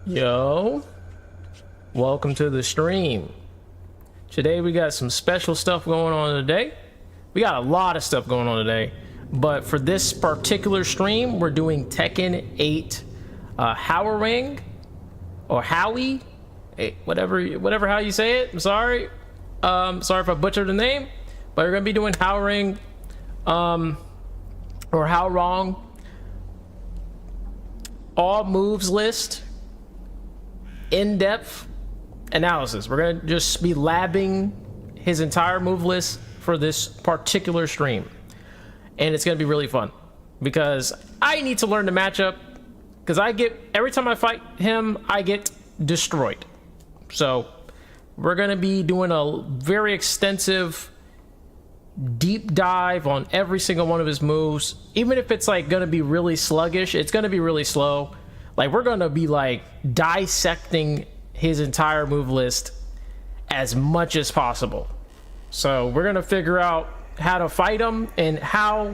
Yo, welcome to the stream. Today we got some special stuff going on today. We got a lot of stuff going on today, but for this particular stream, we're doing Tekken 8 Haowarang or Howie, whatever how you say it. I'm sorry. Sorry if I butchered the name, but we're gonna be doing Haowarang or Hwoarang all moves list, in-depth analysis. We're gonna just be labbing his entire move list for this particular stream, and it's gonna be really fun because I need to learn the matchup, because every time I fight him I get destroyed. So we're gonna be doing a very extensive deep dive on every single one of his moves. Even if it's like gonna be really sluggish, it's gonna be really slow. Like, we're gonna be like dissecting his entire move list as much as possible. So we're gonna figure out how to fight him and how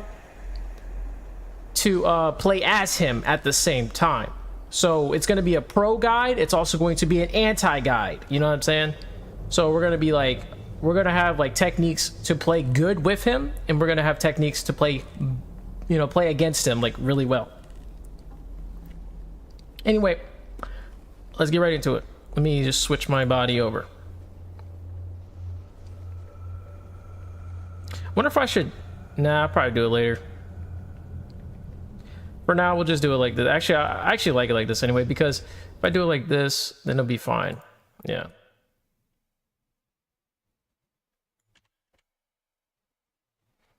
to play as him at the same time. So it's gonna be a pro guide. It's also going to be an anti guide, you know what I'm saying? So we're gonna have like techniques to play good with him, and we're gonna have techniques to play against him like really well. Anyway, let's get right into it. Let me just switch my body over. Wonder if I should. Nah, I'll probably do it later. For now, we'll just do it like this. Actually, I actually like it like this anyway, because if I do it like this, then it'll be fine. Yeah.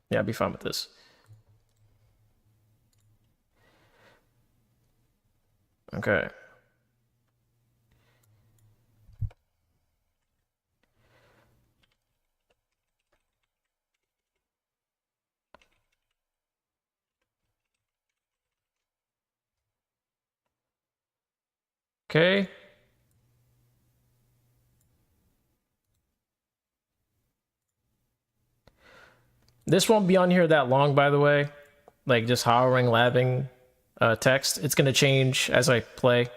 Yeah, I'll be fine with this. Okay. Okay. This won't be on here that long, by the way. Like, just Haowarang labbing text. It's going to change as I play,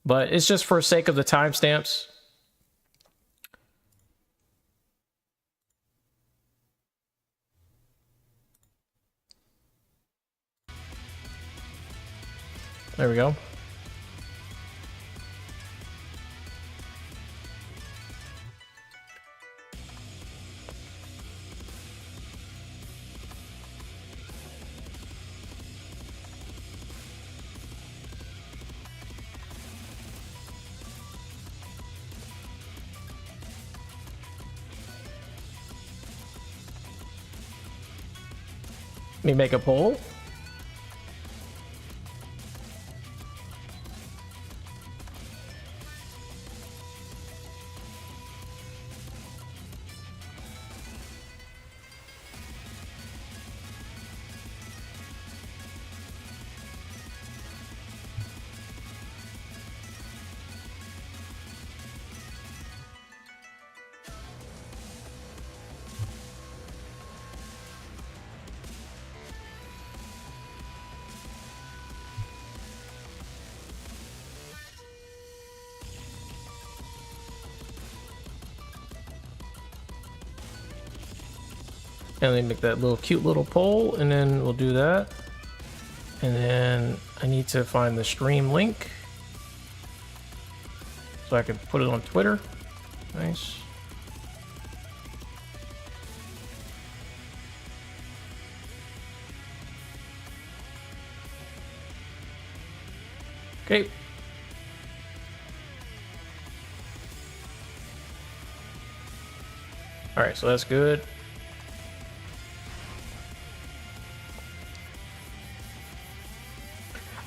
but it's just for sake of the timestamps. There we go. Let me make a poll. And let me make that little cute little poll, and then we'll do that. And then I need to find the stream link so I can put it on Twitter. Nice. Okay. All right, so that's good.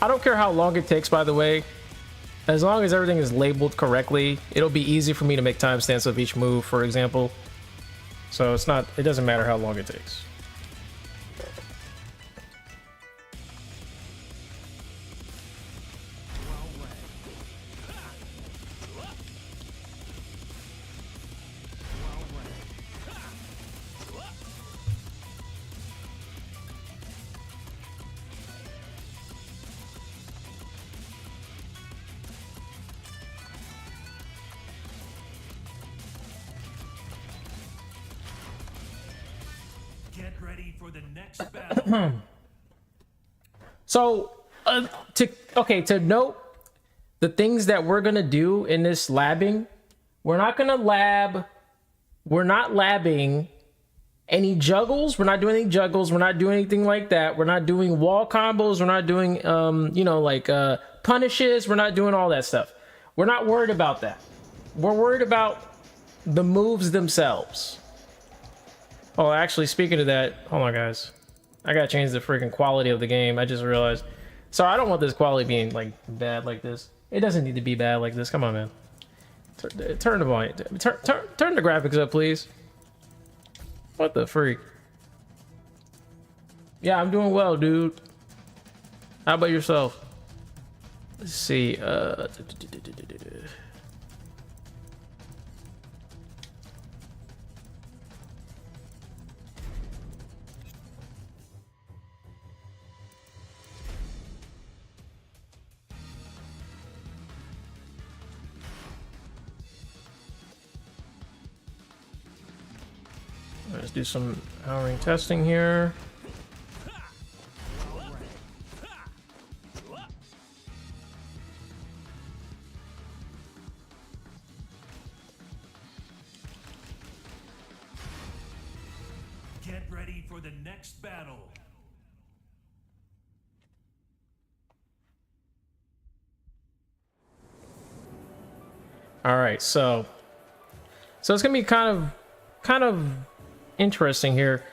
I don't care how long it takes, by the way. As long as everything is labeled correctly, it'll be easy for me to make timestamps of each move, for example. So it doesn't matter how long it takes. ready for the next battle. So, to note the things that we're gonna do in this labbing, we're not labbing any juggles. We're not doing any juggles. We're not doing anything like that. We're not doing wall combos. We're not doing, punishes. We're not doing all that stuff. We're not worried about that. We're worried about the moves themselves. Oh, actually, speaking of that, hold on, guys. I gotta change the freaking quality of the game. I just realized. So I don't want this quality being like bad like this. It doesn't need to be bad like this. Come on, man. Turn the volume. Turn the graphics up, please. What the freak? Yeah, I'm doing well, dude. How about yourself? Let's see. Let's do some Hwoarang testing here. Get ready for the next battle. All right, so it's gonna be kind of interesting here.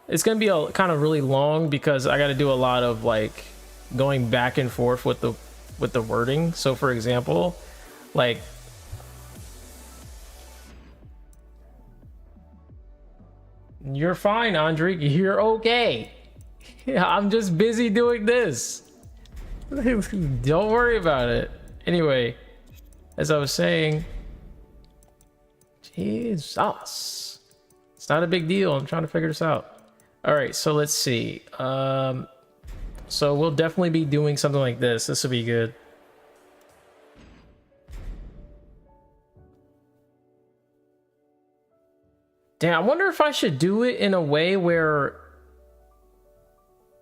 It's gonna be a kind of really long because I got to do a lot of like going back and forth with the wording. So for example, like you're fine, Andre, you're okay. I'm just busy doing this. Don't worry about it. Anyway, as I was saying, Jesus, it's not a big deal. I'm trying to figure this out. All right, so let's see. So we'll definitely be doing something like this. This will be good. Damn, I wonder if I should do it in a way where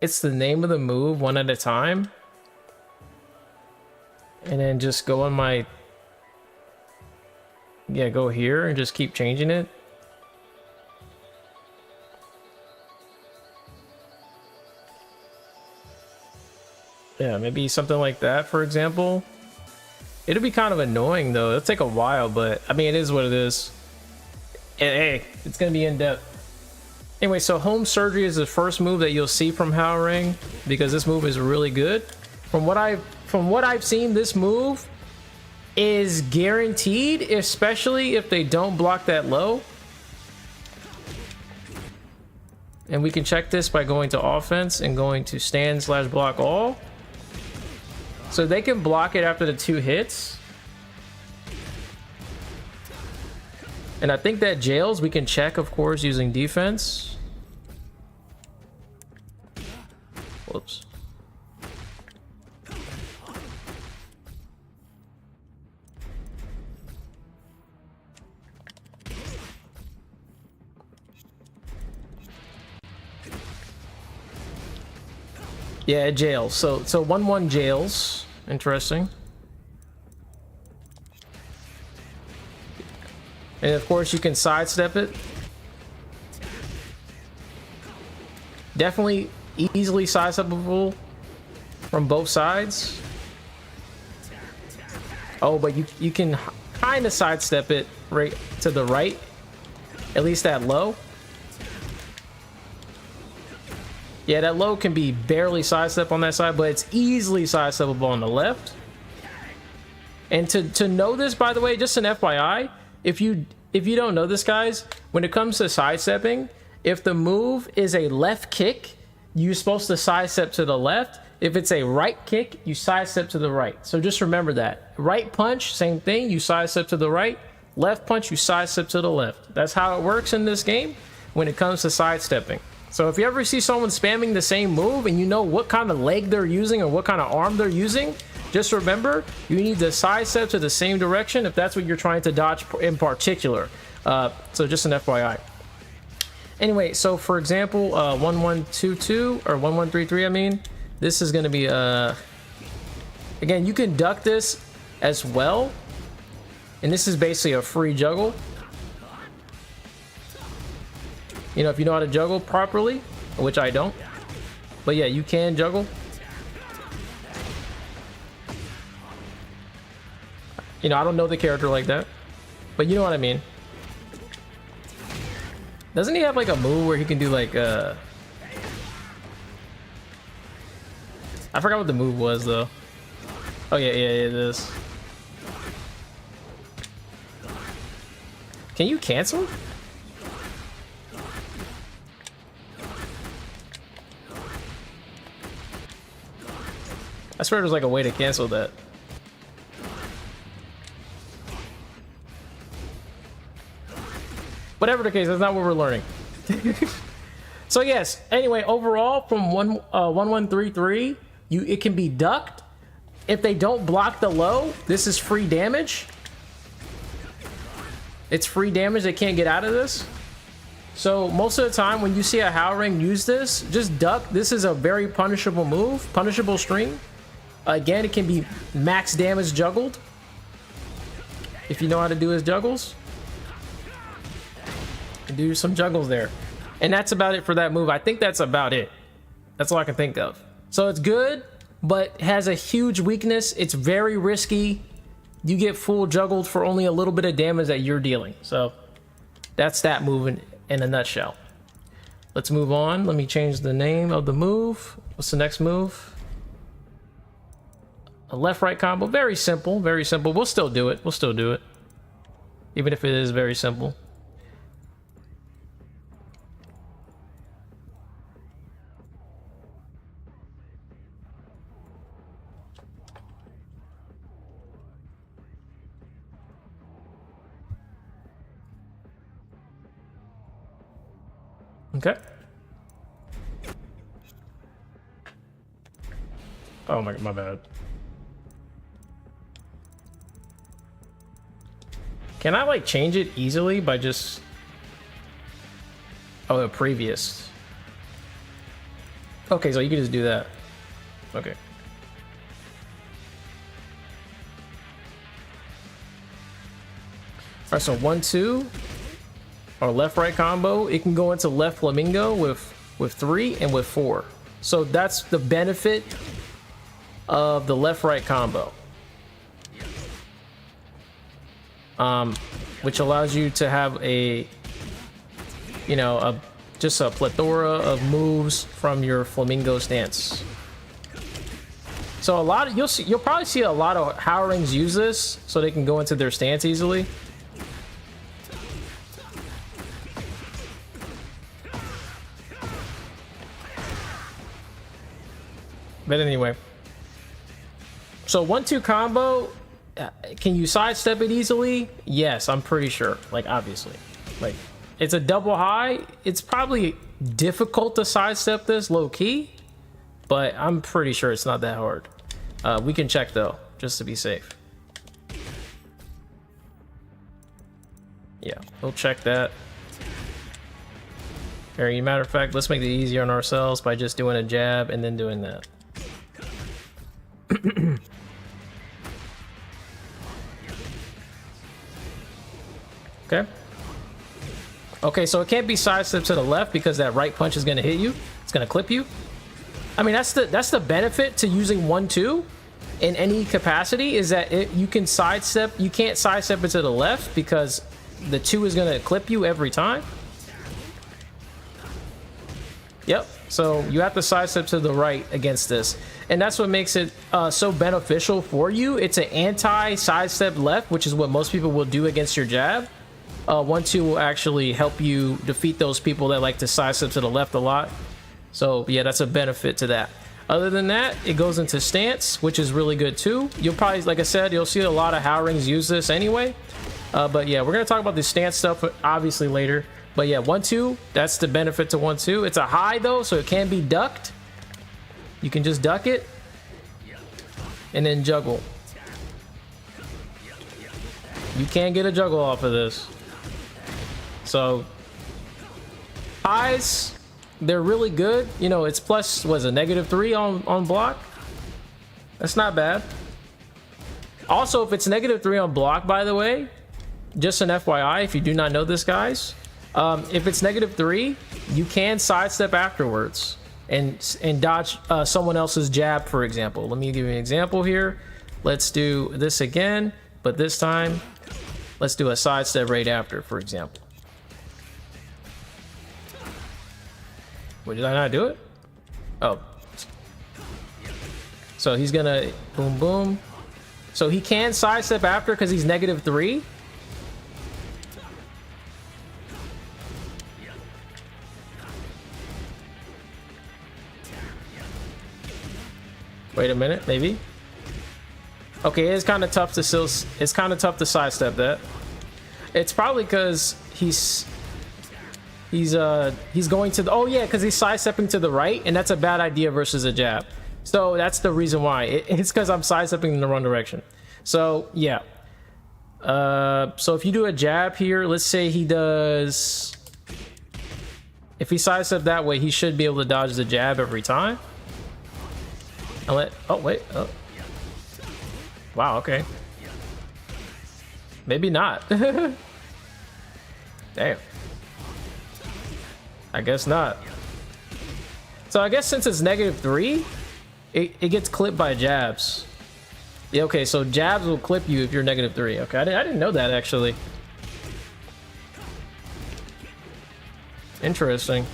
it's the name of the move one at a time. And then just go on my... Yeah, go here and just keep changing it. Yeah, maybe something like that, for example. It'll be kind of annoying, though. It'll take a while, but I mean, it is what it is. And, hey, it's going to be in depth. Anyway, so Home Surgery is the first move that you'll see from Haowarang because this move is really good. From what I've seen, this move is guaranteed, especially if they don't block that low. And we can check this by going to offense and going to stand/block all. So they can block it after the 2 hits. And I think that jails, we can check, of course, using defense. Whoops. Yeah, it jails. So 1-1 jails. Interesting. And of course you can sidestep it. Definitely easily sidesteppable from both sides. Oh, but you can kind of sidestep it right to the right. At least that low. Yeah, that low can be barely sidestep on that side, but it's easily sidesteppable on the left. And to know this, by the way, just an FYI, if you don't know this, guys, when it comes to sidestepping, if the move is a left kick, you're supposed to sidestep to the left. If it's a right kick, you sidestep to the right. So just remember that. Right punch, same thing, you sidestep to the right. Left punch, you sidestep to the left. That's how it works in this game when it comes to sidestepping. So if you ever see someone spamming the same move and you know what kind of leg they're using or what kind of arm they're using, just remember you need to sidestep to the same direction if that's what you're trying to dodge in particular. So just an FYI. Anyway, so for example, 1122 or 1133, I mean, this is going to be again, you can duck this as well, and this is basically a free juggle. You know, if you know how to juggle properly, which I don't, but yeah, you can juggle. You know, I don't know the character like that, but you know what I mean. Doesn't he have like a move where he can do like I forgot what the move was though. Oh yeah, it is. Can you cancel? I swear there's like a way to cancel that. Whatever the case, that's not what we're learning. So yes, anyway, overall from 1133, it can be ducked. If they don't block the low, this is free damage. It's free damage, they can't get out of this. So most of the time when you see a Hwoarang use this, just duck. This is a very punishable move, punishable stream. Again, it can be max damage juggled if you know how to do his juggles. Do some juggles there, and that's about it for that move. I think that's about it. That's all I can think of. So it's good, but has a huge weakness. It's very risky. You get full juggled for only a little bit of damage that you're dealing. So that's that move in a nutshell. Let's move on. Let me change the name of the move. What's the next move? A left-right combo. Very simple, very simple. We'll still do it. We'll still do it, even if it is very simple. Okay. Oh my bad. Can I like change it easily by just... Oh, the previous. Okay, so you can just do that. Okay. Alright, so 1-2. Or left-right combo, it can go into left Flamingo with 3 and with 4. So that's the benefit of the left-right combo, which allows you to have a, you know, just a plethora of moves from your Flamingo stance. So a lot of you'll probably see a lot of Hwoarangs use this so they can go into their stance easily. But anyway, so 1-2 combo, can you sidestep it easily? Yes, I'm pretty sure. Like, obviously, like it's a double high. It's probably difficult to sidestep this low key, but I'm pretty sure it's not that hard. We can check though, just to be safe. Yeah, we'll check that. Very matter of fact, let's make it easier on ourselves by just doing a jab and then doing that. Okay. Okay, so it can't be sidestep to the left because that right punch is going to hit you. It's going to clip you. I mean, that's the benefit to using 1-2 in any capacity, is that you can sidestep. You can't sidestep it to the left because the 2 is going to clip you every time. Yep. So you have to sidestep to the right against this. And that's what makes it so beneficial for you. It's an anti-sidestep left, which is what most people will do against your jab. 1-2 will actually help you defeat those people that like to sidestep to the left a lot. So yeah, that's a benefit to that. Other than that, it goes into stance, which is really good too. You'll probably, like I said, you'll see a lot of Hwoarangs use this anyway. But yeah, we're going to talk about the stance stuff obviously later. But yeah, 1-2, that's the benefit to 1-2. It's a high though, so it can be ducked. You can just duck it and then juggle. You can get a juggle off of this. So highs, they're really good. You know, it's plus, was a -3 on block. That's not bad. Also, if it's -3 on block, by the way, just an FYI, if you do not know this, guys, if it's -3, you can sidestep afterwards and dodge someone else's jab, for example. Let me give you an example here. Let's do this again, but this time, let's do a sidestep right after, for example. Wait, did I not do it? Oh. So he's gonna boom, boom. So he can sidestep after because he's -3. Wait a minute, maybe. Okay, it's kind of tough to still. It's kind of tough to sidestep that. It's probably because he's going to the, oh yeah, because he's sidestepping to the right, and that's a bad idea versus a jab. So that's the reason why. It's because I'm sidestepping in the wrong direction. So yeah. So if you do a jab here, let's say he does. If he sidestep that way, he should be able to dodge the jab every time. Oh wait. Oh. Wow. Okay. Maybe not. Damn. I guess not. So I guess since it's -3, it gets clipped by jabs. Yeah, okay, so jabs will clip you if you're -3. Okay, I didn't know that, actually. Interesting.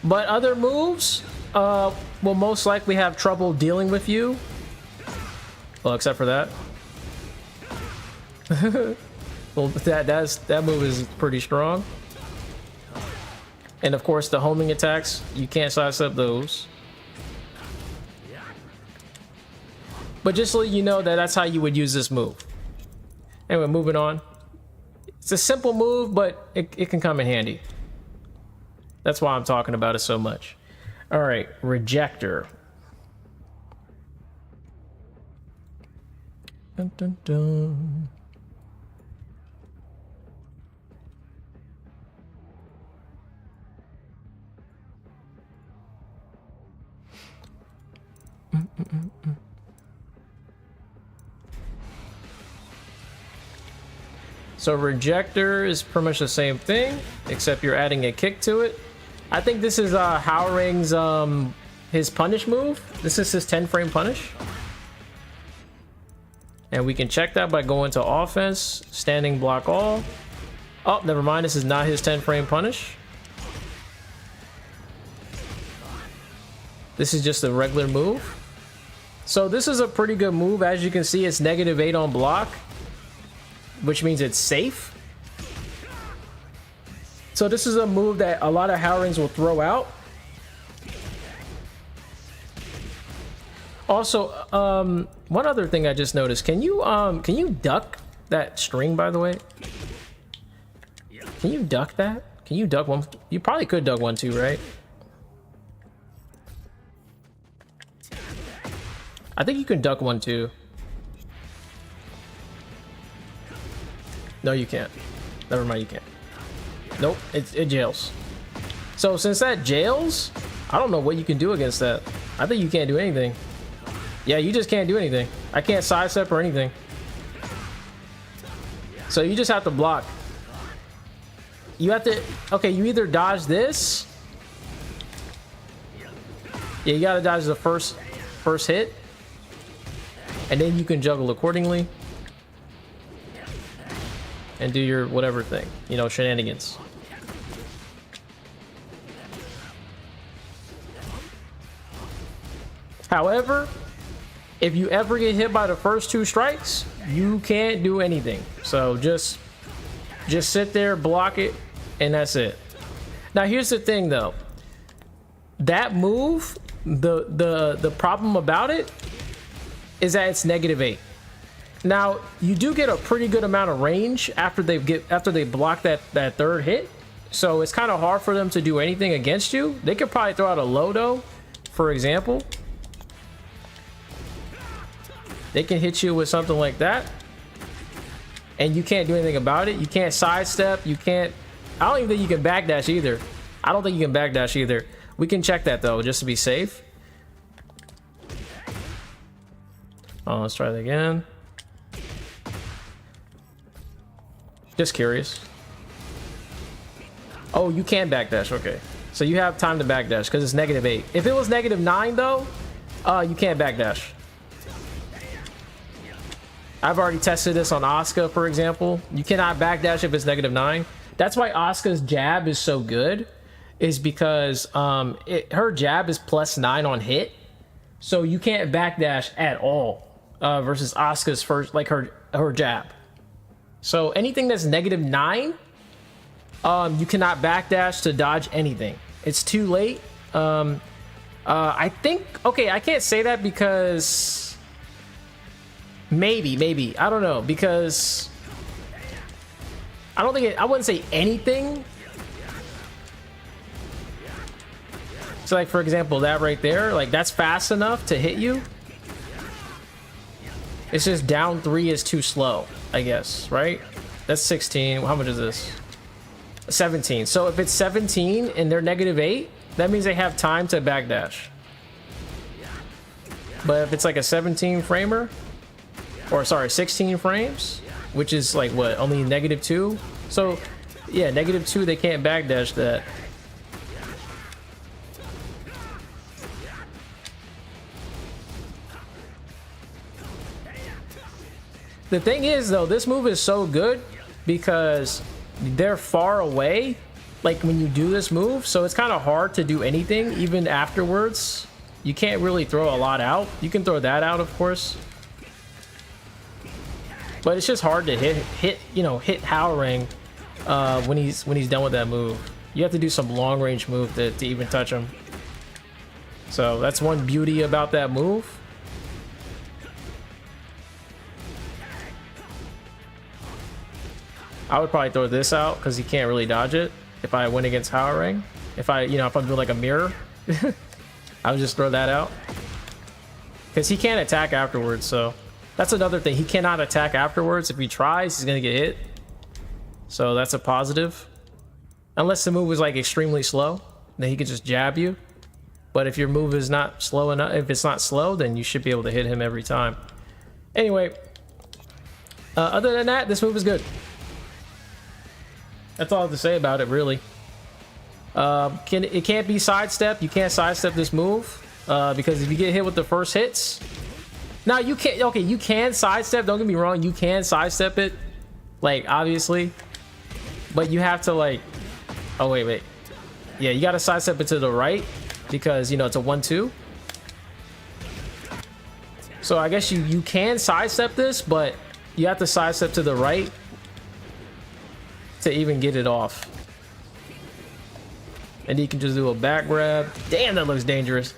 But other moves will most likely have trouble dealing with you. Well, except for that. Well, that move is pretty strong. And of course, the homing attacks, you can't sidestep those. But just so you know that's how you would use this move. Anyway, moving on. It's a simple move, but it can come in handy. That's why I'm talking about it so much. All right, Rejector. Dun, dun, dun. So Rejector is pretty much the same thing, except you're adding a kick to it. I think this is Hwoarang's his punish move. This is his 10-frame punish. And we can check that by going to offense, standing block all. Oh, never mind, this is not his 10-frame punish. This is just a regular move. So this is a pretty good move. As you can see, it's -8 on block, which means it's safe. So this is a move that a lot of Hwoarangs will throw out. Also, one other thing I just noticed, can you duck that string, by the way? Can you duck that? Can you duck one? You probably could duck one too, right? I think you can duck one too. No, you can't. Never mind, you can't. Nope, it jails. So since that jails, I don't know what you can do against that. I think you can't do anything. Yeah, you just can't do anything. I can't sidestep or anything. So you just have to block. You have to, okay, you either dodge this. Yeah, you gotta dodge the first hit. And then you can juggle accordingly. And do your whatever thing, you know, shenanigans. However, if you ever get hit by the first 2 strikes, you can't do anything. So just sit there, block it, and that's it. Now here's the thing though. That move, the problem about it is that it's -8. Now you do get a pretty good amount of range after they block that third hit. So it's kind of hard for them to do anything against you. They could probably throw out a low though, for example. They can hit you with something like that, and you can't do anything about it. You can't sidestep. You can't. I don't even think you can backdash either. I don't think you can backdash either. We can check that though, just to be safe. Oh, let's try that again. Just curious. Oh, you can backdash. Okay, so you have time to backdash because it's -8. If it was -9 though, you can't backdash. I've already tested this on Asuka, for example. You cannot backdash if it's -9. That's why Asuka's jab is so good, is because her jab is +9 on hit, so you can't backdash at all versus Asuka's first, like her jab. So anything that's -9, you cannot backdash to dodge anything. It's too late. I think, okay, I can't say that because maybe I don't know, because I don't think I wouldn't say anything. So like, for example, that right there, like that's fast enough to hit you. It's just down 3 is too slow, I guess, right? That's 16. How much is this? 17. So if it's 17 and they're -8, that means they have time to backdash. But if it's like a 17 framer, or sorry, 16 frames, which is like what, only -2? So yeah, -2, they can't backdash that. The thing is though, this move is so good because they're far away, like when you do this move, so it's kind of hard to do anything even afterwards. You can't really throw a lot out. You can throw that out, of course, but it's just hard to hit Hwoarang when he's done with that move. You have to do some long range move to even touch him. So that's one beauty about that move. I would probably throw this out because he can't really dodge it. If I went against Haowarang, if I'm doing like a mirror, I would just throw that out because he can't attack afterwards. So that's another thing. He cannot attack afterwards. If he tries, he's gonna get hit. So that's a positive. Unless the move is like extremely slow, then he can just jab you. But if your move is not slow enough, if it's not slow, then you should be able to hit him every time. Anyway, other than that, this move is good. That's all I have to say about it, really. It can't be sidestep. You can't sidestep this move because if you get hit with the first hits, now you can't. Okay, you can sidestep. Don't get me wrong. You can sidestep it, like obviously, but you have to like. Oh wait. Yeah, you got to sidestep it to the right because it's a 1-2. So I guess you can sidestep this, but you have to sidestep to the right to even get it off. And you can just do a back grab. Damn, that looks dangerous.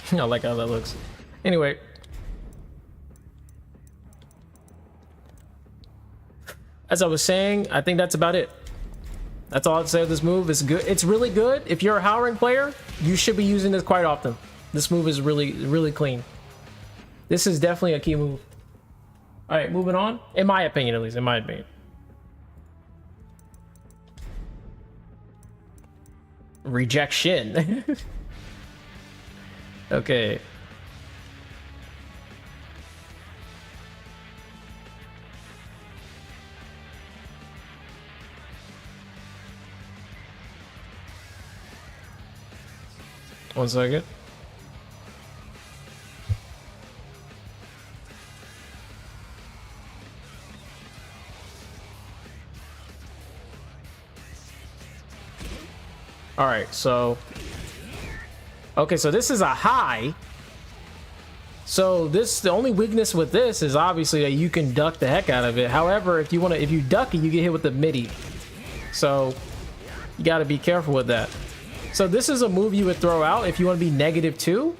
I like how that looks. Anyway, as I was saying, I think that's about it. That's all I'd say of this move. It's good. It's really good. If you're a Hwoarang player, you should be using this quite often. This move is really clean. This is definitely a key move. All right, moving on. In my opinion, at least. In my opinion. Rejection. Okay. One second. All right, so okay, so this is a high. So the only weakness with this is obviously that you can duck the heck out of it. However, if you duck it, you get hit with the midi. So You got to be careful with that. So this is a move you would throw out if you want to be -2.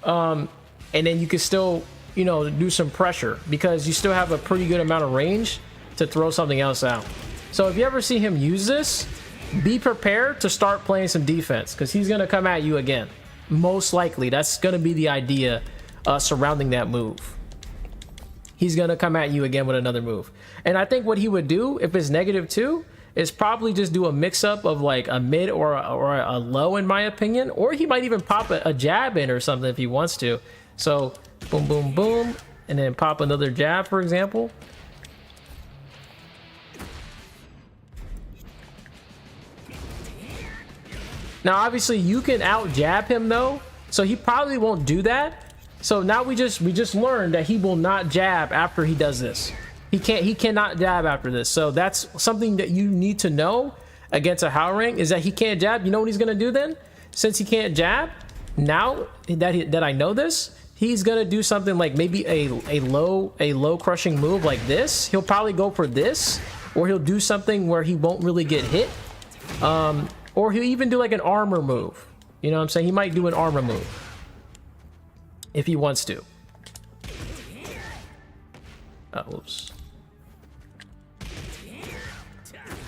And then you can still, you know, do some pressure because you still have a pretty good amount of range to throw something else out. So if you ever see him use this, be prepared to start playing some defense because he's going to come at you again. Most likely, that's going to be the idea surrounding that move. He's going to come at you again with another move. And I think what he would do if it's -2 is probably just do a mix-up of like a mid or a low, in my opinion. Or he might even pop a jab in or something if he wants to. So, boom, boom, boom, and then pop another jab, for example. Now, obviously, you can out-jab him, though, so he probably won't do that. So now we just learned that he will not jab after he does this. He cannot jab after this. So that's something that you need to know against a Hwoarang, is that he can't jab. You know what he's gonna do then? Since he can't jab, now that I know this, he's gonna do something like maybe a low crushing move like this. He'll probably go for this, or he'll do something where he won't really get hit. Or he'll even do like an armor move. You know what I'm saying? He might do an armor move if he wants to. Oops.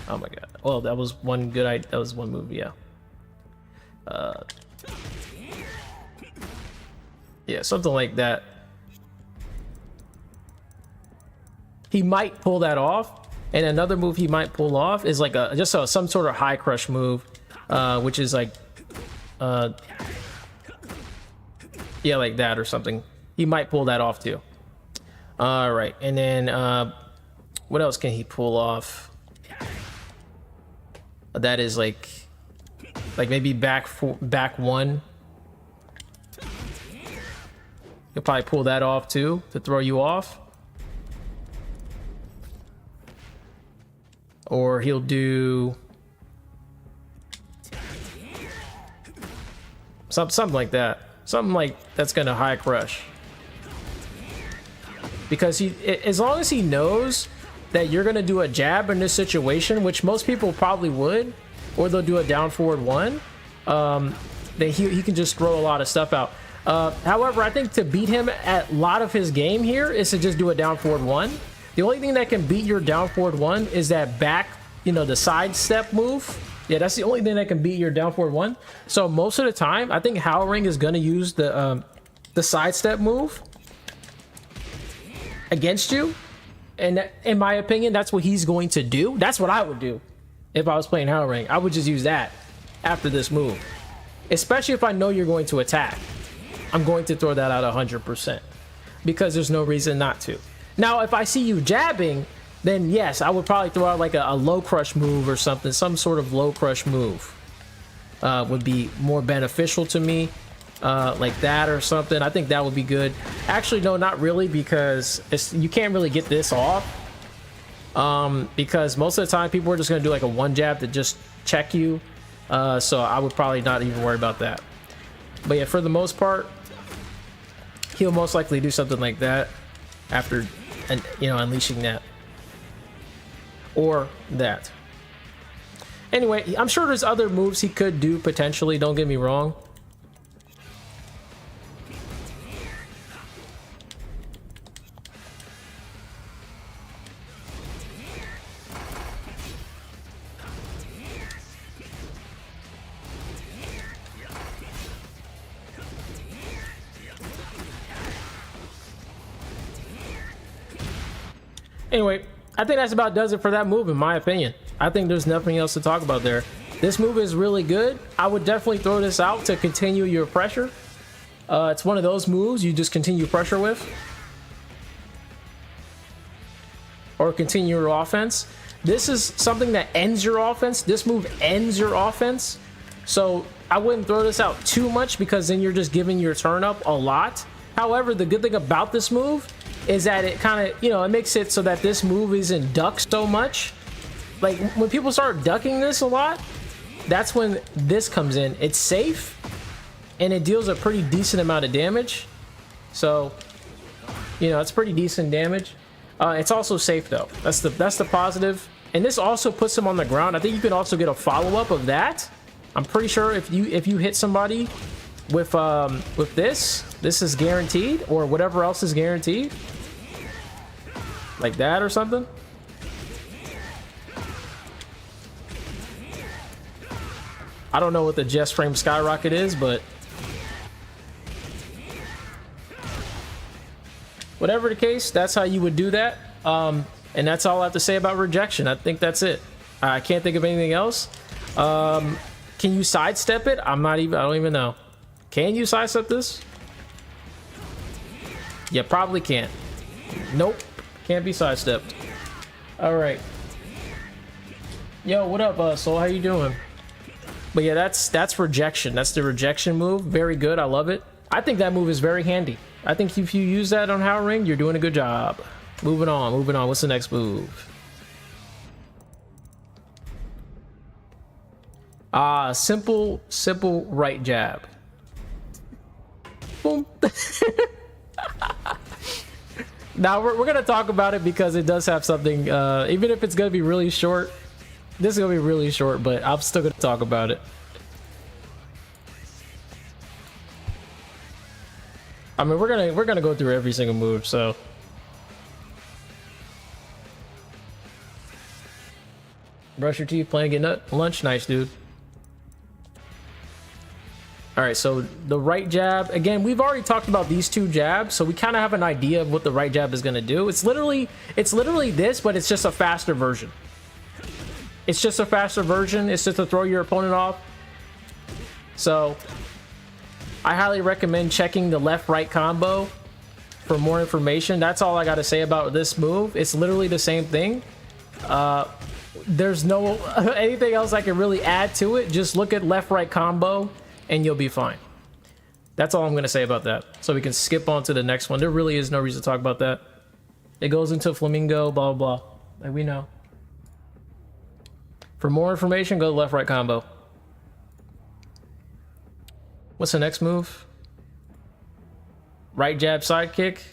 Oh my god. Well, that was one good that was one move, yeah. Yeah, something like that. He might pull that off. And another move he might pull off is like some sort of high crush move, which is like yeah, like that or something. He might pull that off too. All right, and then what else can he pull off? That is like maybe back one. He'll probably pull that off too to throw you off. Or he'll do something like that. Something like that's gonna high crush. Because as long as he knows that you're gonna do a jab in this situation, which most people probably would, or they'll do a down forward one, then he can just throw a lot of stuff out. However, I think to beat him at a lot of his game here is to just do a down forward one. The only thing that can beat your down forward one is that back, you know, the sidestep move. Yeah, that's the only thing that can beat your down forward one. So most of the time, I think Haowarang is going to use the sidestep move against you. And in my opinion, that's what he's going to do. That's what I would do if I was playing Haowarang. I would just use that after this move. Especially if I know you're going to attack. I'm going to throw that out 100%. Because there's no reason not to. Now, if I see you jabbing, then yes, I would probably throw out like a low crush move or something. Some sort of low crush move would be more beneficial to me. Like that or something. I think that would be good. Actually, no, not really, because you can't really get this off. Because most of the time, people are just going to do like a one jab to just check you. So I would probably not even worry about that. But yeah, for the most part, he'll most likely do something like that after, and you know, unleashing that or that. Anyway, I'm sure there's other moves he could do potentially, don't get me wrong. Anyway, I think that's about does it for that move, in my opinion. I think there's nothing else to talk about there. This move is really good. I would definitely throw this out to continue your pressure. It's one of those moves you just continue pressure with. Or continue your offense. This is something that ends your offense. This move ends your offense. So I wouldn't throw this out too much, because then you're just giving your turn up a lot. However, the good thing about this move is that it kind of, you know, it makes it so that this move isn't ducked so much. Like when people start ducking this a lot, that's when this comes in. It's safe and it deals a pretty decent amount of damage. So, you know, it's pretty decent damage. It's also safe though. That's the positive. And this also puts him on the ground. I think you can also get a follow-up of that. I'm pretty sure if you hit somebody with this is guaranteed, or whatever else is guaranteed. Like that or something. I don't know what the Jess Frame Skyrocket is, but whatever the case, that's how you would do that. And that's all I have to say about rejection. I think that's it. I can't think of anything else. Can you sidestep it? I don't even know. Can you sidestep this? You probably can't. Nope. Can't be sidestepped. All right. Yo, what up, Soul? How you doing? But yeah, that's rejection. That's the rejection move. Very good. I love it. I think that move is very handy. I think if you use that on Hwoarang, you're doing a good job. Moving on. Moving on. What's the next move? Simple right jab. Boom. Now we're gonna talk about it because it does have something. Even if it's gonna be really short, this is gonna be really short, but I'm still gonna talk about it. I mean, we're gonna go through every single move. So, brush your teeth, playing, get lunch, nice dude. All right, so the right jab, again, we've already talked about these two jabs, so we kind of have an idea of what the right jab is going to do. It's literally this, but it's just a faster version. It's just a faster version. It's just to throw your opponent off. So I highly recommend checking the left-right combo for more information. That's all I got to say about this move. It's literally the same thing. There's no anything else I can really add to it. Just look at left-right combo and you'll be fine. That's all I'm going to say about that. So we can skip on to the next one. There really is no reason to talk about that. It goes into Flamingo, blah, blah, blah. Like we know. For more information, go to left-right combo. What's the next move? Right jab side kick.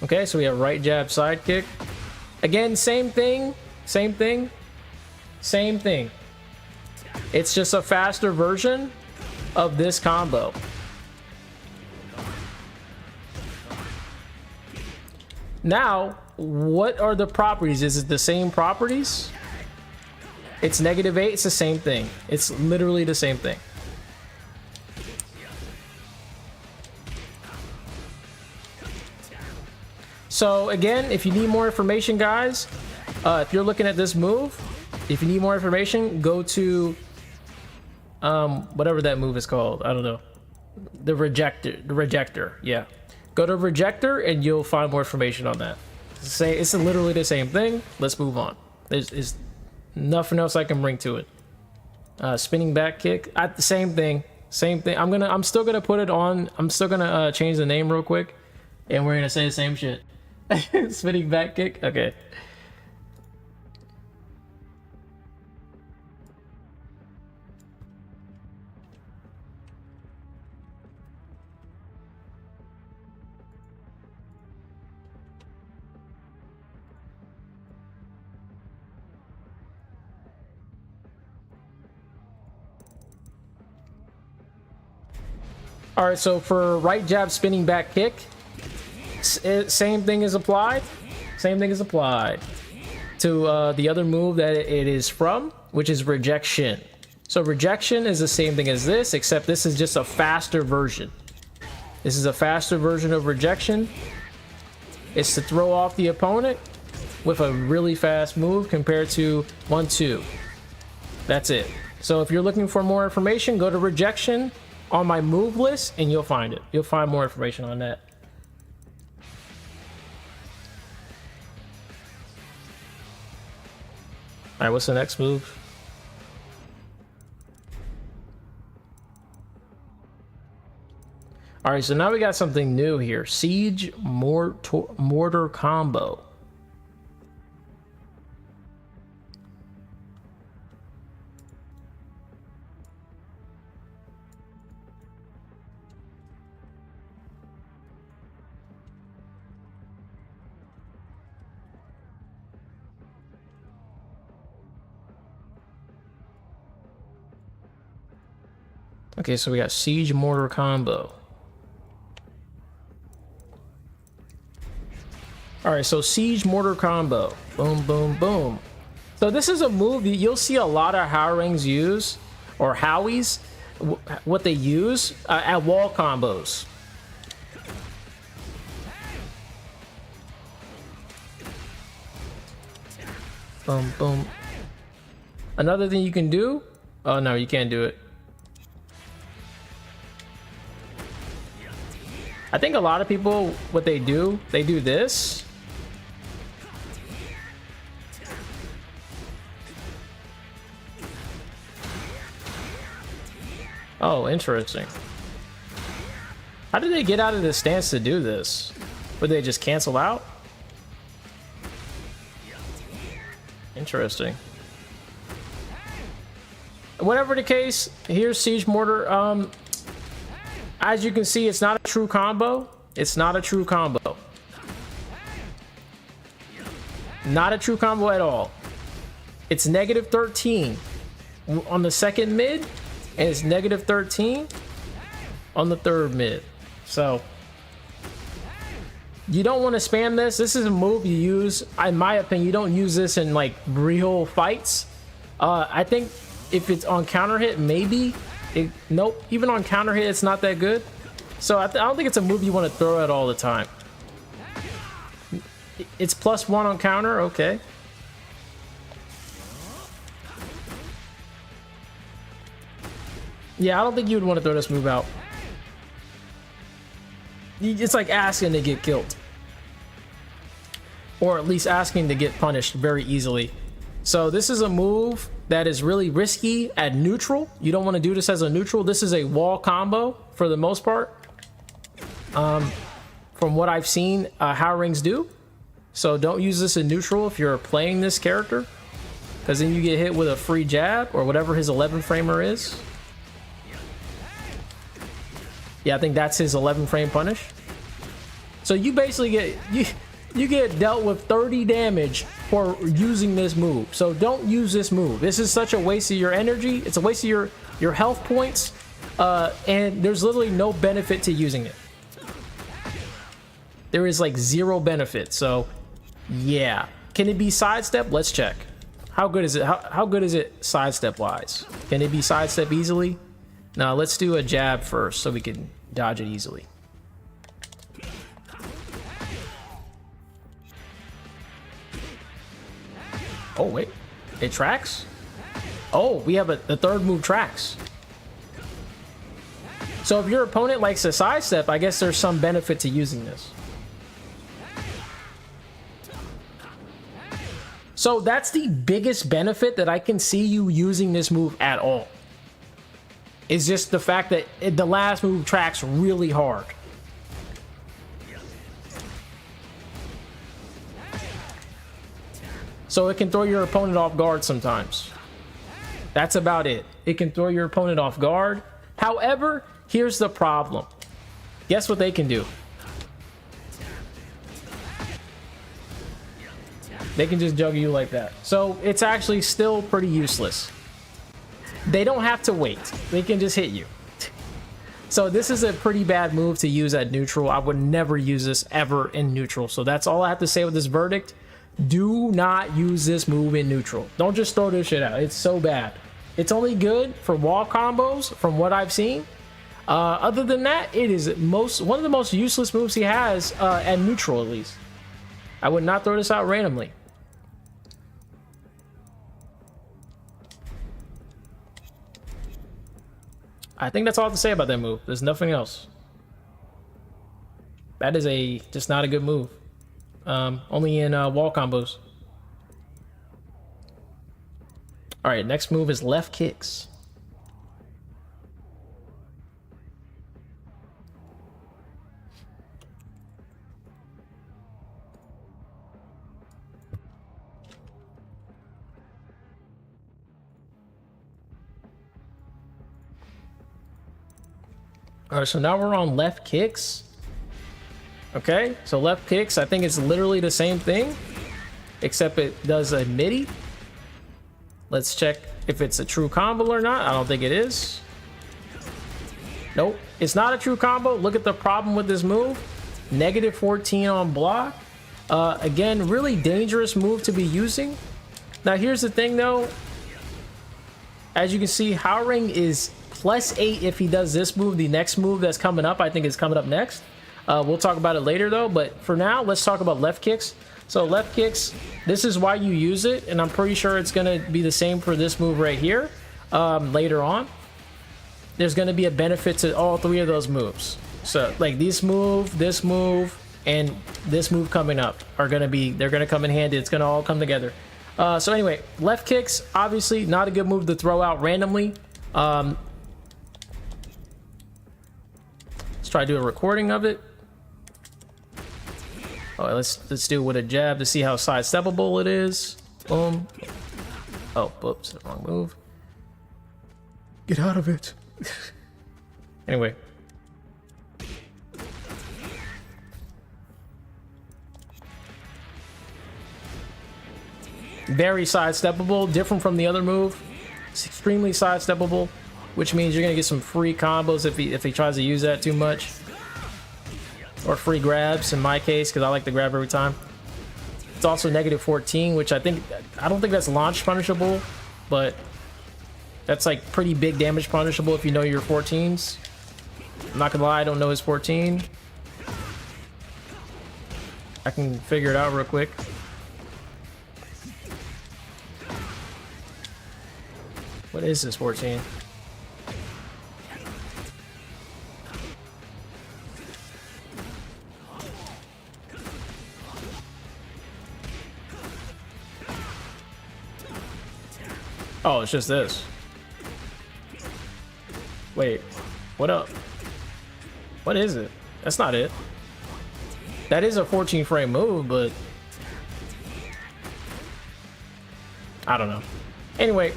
Okay, so we have right jab side kick. Again, same thing, same thing, same thing. It's just a faster version of this combo. Now, what are the properties? Is it the same properties? It's -8, it's the same thing. It's literally the same thing. So again, if you need more information, guys, if you're looking at this move, if you need more information, go to whatever that move is called. I don't know. The Rejector. Yeah. Go to Rejector and you'll find more information on that. It's literally the same thing. Let's move on. There's nothing else I can bring to it. Spinning back kick. Same thing. Same thing. I'm still gonna put it on. I'm still gonna change the name real quick, and we're gonna say the same shit. Spinning back kick. Okay. All right, so for right jab spinning back kick, same thing is applied. Same thing is applied to the other move that it is from, which is rejection. So rejection is the same thing as this, except this is just a faster version. This is a faster version of rejection. It's to throw off the opponent with a really fast move compared to 1-2. That's it. So if you're looking for more information, go to rejection on my move list and you'll find it. You'll find more information on that. All right, what's the next move? All right, so now we got something new here. Siege Mortar combo. Okay, so we got Siege Mortar combo. All right, so Siege Mortar combo. Boom, boom, boom. So this is a move that you'll see a lot of Hwoarangs use, or Howies, what they use at wall combos. Boom, boom. Another thing you can do. Oh no, you can't do it. I think a lot of people, what they do this. Oh, interesting. How did they get out of this stance to do this? Would they just cancel out? Interesting. Whatever the case, here's Siege Mortar. As you can see, it's not a true combo. It's not a true combo. Not a true combo at all. It's negative 13 on the second mid, and it's negative 13 on the third mid. So you don't want to spam this. This is a move you use, in my opinion, you don't use this in like real fights. I think if it's on counter hit, maybe. Nope, even on counter hit, it's not that good. So I don't think it's a move you want to throw at all the time. It's +1 on counter, okay. Yeah, I don't think you would want to throw this move out. It's like asking to get killed. Or at least asking to get punished very easily. So this is a move that is really risky at neutral. You don't want to do this as a neutral. This is a wall combo for the most part. From what I've seen Hwoarangs do. So don't use this in neutral if you're playing this character. Because then you get hit with a free jab or whatever his 11 framer is. Yeah, I think that's his 11 frame punish. So you basically get... You get dealt with 30 damage for using this move. So don't use this move. This is such a waste of your energy. It's a waste of your health points. And there's literally no benefit to using it. There is like 0 benefit. So yeah. Can it be sidestep? Let's check. How good is it? How good is it sidestep wise? Can it be sidestep easily? Now let's do a jab first so we can dodge it easily. Oh, wait. It tracks? Oh, we have the third move tracks. So if your opponent likes a sidestep, I guess there's some benefit to using this. So that's the biggest benefit that I can see you using this move at all. It's just the fact that the last move tracks really hard. So it can throw your opponent off guard sometimes. That's about it. It can throw your opponent off guard. However, here's the problem. Guess what they can do? They can just juggle you like that. So it's actually still pretty useless. They don't have to wait. They can just hit you. So this is a pretty bad move to use at neutral. I would never use this ever in neutral. So that's all I have to say with this verdict. Do not use this move in neutral. Don't just throw this shit out. It's so bad. It's only good for wall combos from what I've seen. Other than that, it is one of the most useless moves he has at neutral, at least. I would not throw this out randomly. I think that's all I have to say about that move. There's nothing else. That is just not a good move. Only in wall combos. All right, next move is left kicks. All right, so now we're on left kicks. Okay, so left kicks, I think it's literally the same thing, except it does a midi. Let's check if it's a true combo or not. I don't think it is. Nope, it's not a true combo. Look at the problem with this move. Negative 14 on block. Again, really dangerous move to be using. Now here's the thing though. As you can see, Hwoarang is +8 if he does this move. The next move that's coming up, I think, is coming up next. We'll talk about it later though, but for now, let's talk about left kicks. So left kicks, this is why you use it, and I'm pretty sure it's going to be the same for this move right here later on. There's going to be a benefit to all three of those moves. So like this move, and this move coming up are going to be, they're going to come in handy. It's going to all come together. So anyway, left kicks, obviously not a good move to throw out randomly. Let's try to do a recording of it. Oh, let's do it with a jab to see how sidesteppable it is. Boom. Oh, whoops, wrong move. Get out of it. Anyway. Very sidesteppable, different from the other move. It's extremely sidesteppable, which means you're gonna get some free combos if he tries to use that too much. Or free grabs in my case, because I like to grab every time. It's also negative 14, which I don't think that's launch punishable, but that's like pretty big damage punishable if you know your 14s. I'm not gonna lie, I don't know his 14. I can figure it out real quick. What is this 14? Oh, it's just this. Wait, what up? What is it? That's not it. That is a 14 frame move, but I don't know. Anyway,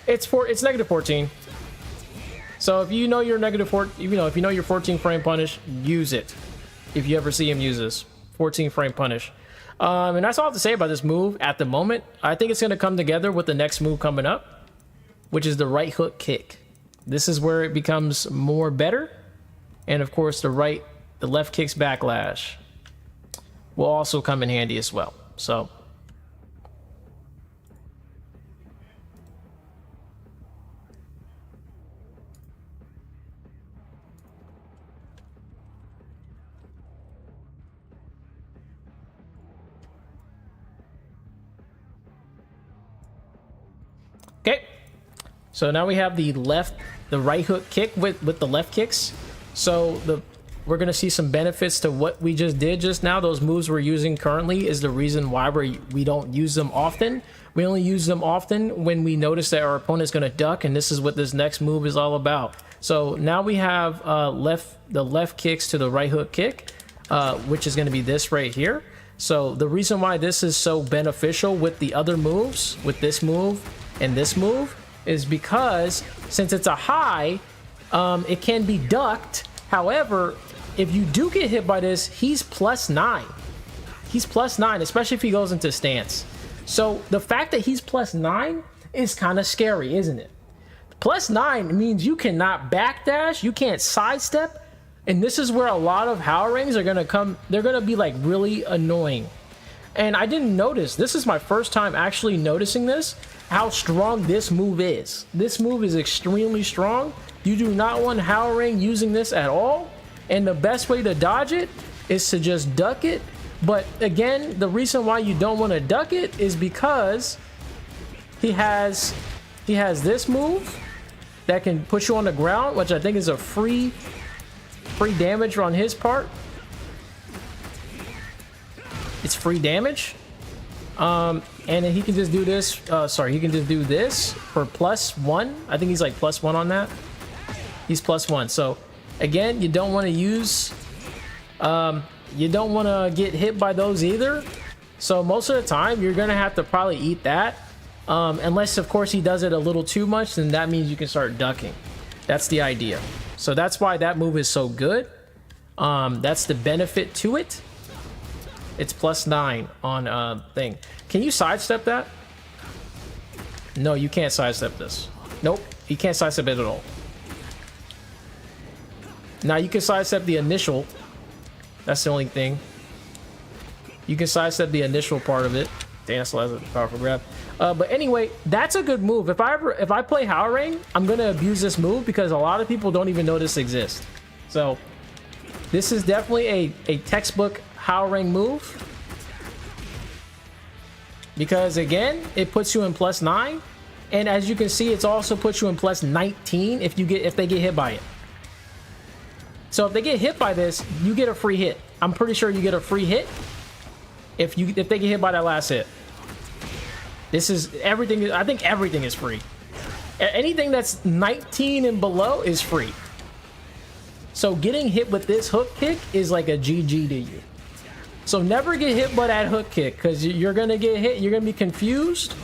it's negative 14. So if you know your if you know your 14 frame punish, use it. If you ever see him use this 14 frame punish. And that's all I have to say about this move at the moment. I think it's going to come together with the next move coming up, which is the right hook kick. This is where it becomes more better. And of course, the left kick's backlash will also come in handy as well. So okay, so now we have the right hook kick with the left kicks. So we're gonna see some benefits to what we just did just now. Those moves we're using currently is the reason why we don't use them often. We only use them often when we notice that our opponent's gonna duck, and this is what this next move is all about. So now we have the left kicks to the right hook kick, which is gonna be this right here. So the reason why this is so beneficial with the other moves, with this move and this move, is because since it's a high, it can be ducked. However, if you do get hit by this, he's +9. He's +9, especially if he goes into stance. So the fact that he's +9 is kind of scary, isn't it? +9 means you cannot backdash, you can't sidestep, and this is where a lot of Hwoarangs are gonna come. They're gonna be like really annoying. And I didn't notice, this is my first time actually noticing this, how strong this move is. This move is extremely strong. You do not want Hwoarang using this at all, and the best way to dodge it is to just duck it. But again, the reason why you don't want to duck it is because he has this move that can put you on the ground, which I think is a free damage on his part. It's free damage. And then he can just do this. He can just do this for +1. I think he's like +1 on that. He's +1. So again, you don't want to use, you don't want to get hit by those either. So most of the time, you're gonna have to probably eat that, unless of course he does it a little too much. Then that means you can start ducking. That's the idea. So that's why that move is so good. That's the benefit to it. It's +9 on thing. Can you sidestep that? No, you can't sidestep this. Nope, you can't sidestep it at all. Now you can sidestep the initial. That's the only thing. You can sidestep the initial part of it. Damn, so that's a powerful grab. But anyway, that's a good move. If I play Hwoarang, I'm gonna abuse this move because a lot of people don't even know this exists. So this is definitely a textbook Hwoarang move. Because again, it puts you in +9. And as you can see, it also puts you in +19 if they get hit by it. So if they get hit by this, you get a free hit. I'm pretty sure you get a free hit if they get hit by that last hit. This is everything. I think everything is free. Anything that's 19 and below is free. So getting hit with this hook kick is like a GG to you. So never get hit by that hook kick because you're gonna get hit. You're gonna be confused.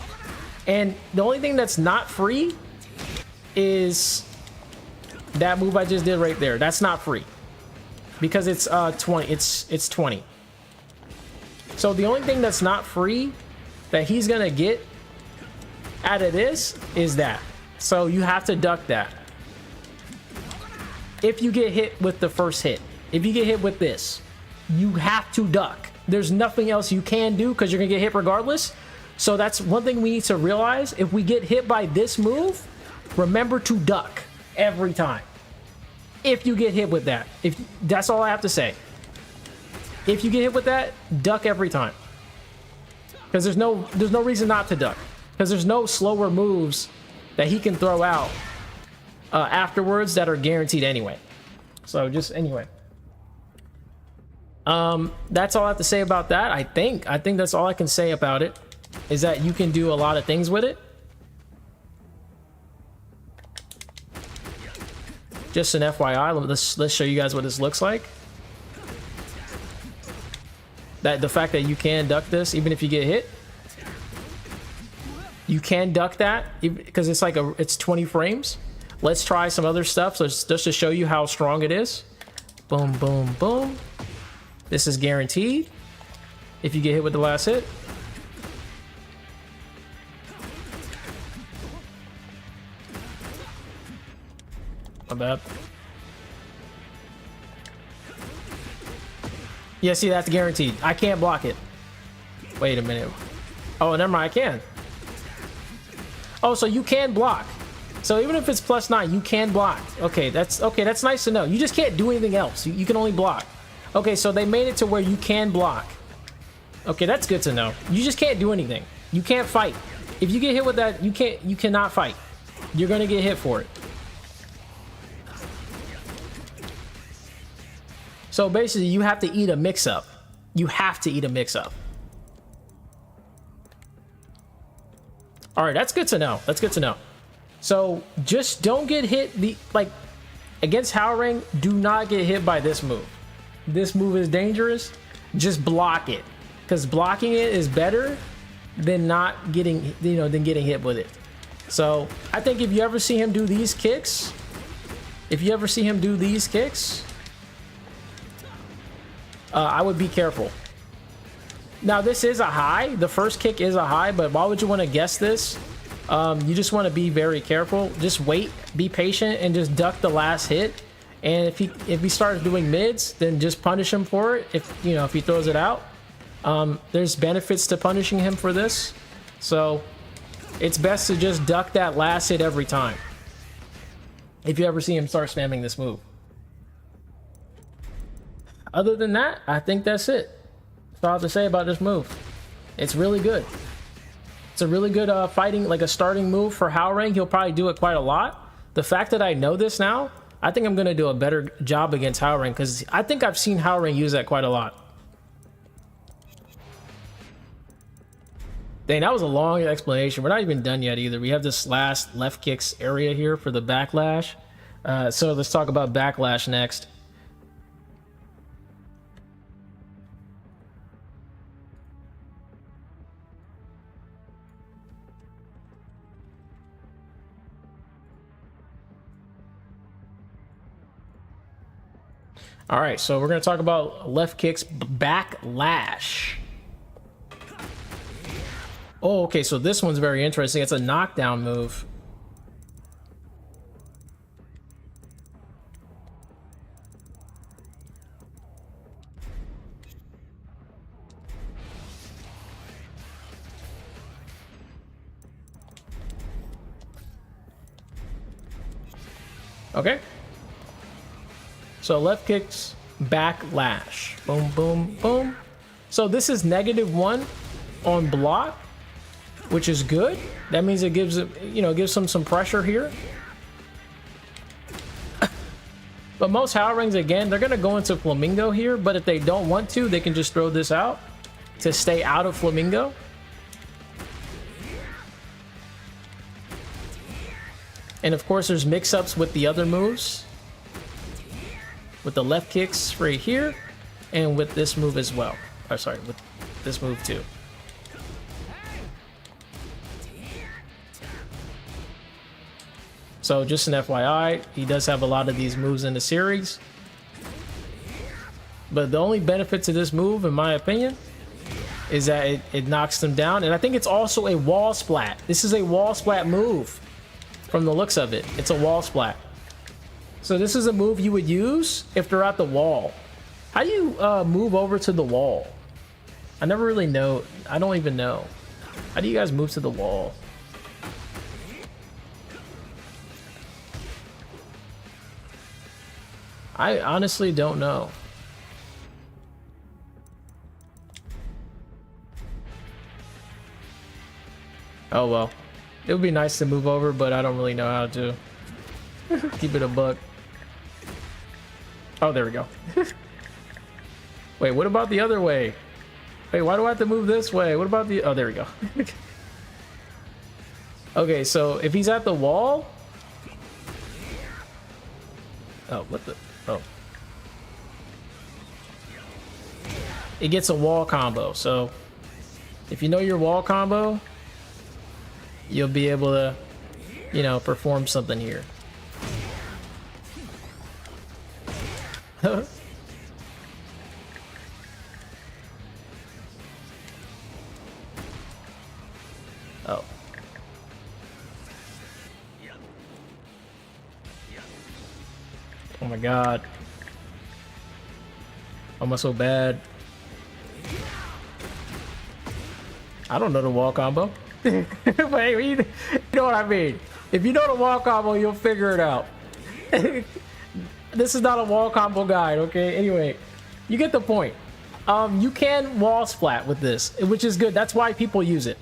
And the only thing that's not free is that move I just did right there. That's not free because it's 20. It's 20. So the only thing that's not free that he's gonna get out of this is that. So you have to duck that. If you get hit with the first hit, if you get hit with this, you have to duck. There's nothing else you can do because you're gonna get hit regardless. So that's one thing we need to realize. If we get hit by this move, remember to duck every time. If you get hit with that, that's all I have to say. If you get hit with that, duck every time. Because there's no reason not to duck. Because there's no slower moves that he can throw out afterwards that are guaranteed anyway. So just anyway. That's all I have to say about that. I think that's all I can say about it. Is that you can do a lot of things with it. Just an FYI, let's show you guys what this looks like. That the fact that you can duck this even if you get hit. You can duck that because it's like it's 20 frames. Let's try some other stuff. So just to show you how strong it is. Boom, boom, boom. This is guaranteed if you get hit with the last hit. My bad. Yeah, see, that's guaranteed. I can't block it. Wait a minute. Oh, never mind, I can. Oh, so you can block. So even if it's +9, you can block. Okay, that's nice to know. You just can't do anything else. You can only block. Okay, so they made it to where you can block. Okay, that's good to know. You just can't do anything. You can't fight. If you get hit with that, you cannot fight. You're gonna get hit for it. So basically, you have to eat a mix-up. You have to eat a mix-up. All right, that's good to know. That's good to know. So just don't get hit. Against Hwoarang, do not get hit by this move. This move is dangerous. Just block it, because blocking it is better than not getting, than getting hit with it. So I think if you ever see him do these kicks, I would be careful. Now this is a high. The first kick is a high, but why would you want to guess this? You just want to be very careful. Just wait, be patient, and just duck the last hit. And if he starts doing mids, then just punish him for it. If he throws it out, there's benefits to punishing him for this. So it's best to just duck that last hit every time. If you ever see him start spamming this move. Other than that, I think that's it. That's all I have to say about this move. It's really good. It's a really good fighting, like a starting move for Hwoarang. He'll probably do it quite a lot. The fact that I know this now, I think I'm going to do a better job against Hwoarang because I think I've seen Hwoarang use that quite a lot. Dang, that was a long explanation. We're not even done yet either. We have this last left kicks area here for the backlash. So let's talk about backlash next. All right, so we're going to talk about left kicks backlash. Oh, okay, so this one's very interesting. It's a knockdown move. Okay. So left kicks, backlash. Boom, boom, boom. So this is -1 on block, which is good. That means it gives it, you know, gives them some pressure here. But most Hwoarangs, again, they're gonna go into Flamingo here, but if they don't want to, they can just throw this out to stay out of Flamingo. And of course, there's mix-ups with the other moves. With the left kicks right here, and with this move as well. Or sorry, with this move too. So just an FYI, he does have a lot of these moves in the series. But the only benefit to this move, in my opinion, is that it knocks them down. And I think it's also a wall splat. This is a wall splat move from the looks of it. It's a wall splat. So this is a move you would use if they're at the wall. How do you move over to the wall? I never really know. I don't even know. How do you guys move to the wall? I honestly don't know. Oh well. It would be nice to move over, but I don't really know how to. Keep it a buck. Oh, there we go. Wait, what about the other way? Wait, why do I have to move this way? What about the... Oh, there we go. Okay, so if he's at the wall... Oh, what the... Oh. It gets a wall combo, so... If you know your wall combo, you'll be able to, you know, perform something here. Oh. Oh my god. Almost so bad. I don't know the wall combo. Wait, you know what I mean? If you know the wall combo, you'll figure it out. This is not a wall combo guide, okay? Anyway, you get the point. You can wall splat with this, which is good. That's why people use it.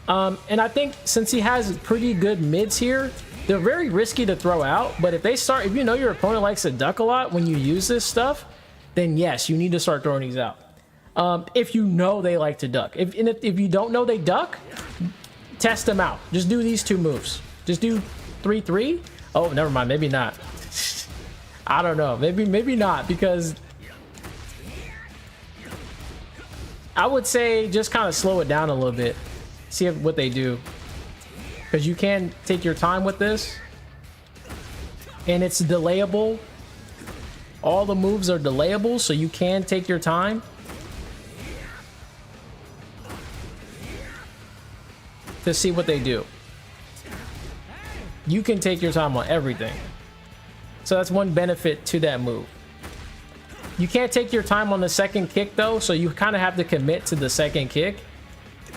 And I think since he has pretty good mids here, they're very risky to throw out. But if you know your opponent likes to duck a lot when you use this stuff, then yes, you need to start throwing these out. If you know they like to duck. If you don't know they duck, test them out. Just do these two moves. Just do 3-3. Oh, never mind. Maybe not. I don't know. Maybe not, because I would say just kind of slow it down a little bit. See what they do. Because you can take your time with this. And it's delayable. All the moves are delayable, so you can take your time. To see what they do. You can take your time on everything. So that's one benefit to that move. You can't take your time on the second kick though, so you kind of have to commit to the second kick.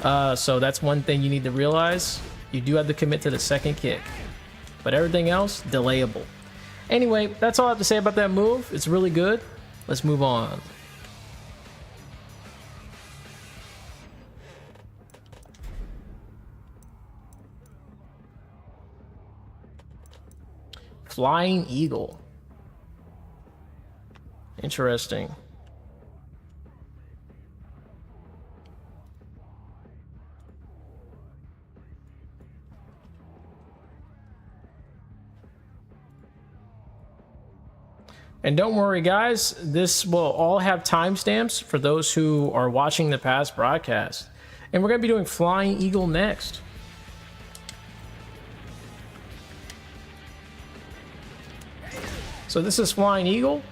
So that's one thing you need to realize. You do have to commit to the second kick. But everything else, delayable. Anyway, that's all I have to say about that move. It's really good. Let's move on. Flying Eagle. Interesting. And don't worry, guys, this will all have timestamps for those who are watching the past broadcast. And we're going to be doing Flying Eagle next. So this is Flying Eagle.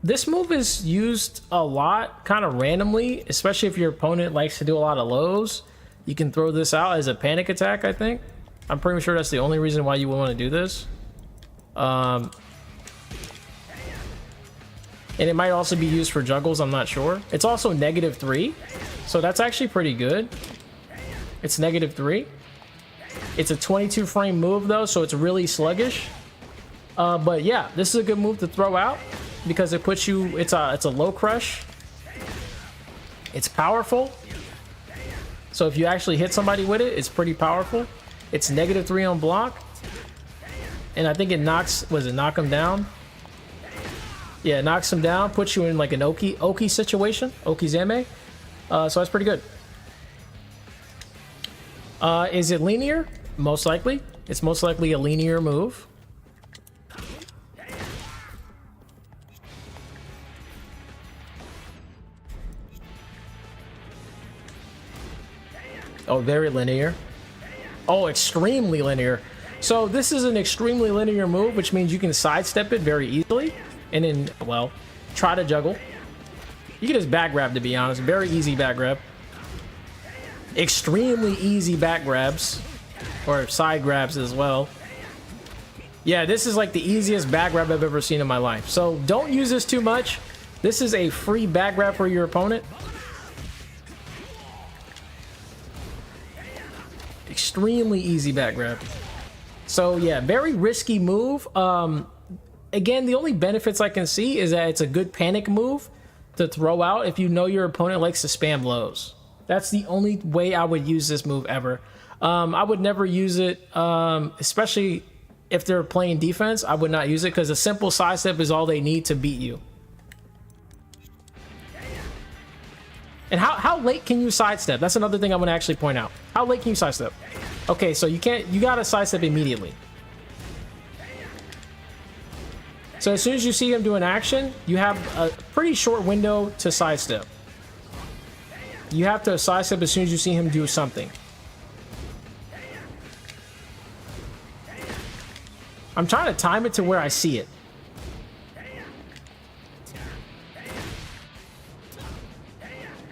This move is used a lot, kind of randomly, especially if your opponent likes to do a lot of lows. You can throw this out as a panic attack, I think. I'm pretty sure that's the only reason why you would want to do this. And it might also be used for juggles, I'm not sure. It's also -3, so that's actually pretty good. It's -3. It's a 22 frame move though, so it's really sluggish. But yeah, this is a good move to throw out because it puts you, it's a low crush. It's powerful. So if you actually hit somebody with it, it's pretty powerful. It's -3 on block. And I think it knocks, was it knock him down? Yeah, it knocks him down, puts you in like an Oki situation, Okizeme. So that's pretty good. Is it linear? Most likely. It's most likely a linear move. Oh, very linear. Oh, extremely linear. So this is an extremely linear move, which means you can sidestep it very easily. And then, well, try to juggle. You can just back grab, to be honest. Very easy back grab. Extremely easy back grabs. Or side grabs as well. Yeah, this is like the easiest back grab I've ever seen in my life. So don't use this too much. This is a free back grab for your opponent. Extremely easy back grab. So yeah, very risky move. Again, the only benefits I can see is that it's a good panic move to throw out if you know your opponent likes to spam blows. That's the only way I would use this move ever. I would never use it, especially if they're playing defense. I would not use it because a simple sidestep is all they need to beat you. And how late can you sidestep? That's another thing I want to actually point out. How late can you sidestep? Okay, so you gotta sidestep immediately. So as soon as you see him do an action, you have a pretty short window to sidestep. You have to sidestep as soon as you see him do something. I'm trying to time it to where I see it.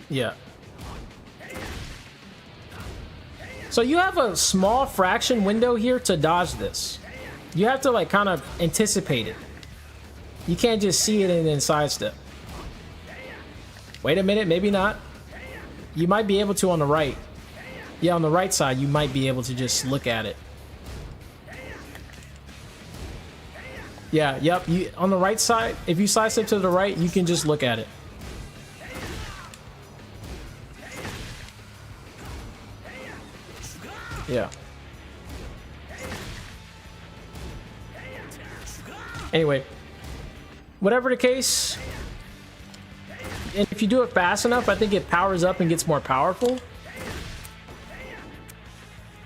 Yeah. So you have a small fraction window here to dodge this. You have to like kind of anticipate it. You can't just see it and then sidestep. Wait a minute, maybe not. You might be able to on the right. Yeah, on the right side, you might be able to just look at it. Yeah, yep. On the right side, if you sidestep to the right, you can just look at it. Yeah. Anyway, whatever the case, and if you do it fast enough, I think it powers up and gets more powerful.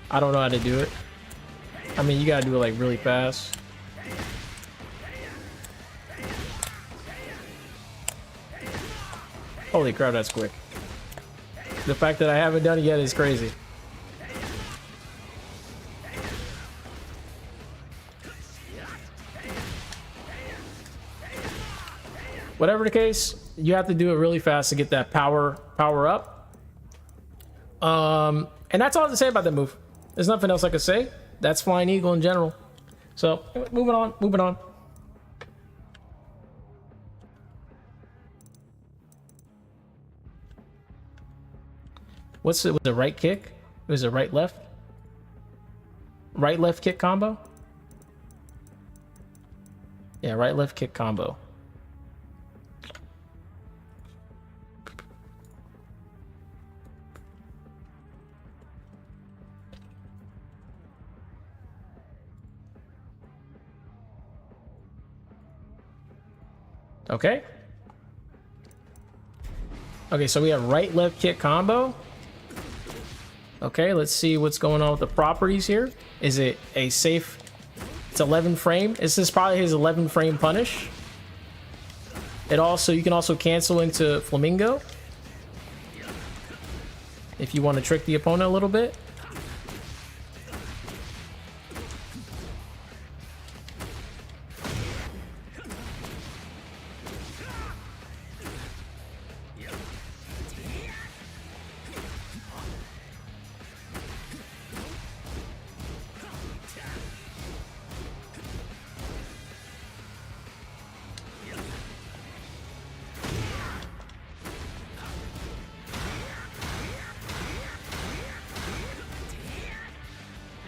I don't know how to do it. I mean, you gotta do it like really fast. Holy crap, that's quick. The fact that I haven't done it yet is crazy. Whatever the case, you have to do it really fast to get that power up. And that's all I have to say about that move. There's nothing else I could say. That's Flying Eagle in general. So, moving on. Was it right kick? Was it right left? Right left kick combo? Yeah, right left kick combo. Okay. Okay, so we have right left kick combo. Okay, let's see what's going on with the properties here. Is it a safe? It's 11 frame. This is probably his 11 frame punish. It also, you can also cancel into Flamingo if you want to trick the opponent a little bit.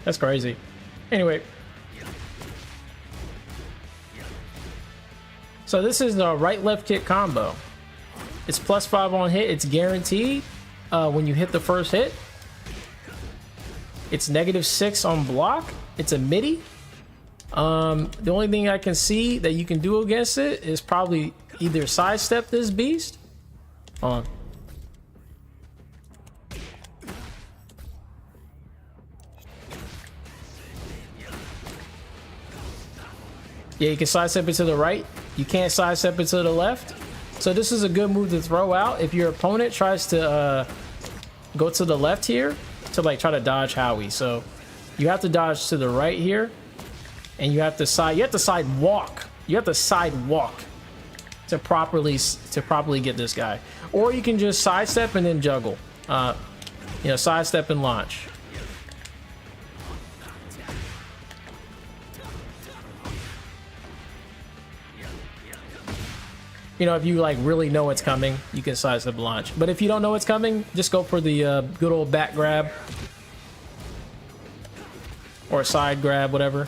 That's crazy. Anyway. So this is the right-left kick combo. It's +5 on hit. It's guaranteed when you hit the first hit. It's -6 on block. It's a midi. The only thing I can see that you can do against it is probably either sidestep this beast. Hold on. Yeah, you can sidestep it to the right. You can't sidestep it to the left. So this is a good move to throw out if your opponent tries to go to the left here to like try to dodge Howie. So you have to dodge to the right here, and you have to side walk. You have to side walk to properly get this guy. Or you can just sidestep and then juggle. You know, sidestep and launch. You know, if you like really know it's coming, you can sidestep launch. But if you don't know it's coming, just go for the good old back grab or side grab, whatever.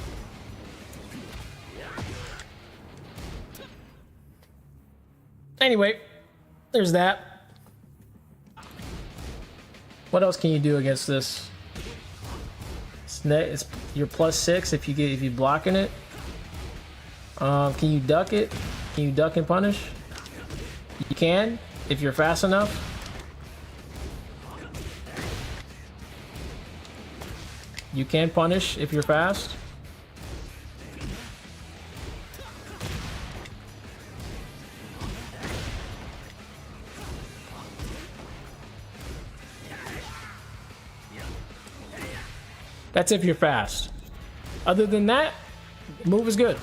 Anyway, there's that. What else can you do against this? It's your +6 if you blocking it. Can you duck it? Can you duck and punish? You can, if you're fast enough. You can punish if you're fast. That's if you're fast. Other than that, the move is good.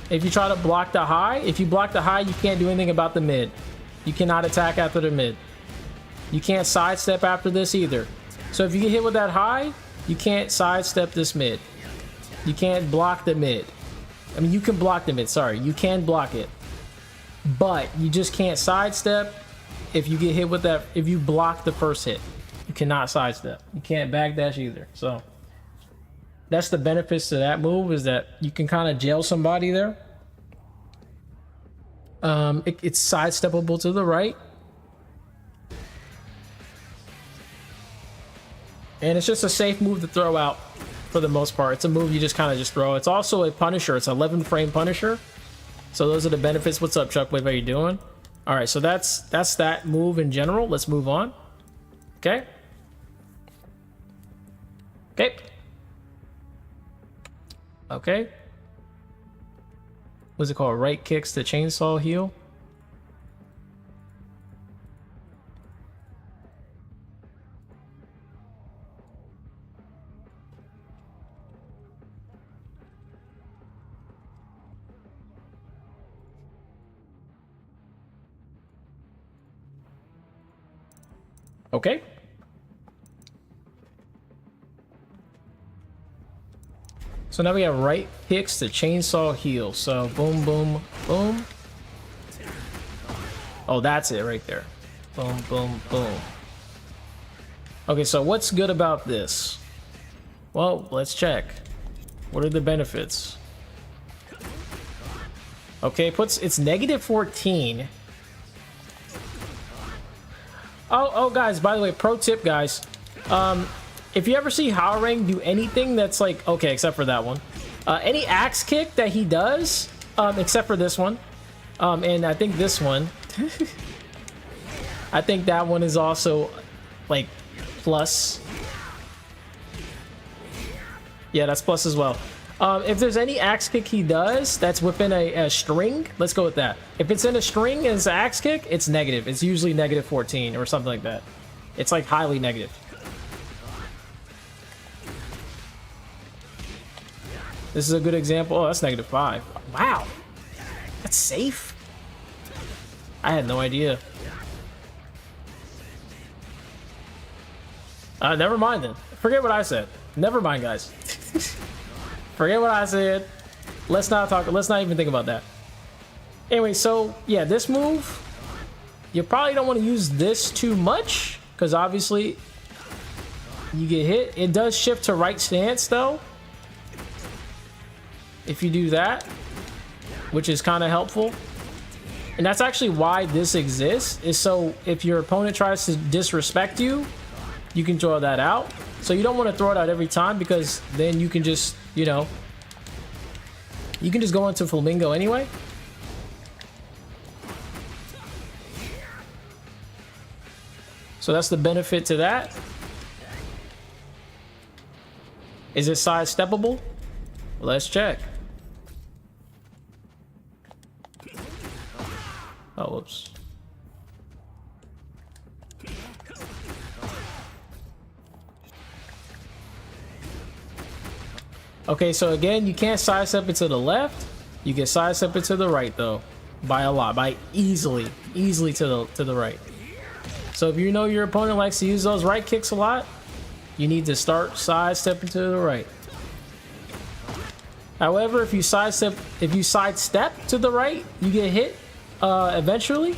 If you try to block the high, if you block the high, you can't do anything about the mid. You cannot attack after the mid. You can't sidestep after this either. So if you get hit with that high, you can't sidestep this mid. You can't block the mid. I mean, you can block the mid, sorry. You can block it. But you just can't sidestep if you get hit with that, if you block the first hit. You cannot sidestep. You can't backdash either. So that's the benefits to that move, is that you can kind of jail somebody there. It's sidesteppable to the right. And it's just a safe move to throw out for the most part. It's a move you just kind of just throw. It's also a punisher. It's 11 frame punisher. So those are the benefits. What's up, Chuckwave? How you doing? All right, so that's that move in general. Let's move on. Okay. Okay. Okay. What's it called? Right kicks to chainsaw heel. Okay. So now we have right kicks to chainsaw heel. So boom, boom, boom. Oh, that's it right there. Boom, boom, boom. Okay, so what's good about this? Well, let's check. What are the benefits? Okay, it's -14. Oh, guys, by the way, pro tip, guys. If you ever see Hwoarang do anything that's like, okay, except for that one. Any axe kick that he does, except for this one. And I think this one. I think that one is also, like, plus. Yeah, that's plus as well. If there's any axe kick he does that's within a string, let's go with that. If it's in a string and it's an axe kick, it's negative. It's usually -14 or something like that. It's like highly negative. This is a good example. Oh, that's -5. Wow. That's safe? I had no idea. Never mind then. Forget what I said. Never mind, guys. Forget what I said. Let's not even think about that. Anyway, so yeah, this move, You probably don't want to use this too much because obviously you get hit. It does shift to right stance though if you do that, which is kind of helpful. And that's actually why this exists, is so if your opponent tries to disrespect you, you can draw that out. So you don't want to throw it out every time because then you can just, you know, you can just go into Flamingo anyway. So that's the benefit to that. Is it sidesteppable? Let's check. Oh, whoops. Okay, so again, you can't sidestep it to the left. You can sidestep it to the right though, by a lot, by easily to the right. So if you know your opponent likes to use those right kicks a lot, you need to start sidestepping to the right. However, if you sidestep to the right, you get hit eventually.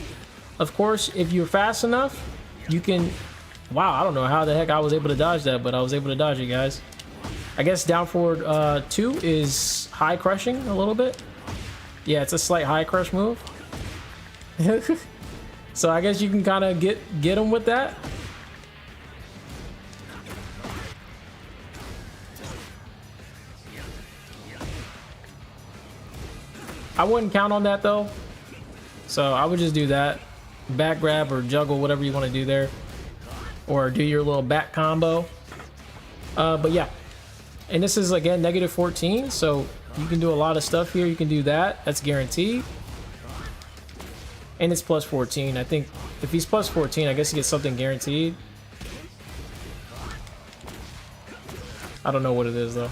Of course, if you're fast enough, you can. Wow, I don't know how the heck I was able to dodge that, but I was able to dodge it, guys. I guess down forward 2 is high crushing a little bit. Yeah, it's a slight high crush move. So I guess you can kind of get him with that. I wouldn't count on that though. So I would just do that. Back grab or juggle, whatever you want to do there. Or do your little back combo. But yeah. And this is again -14, so you can do a lot of stuff here. You can do that. That's guaranteed. And it's +14. I think if he's +14, I guess he gets something guaranteed. I don't know what it is though.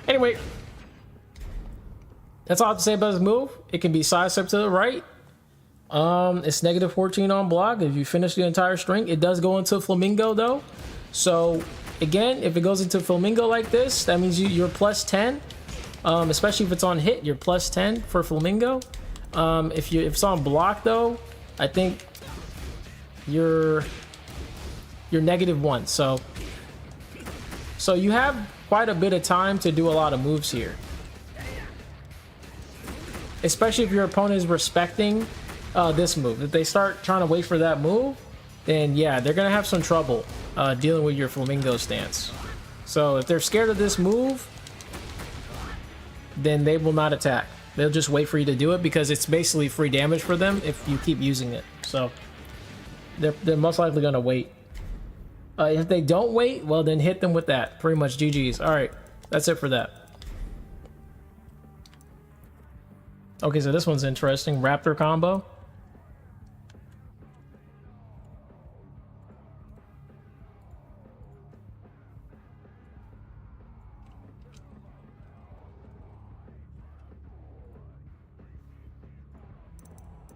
Anyway, that's all I have to say about this move. It can be sidestep to the right. It's -14 on block if you finish the entire string. It does go into Flamingo though. So again, if it goes into Flamingo like this, that means you're +10. Especially if it's on hit, you're +10 for Flamingo. If it's on block though, I think you're -1. So you have quite a bit of time to do a lot of moves here. Especially if your opponent is respecting this move. If they start trying to wait for that move, then yeah, they're gonna have some trouble dealing with your Flamingo stance. So if they're scared of this move, then they will not attack. They'll just wait for you to do it because it's basically free damage for them if you keep using it. So they're most likely gonna wait. If they don't wait, well then hit them with that. Pretty much GG's. All right, that's it for that. Okay, so this one's interesting. Raptor combo.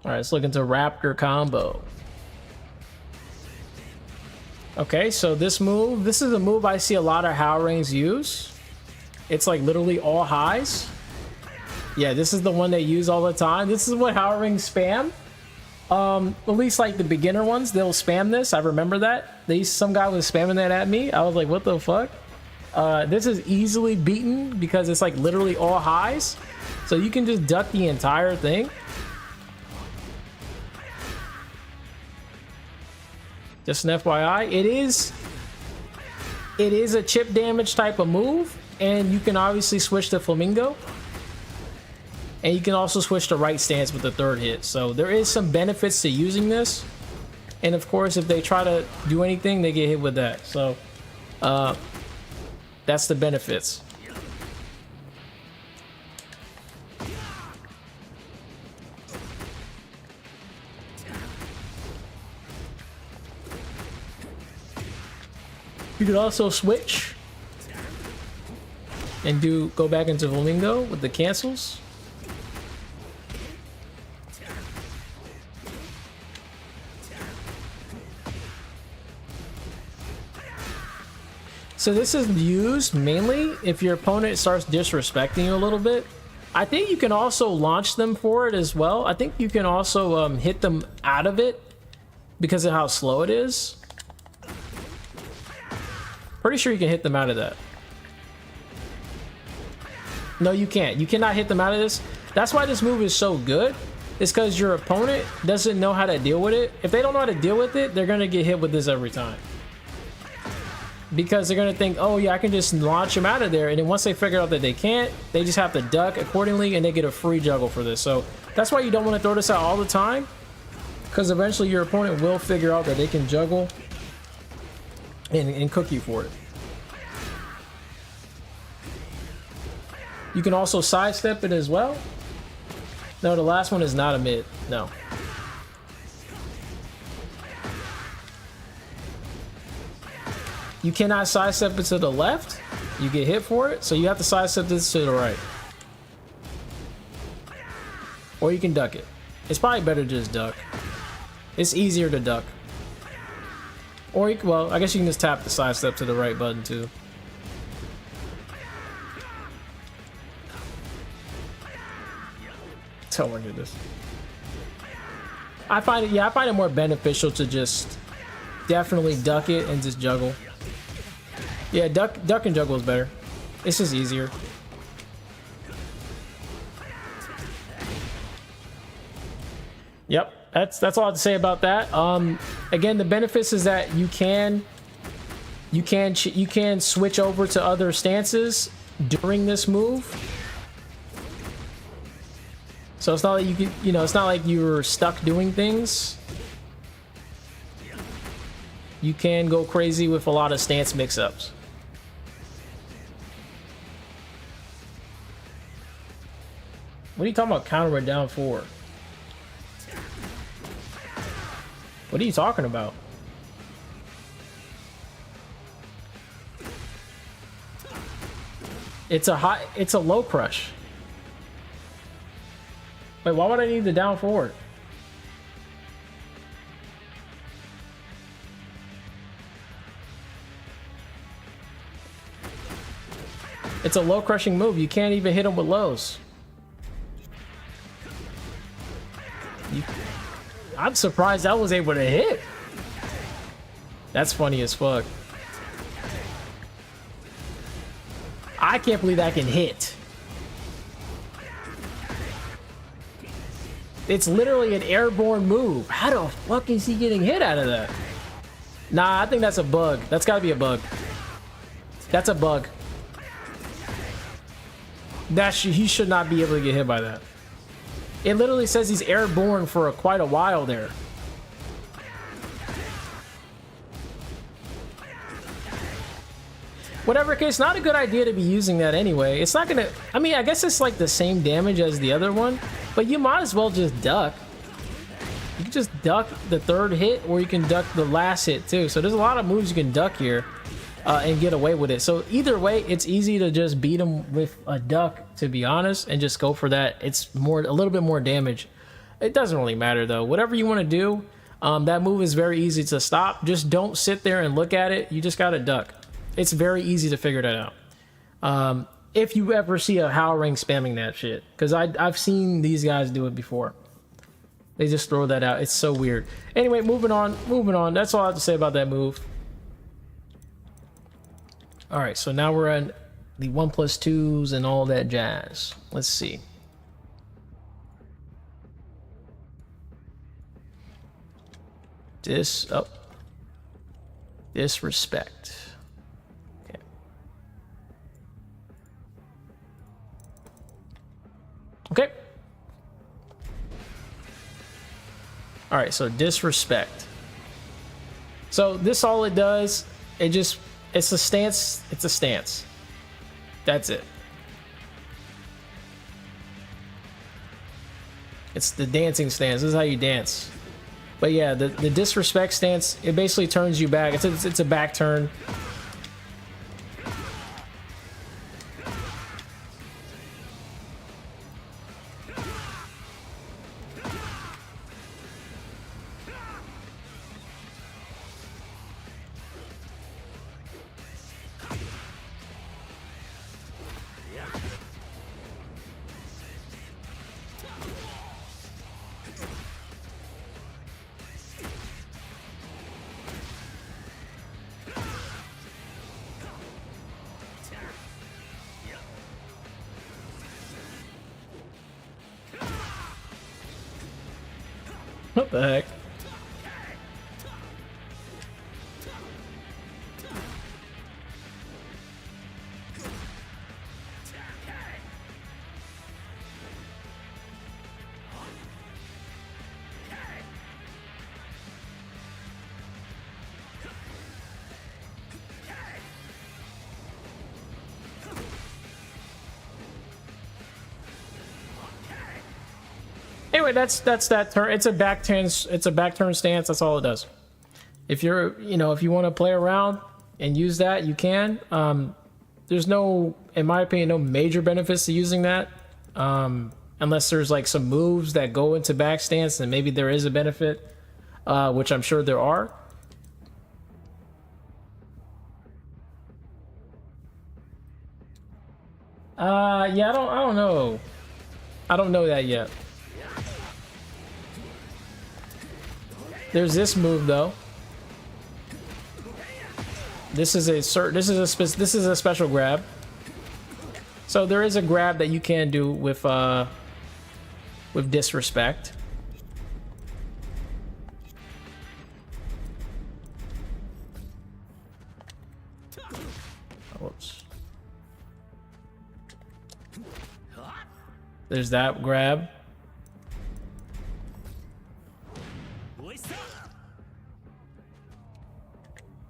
All right, let's look into Raptor combo. Okay, so this is a move I see a lot of Hwoarangs use. It's like literally all highs. Yeah, this is the one they use all the time. This is what Hwoarangs spam. At least like the beginner ones, they'll spam this. I remember that. Some guy was spamming that at me. I was like, what the fuck? This is easily beaten because it's like literally all highs. So you can just duck the entire thing. Just an FYI, it is a chip damage type of move, and you can obviously switch to Flamingo, and you can also switch to right stance with the third hit. So there is some benefits to using this, and of course, if they try to do anything, they get hit with that. So that's the benefits. You can also switch and go back into Flamingo with the cancels. So this is used mainly if your opponent starts disrespecting you a little bit. I think you can also launch them for it as well. I think you can also hit them out of it because of how slow it is. Pretty sure you can hit them out of that. No, you can't. You cannot hit them out of this. That's why this move is so good. It's because your opponent doesn't know how to deal with it. If they don't know how to deal with it, they're going to get hit with this every time. Because they're going to think, oh yeah, I can just launch them out of there. And then once they figure out that they can't, they just have to duck accordingly and they get a free juggle for this. So that's why you don't want to throw this out all the time. Because eventually your opponent will figure out that they can juggle and cook you for it. You can also sidestep it as well. No, the last one is not a mid. No. You cannot sidestep it to the left. You get hit for it. So you have to sidestep this to the right. Or you can duck it. It's probably better to just duck. It's easier to duck. Or, well, I guess you can just tap the sidestep to the right button too. Oh my goodness. I find it more beneficial to just definitely duck it and just juggle. Yeah, duck and juggle is better. It's just easier. Yep, that's all I have to say about that. Again, the benefits is that you can switch over to other stances during this move. So it's not like it's not like you're stuck doing things. You can go crazy with a lot of stance mix-ups. What are you talking about, counter a down 4? What are you talking about? It's a low crush. Wait, why would I need the down forward? It's a low crushing move. You can't even hit him with lows. I'm surprised I was able to hit. That's funny as fuck. I can't believe I can hit. It's literally an airborne move. How the fuck is he getting hit out of that? Nah, I think that's a bug. That's gotta be a bug. That's a bug. He should not be able to get hit by that. It literally says he's airborne for quite a while there. Whatever case, not a good idea to be using that anyway. It's not gonna, I mean, I guess it's like the same damage as the other one, but you might as well just duck. You can just duck the third hit, or you can duck the last hit too. So there's a lot of moves you can duck here and get away with it. So either way, it's easy to just beat him with a duck, to be honest, and just go for that. It's a little bit more damage. It doesn't really matter though. Whatever you want to do, that move is very easy to stop. Just don't sit there and look at it. You just gotta duck. It's very easy to figure that out. If you ever see a Hwoarang spamming that shit, because I've seen these guys do it before. They just throw that out. It's so weird. Anyway, moving on. That's all I have to say about that move. All right, so now we're on the 1+2s and all that jazz. Let's see. Disrespect. Okay. Okay. All right, so disrespect. So this, all it does, it's a stance. It's a stance. That's it. It's the dancing stance. This is how you dance. But yeah, the disrespect stance, it basically turns you back. It's a back turn. What the heck? Anyway, that's that turn. It's a back turn. It's a back turn stance. That's all it does. If you're, if you want to play around and use that, you can. There's no, in my opinion, no major benefits to using that, unless there's like some moves that go into back stance, and maybe there is a benefit, which I'm sure there are. Yeah, I don't know. I don't know that yet. There's this move though. This is a special grab. So there is a grab that you can do with disrespect. Whoops. There's that grab.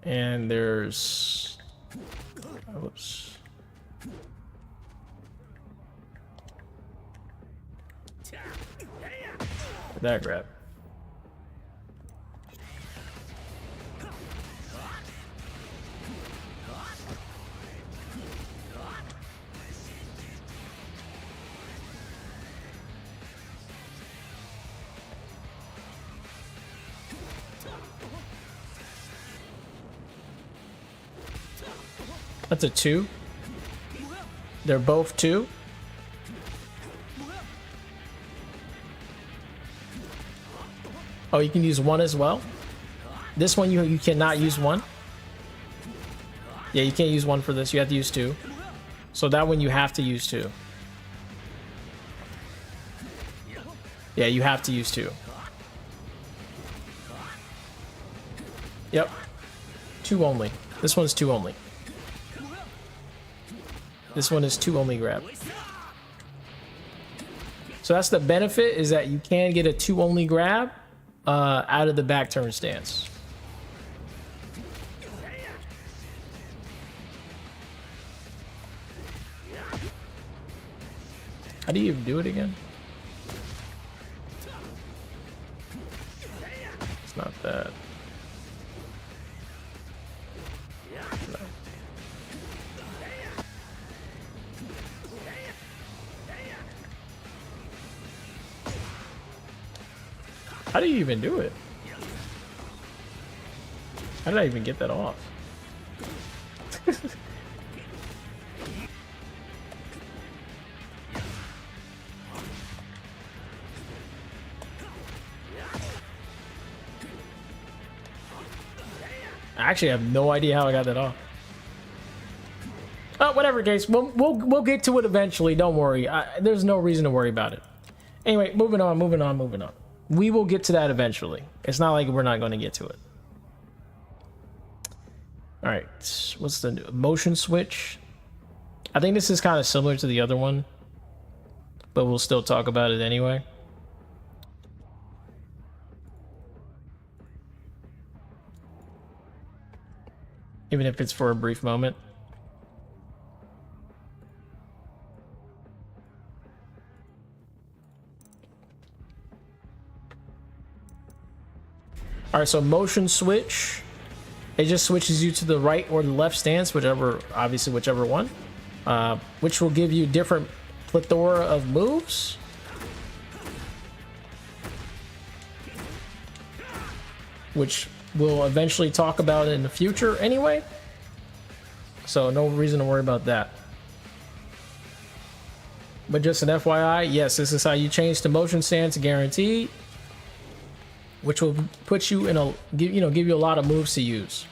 And there's, whoops. That grab. That's a 2. They're both 2. Oh, you can use 1 as well. This one you cannot use 1. Yeah, you can't use 1 for this. You have to use 2. So that one you have to use 2. Yeah, you have to use 2. Yep. 2 only. This one's 2 only. This one is 2 only grab. So that's the benefit, is that you can get a 2 only grab out of the back turn stance. How do you even do it again? It's not that. No. How do you even do it? How did I even get that off? I actually have no idea how I got that off. Oh, whatever case, we'll get to it eventually. Don't worry. There's no reason to worry about it. Anyway, moving on. We will get to that eventually. It's not like we're not going to get to it. All right, what's the motion switch? I think this is kind of similar to the other one, but we'll still talk about it anyway. Even if it's for a brief moment. All right, so motion switch, it just switches you to the right or the left stance, obviously whichever one, which will give you different plethora of moves. Which we'll eventually talk about in the future anyway. So no reason to worry about that. But just an FYI, yes, this is how you change to motion stance, guaranteed. Which will put you in a, give you a lot of moves to use.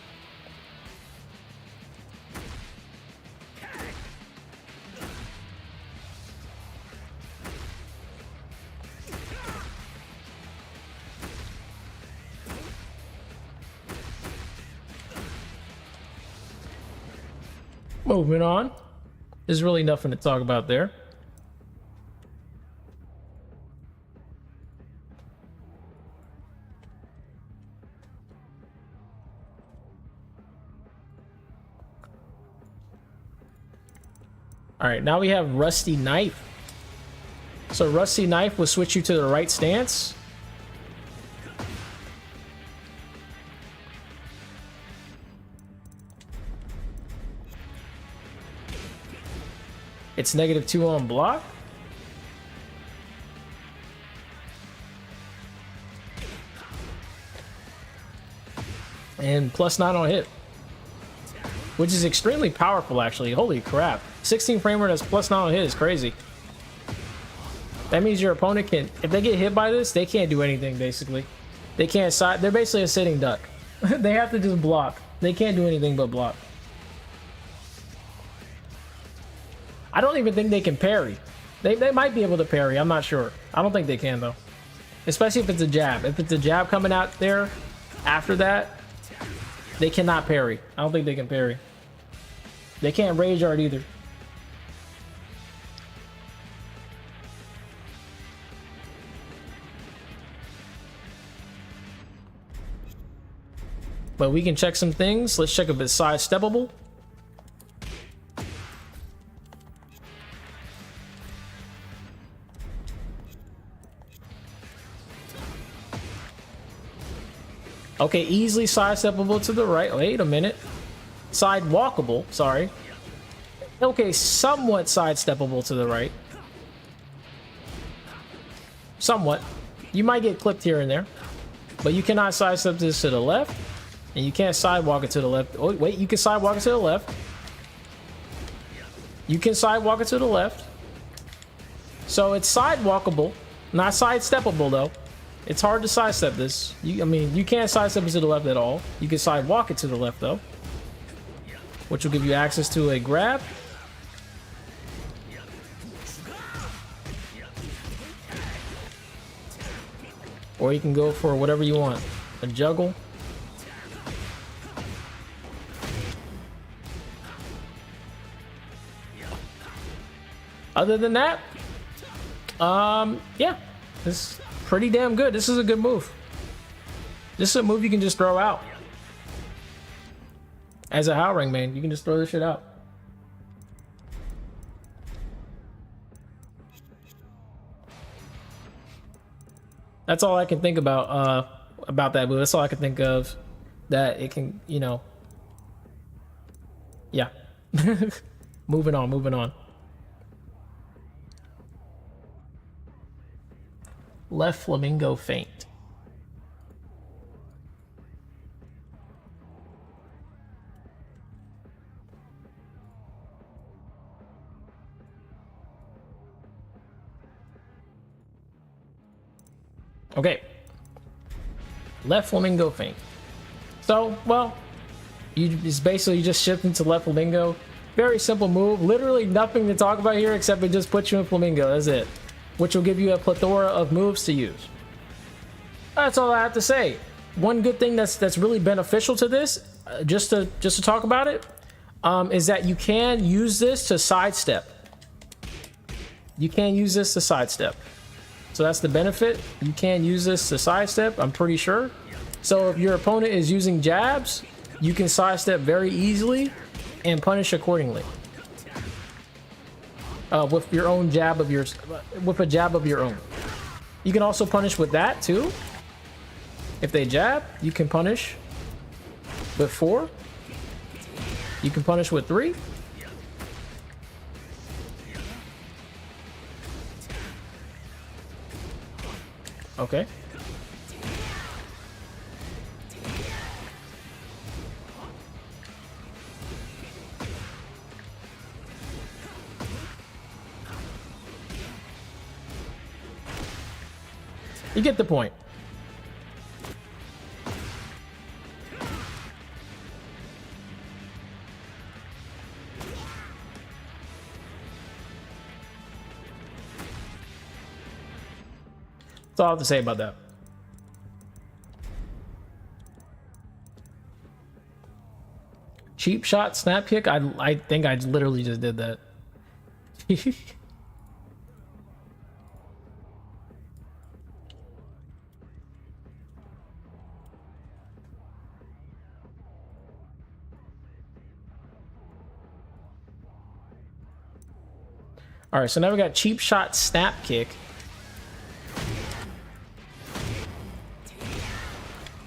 Moving on. There's really nothing to talk about there. All right, now we have Rusty Knife. So Rusty Knife will switch you to the right stance. It's -2 on block. And +9 on hit. Which is extremely powerful, actually. Holy crap. 16 frame rate has +9 on hit is crazy. That means your opponent can, if they get hit by this, they can't do anything, basically. They can't side, they're basically a sitting duck. They have to just block. They can't do anything but block. I don't even think they can parry. They might be able to parry, I'm not sure. I don't think they can, though. Especially if it's a jab. If it's a jab coming out there after that, they cannot parry. I don't think they can parry. They can't rage art either. But we can check some things. Let's check if it's sidesteppable. Okay, easily sidesteppable to the right. Wait a minute. Sidewalkable, sorry. Okay, somewhat sidesteppable to the right. Somewhat. You might get clipped here and there. But you cannot sidestep this to the left. And you can't sidewalk it to the left. Oh, wait, you can sidewalk it to the left. You can sidewalk it to the left. So it's sidewalkable. Not sidesteppable, though. It's hard to sidestep this. I mean, you can't sidestep it to the left at all. You can sidewalk it to the left, though. Which will give you access to a grab. Or you can go for whatever you want. A juggle. Other than that, yeah, this is pretty damn good. This is a good move. This is a move you can just throw out. As a Hwoarang main, you can just throw this shit out. That's all I can think about that move. That's all I can think of that it can, you know. Yeah. Moving on, moving on. Left Flamingo Feint. Okay. Left Flamingo Feint. So, well, it's basically just shift into left Flamingo. Very simple move. Literally nothing to talk about here except it just puts you in Flamingo. That's it. Which will give you a plethora of moves to use. That's all I have to say. One good thing that's really beneficial to this, just to talk about it, is that you can use this to sidestep. You can use this to sidestep. So that's the benefit. You can use this to sidestep, I'm pretty sure. So if your opponent is using jabs, you can sidestep very easily and punish accordingly. With your own jab of yours, with a jab of your own. You can also punish with that too. If they jab, you can punish with 4. You can punish with 3. Okay. You get the point. That's all I have to say about that. cheap shot snap kick. I think I literally just did that. All right, so now we got cheap shot snap kick.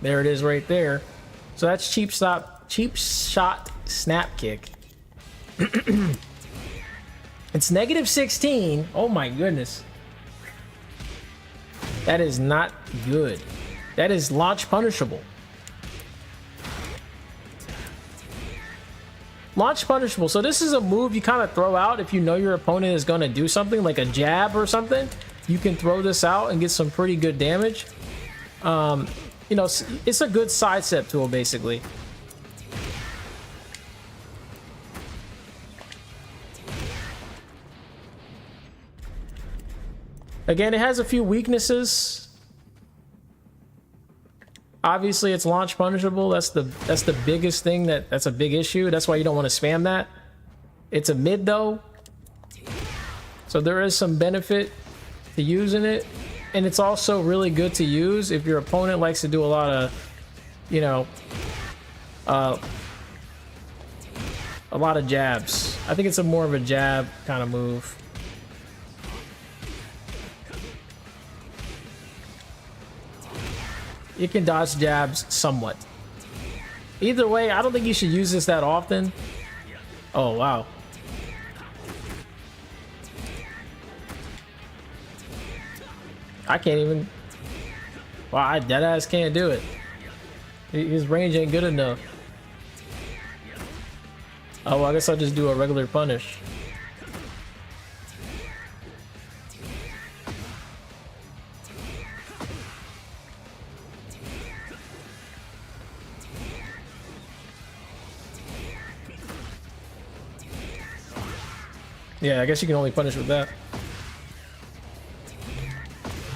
There it is right there. So that's cheap shot snap kick. It's -16. Oh my goodness. That is not good. That is launch punishable. Launch punishable. So this is a move you kind of throw out if you know your opponent is going to do something like a jab or something. You can throw this out and get some pretty good damage. You know, it's a good sidestep tool basically. Again, it has a few weaknesses. Obviously, it's launch punishable. That's the biggest thing that's a big issue. That's why you don't want to spam that. It's a mid though, so there is some benefit to using it, and it's also really good to use if your opponent likes to do a lot of, you know, a lot of jabs. I think it's a more of a jab kind of move. You can dodge jabs somewhat. Either way, I don't think you should use this that often. Oh, wow. I can't even... Wow, I deadass can't do it. His range ain't good enough. Oh, well, I guess I'll just do a regular punish. Yeah, I guess you can only punish with that.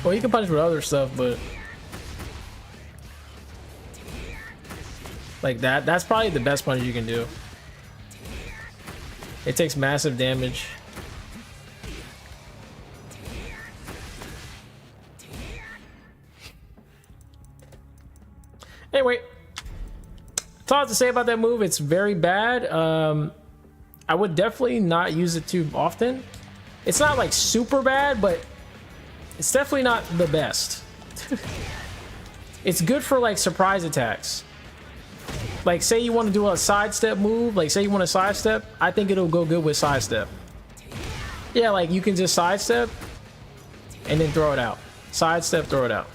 Well, you can punish with other stuff, but... like that's probably the best punish you can do. It takes massive damage. Anyway, that's all I have to say about that move. It's very bad. I would definitely not use it too often. It's not like super bad, but it's definitely not the best. It's good for like surprise attacks. Like say you want to do a sidestep move, like say you want to sidestep, I think it'll go good with sidestep. Yeah, like you can just sidestep and then throw it out. Sidestep, throw it out.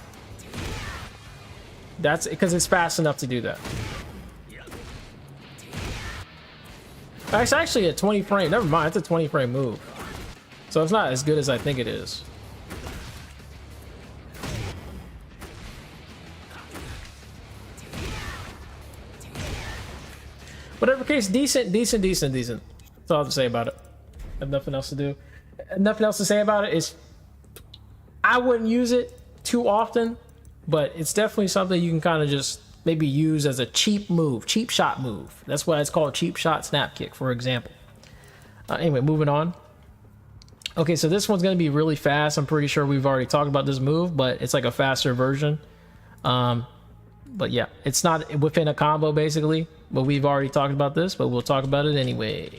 That's because it's fast enough to do that. It's actually a 20 frame. Never mind, it's a 20 frame move. So it's not as good as I think it is. Whatever case, decent. That's all I have to say about it. I have nothing else to do. Nothing else to say about it. Is I wouldn't use it too often, but it's definitely something you can kind of just maybe use as a cheap move, cheap shot move. That's why it's called cheap shot snap kick, for example. Anyway, moving on. Okay, so this one's going to be really fast. I'm pretty sure we've already talked about this move, but it's like a faster version. But yeah, it's not within a combo basically, but we've already talked about this, but we'll talk about it anyway.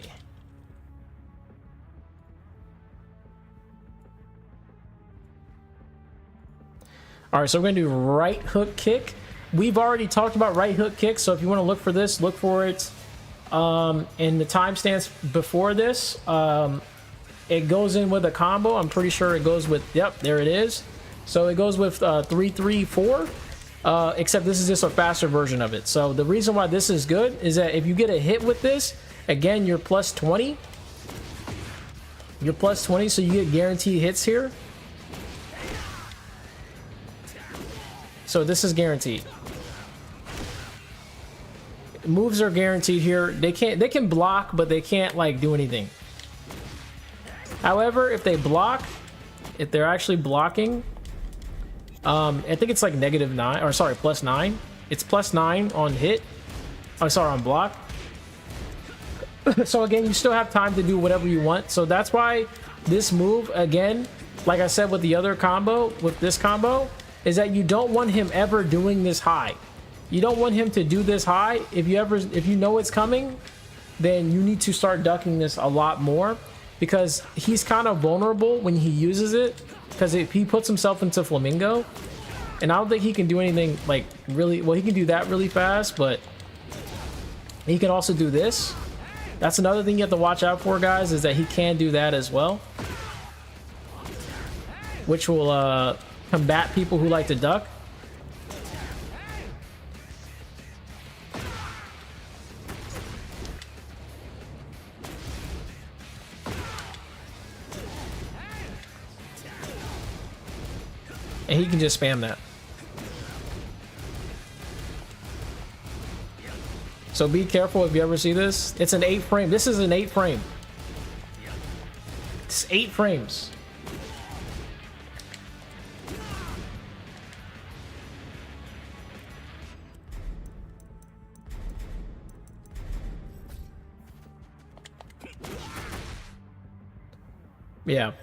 All right, so we're going to do right hook kick. We've already talked about right hook kick, so if you want to look for this, look for it in the timestamps before this. It goes in with a combo. I'm pretty sure it goes with, yep, there it is. So it goes with 3-3-4, except this is just a faster version of it. So the reason why this is good is that if you get a hit with this, again, you're plus 20. You're plus 20, so you get guaranteed hits here. So this is guaranteed. Moves are guaranteed here. They can block, but they can't like do anything. However, if they block, if they're actually blocking, I think it's like -9, or sorry, +9. It's +9 on hit. Oh, sorry, on block. So again, you still have time to do whatever you want. So that's why this move, again, like I said with the other combo, with this combo, is that you don't want him ever doing this high. You don't want him to do this high. If you know it's coming, then you need to start ducking this a lot more, because he's kind of vulnerable when he uses it, because if he puts himself into Flamingo, and I don't think he can do anything like really well. He can do that really fast, but he can also do this. That's another thing you have to watch out for, guys, is that he can do that as well, which will combat people who like to duck. And he can just spam that. So be careful if you ever see this. It's an 8 frame. This is an 8 frame. It's 8 frames. Yeah.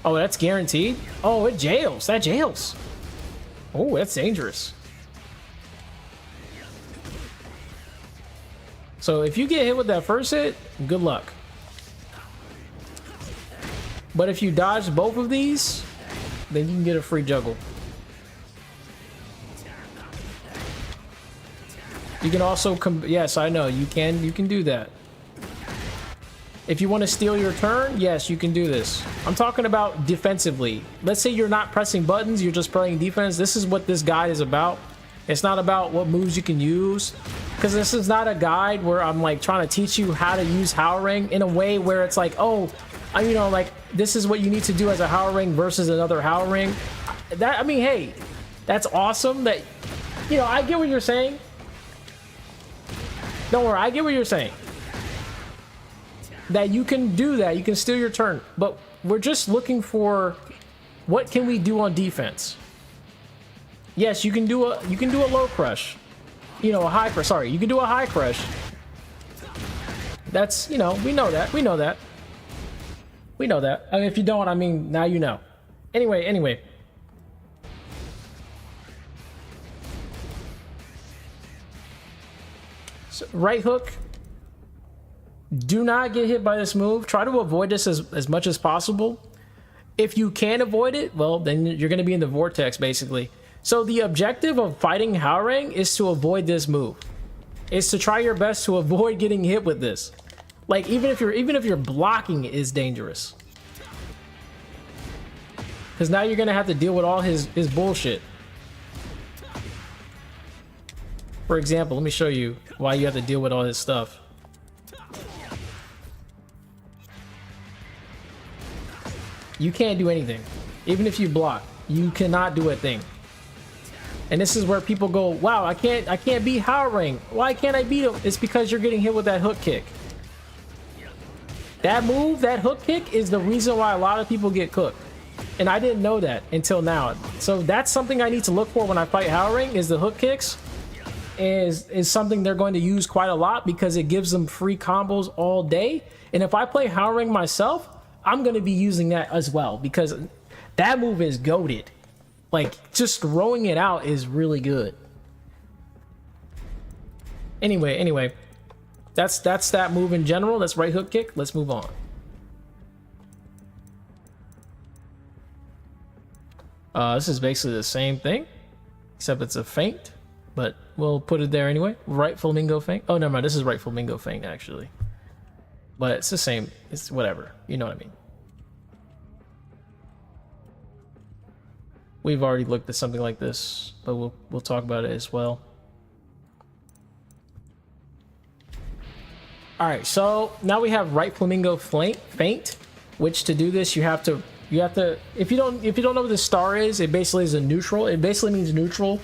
Oh, that's guaranteed? Oh, it jails. That jails. Oh, that's dangerous. So if you get hit with that first hit, good luck. But if you dodge both of these, then you can get a free juggle. You can also yes, I know you can do that. If you want to steal your turn, yes, you can do this. I'm talking about defensively. Let's say you're not pressing buttons, you're just playing defense. This is what this guide is about. It's not about what moves you can use, because this is not a guide where I'm like trying to teach you how to use Haowarang in a way where it's like, oh, you know, like this is what you need to do as a Haowarang versus another Haowarang. That, I mean, hey, that's awesome. That, you know, I get what you're saying. Don't worry, I get what you're saying. That you can do that, you can steal your turn, but we're just looking for what can we do on defense. Yes, you can do a low crush, you know, a high crush. Sorry, you can do a high crush. That's, you know, we know that. I mean, if you don't, I mean, now you know. Anyway. So, right hook. Do not get hit by this move. Try to avoid this as much as possible. If you can avoid it, well, then you're going to be in the vortex, basically. So the objective of fighting Hwoarang is to avoid this move. It's to try your best to avoid getting hit with this. Like, even if you're blocking it is dangerous. Because now you're going to have to deal with all his bullshit. For example, let me show you why you have to deal with all his stuff. You can't do anything. Even if you block, you cannot do a thing. And this is where people go, wow, I can't beat Hwoarang. Why can't I beat him? It's because you're getting hit with that hook kick. That move, that hook kick, is the reason why a lot of people get cooked. And I didn't know that until now. So that's something I need to look for when I fight Hwoarang, is the hook kicks. Is something they're going to use quite a lot, because it gives them free combos all day. And if I play Hwoarang myself, I'm going to be using that as well, because that move is goated. Like, just throwing it out is really good. Anyway, that's that move in general. That's right hook kick. Let's move on. This is basically the same thing, except it's a feint, but we'll put it there anyway. Right Flamingo feint. Oh, never mind. This is right Flamingo feint, actually. But it's the same. It's whatever. You know what I mean. We've already looked at something like this, but we'll talk about it as well. All right, so now we have right Flamingo feint, which to do this you have to if you don't know what the star is, it basically is a neutral. It basically means neutral,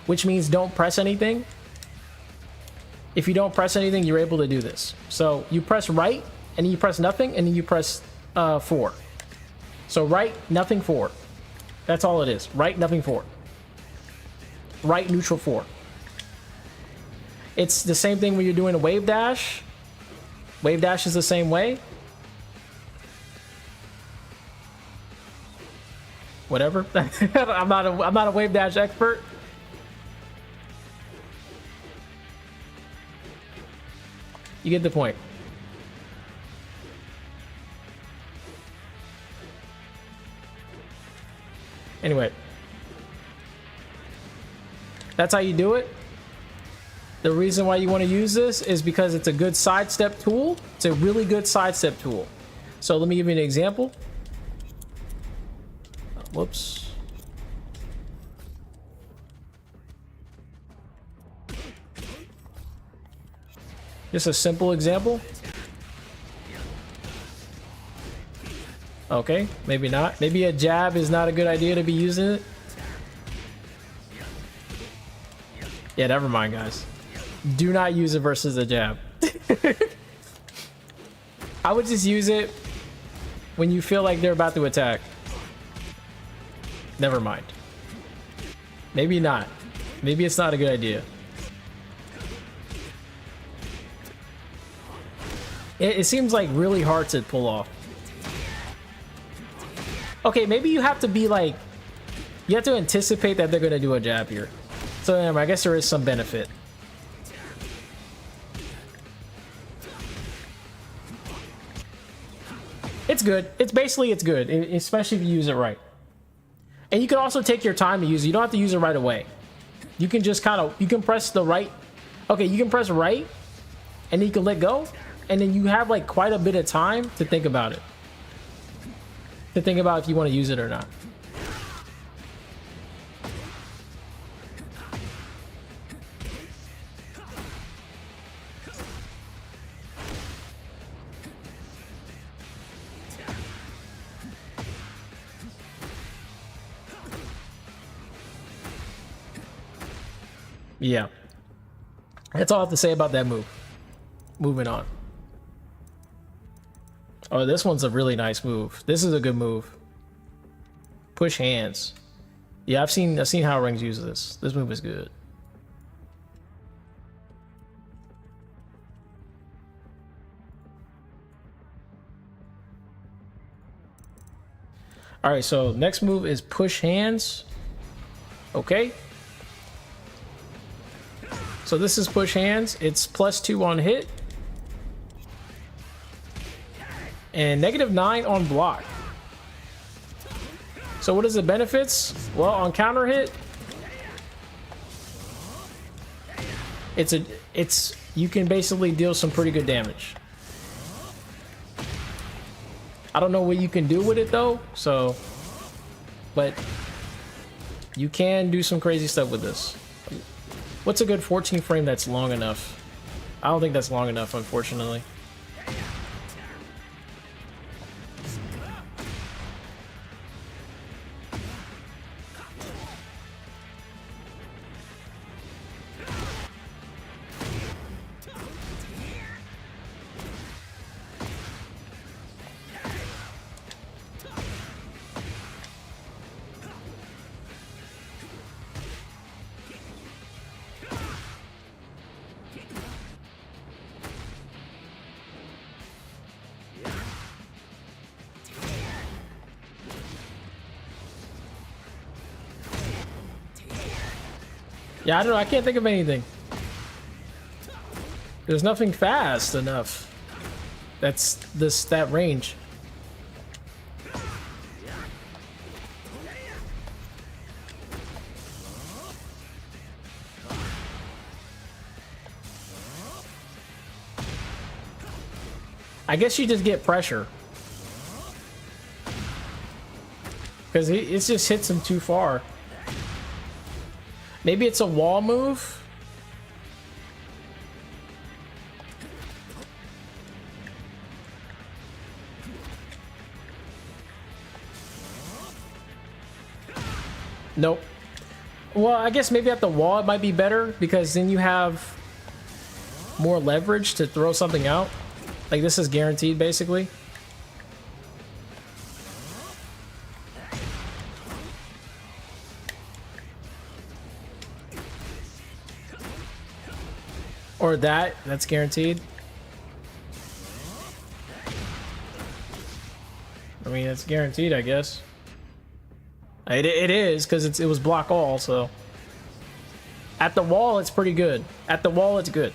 which means don't press anything. If you don't press anything, you're able to do this. So you press right, and then you press nothing, and then you press 4. So right, nothing, 4. That's all it is. Right, nothing forward. Right, neutral, forward. It's the same thing when you're doing a wave dash. Wave dash is the same way. Whatever. I'm not a wave dash expert. You get the point. Anyway, that's how you do it. The reason why you want to use this is because it's a good sidestep tool. It's a really good sidestep tool. So let me give you an example. Whoops. Just a simple example. Okay, maybe not. Maybe a jab is not a good idea to be using it. Yeah, never mind, guys. Do not use it versus a jab. I would just use it when you feel like they're about to attack. Never mind. Maybe not. Maybe it's not a good idea. It seems like really hard to pull off. Okay, maybe you have to be like, you have to anticipate that they're going to do a jab here. So I guess there is some benefit. It's good. It's good, especially if you use it right. And you can also take your time to use it. You don't have to use it right away. You can just you can press the right. Okay, you can press right, and then you can let go. And then you have like quite a bit of time to think about it. To think about if you want to use it or not. Yeah. That's all I have to say about that move. Moving on. Oh, this one's a really nice move. This is a good move. Push hands. Yeah, I've seen Haowarangs use this. This move is good. All right, so next move is push hands. Okay. So this is push hands. It's +2 on hit. And -9 on block. So what is the benefits? Well, on counter hit, you can basically deal some pretty good damage. I don't know what you can do with it though, but you can do some crazy stuff with this. What's a good 14 frame that's long enough? I don't think that's long enough, unfortunately. Yeah, I don't know. I can't think of anything. There's nothing fast enough. That's that range. I guess you just get pressure. Because it just hits him too far. Maybe it's a wall move. Nope. Well, I guess maybe at the wall it might be better because then you have more leverage to throw something out. Like this is guaranteed basically. Or that's guaranteed. I mean, it's guaranteed, I guess. It is, because it was block all, so. At the wall, it's pretty good. At the wall, it's good.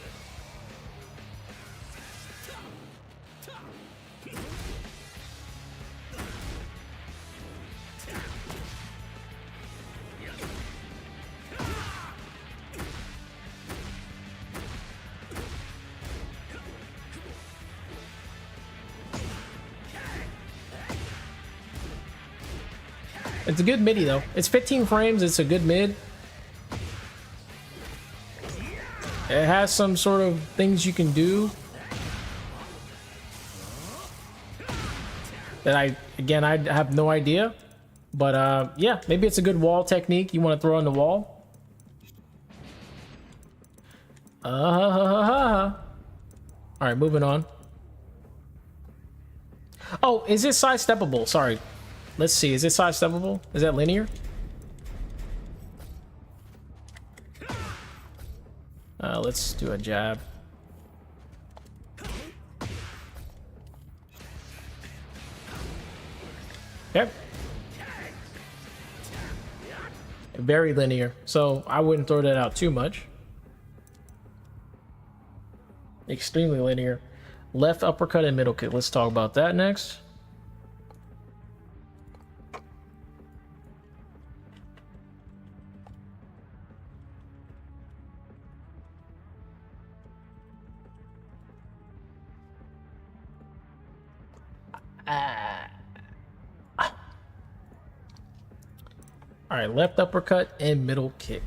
It's a good midi though. It's 15 frames, it's a good mid. It has some sort of things you can do that I have no idea. But yeah, maybe it's a good wall technique you want to throw on the wall. All right, moving on. Oh, is it sidesteppable? Sorry. Let's see, is it sidesteppable? Is that linear? Let's do a jab. Yep. Very linear, so I wouldn't throw that out too much. Extremely linear. Left uppercut and middle kick. Let's talk about that next. All right, left uppercut and middle kick.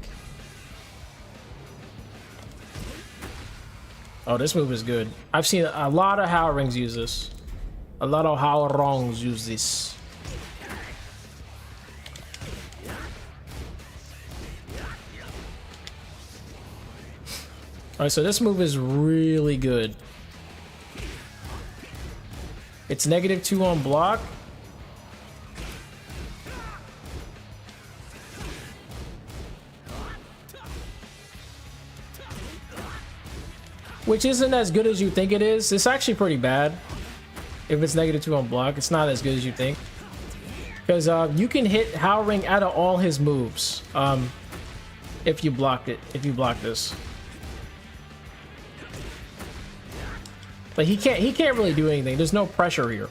Oh, this move is good. I've seen a lot of Hwoarangs use this. A lot of Haowarangs use this. All right, so this move is really good. It's -2 on block. Which isn't as good as you think it is. It's actually pretty bad. If it's -2 on block, it's not as good as you think. Because you can hit Hwoarang out of all his moves. If you block it. If you block this. But he can't really do anything. There's no pressure here.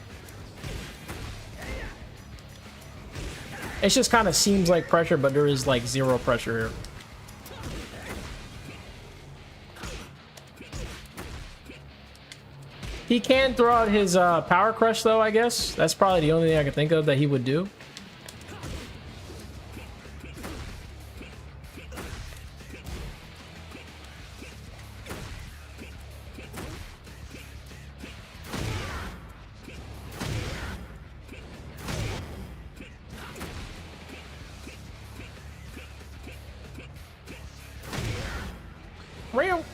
It just kind of seems like pressure, but there is like zero pressure here. He can throw out his power crush though, I guess. That's probably the only thing I can think of that he would do. Real.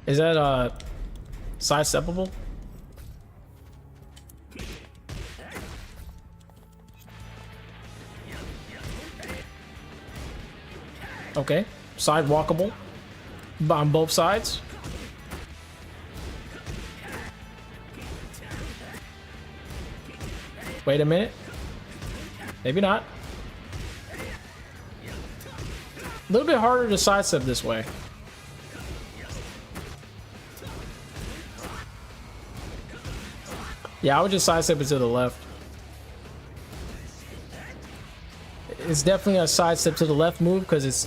Is that sidesteppable? Okay, side walkable on both sides. Wait a minute. Maybe not. A little bit harder to sidestep this way. Yeah, I would just sidestep it to the left. It's definitely a sidestep to the left move because it's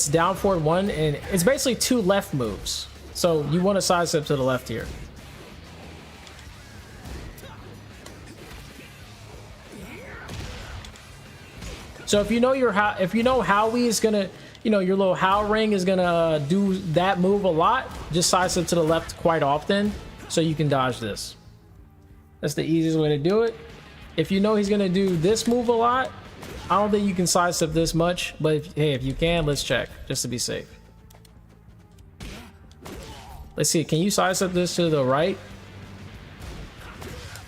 down forward 1 and it's basically 2 left moves. So you want to sidestep to the left here. So if you know Howie is gonna, your little Hwoarang is gonna do that move a lot, just sidestep to the left quite often. So you can dodge this. That's the easiest way to do it. If you know he's gonna do this move a lot, I don't think you can sidestep this much, but if you can, let's check just to be safe. Let's see, can you sidestep this to the right?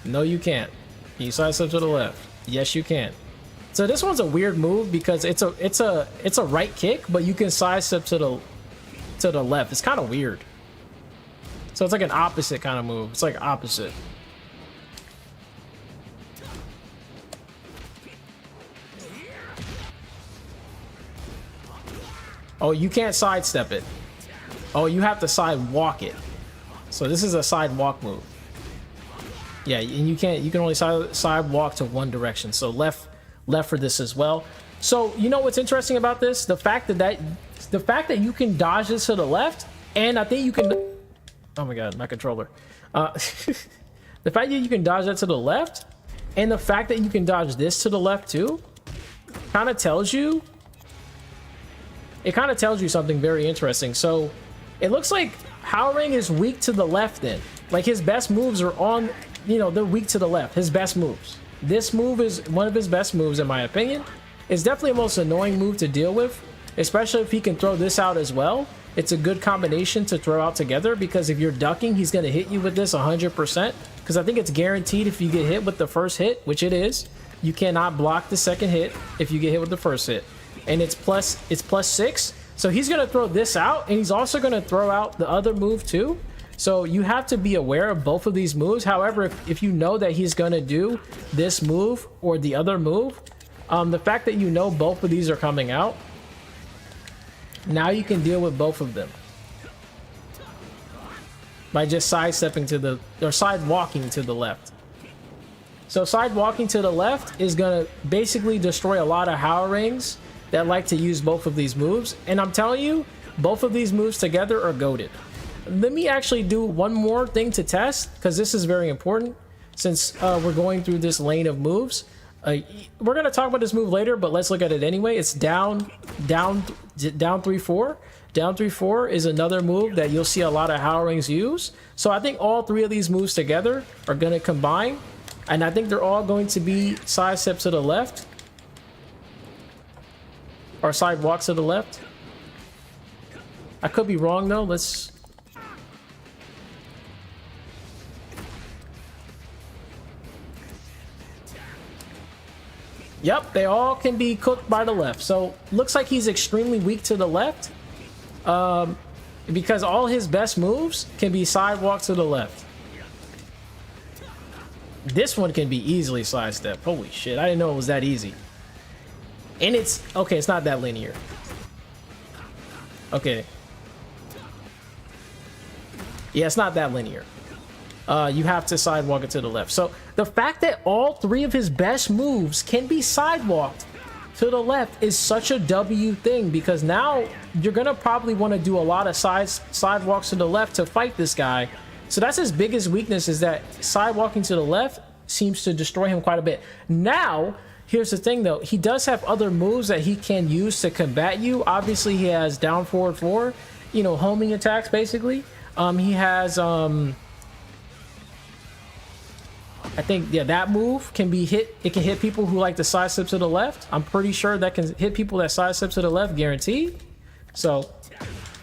No, you can't. Can you sidestep to the left? Yes, you can. So this one's a weird move because it's a right kick, but you can sidestep to the left. It's kind of weird. So it's like an opposite kind of move. It's like opposite. Oh, you can't sidestep it. Oh, you have to sidewalk it. So this is a sidewalk move. Yeah, and you can only sidewalk to one direction. So left for this as well. So you know what's interesting about this? The fact that you can dodge this to the left, and I think you can. Oh my god, my controller. The fact that you can dodge that to the left, and the fact that you can dodge this to the left too, kind of tells you. It kind of tells you something very interesting. So it looks like Hwoarang is weak to the left then. Like his best moves are on, you know, they're weak to the left. His best moves. This move is one of his best moves in my opinion. It's definitely the most annoying move to deal with, especially if he can throw this out as well. It's a good combination to throw out together because if you're ducking, he's going to hit you with this 100%. Because I think it's guaranteed if you get hit with the first hit, which it is, you cannot block the second hit if you get hit with the first hit. And it's plus 6, so he's gonna throw this out, and he's also gonna throw out the other move too. So you have to be aware of both of these moves. However, if you know that he's gonna do this move or the other move, the fact that you know both of these are coming out, now you can deal with both of them by just sidestepping to the or sidewalking to the left. So sidewalking to the left is gonna basically destroy a lot of Hwoarangs that like to use both of these moves, and I'm telling you, both of these moves together are goated. Let me actually do one more thing to test because this is very important since we're going through this lane of moves. We're gonna talk about this move later, but let's look at it anyway. It's down 3-4. Down 3-4 is another move that you'll see a lot of Hwoarangs use. So I think all three of these moves together are gonna combine, and I think they're all going to be sidestep to the left. Or sidewalk to the left. I could be wrong though. Let's. Yep, they all can be cooked by the left. So looks like he's extremely weak to the left. Because all his best moves can be sidewalk to the left. This one can be easily sidestepped. Holy shit, I didn't know it was that easy. And it's okay, it's not that linear. Okay. Yeah, it's not that linear. You have to sidewalk it to the left. So the fact that all three of his best moves can be sidewalked to the left is such a W thing, because now you're gonna probably want to do a lot of sidewalks to the left to fight this guy. So that's his biggest weakness, is that sidewalking to the left seems to destroy him quite a bit. Now, here's the thing though, he does have other moves that he can use to combat you. Obviously he has down forward 4, you know, homing attacks basically. He has I think, yeah, that move can be hit. It can hit people who like to sidestep to the left. I'm pretty sure that can hit people that sidestep to the left, guaranteed. So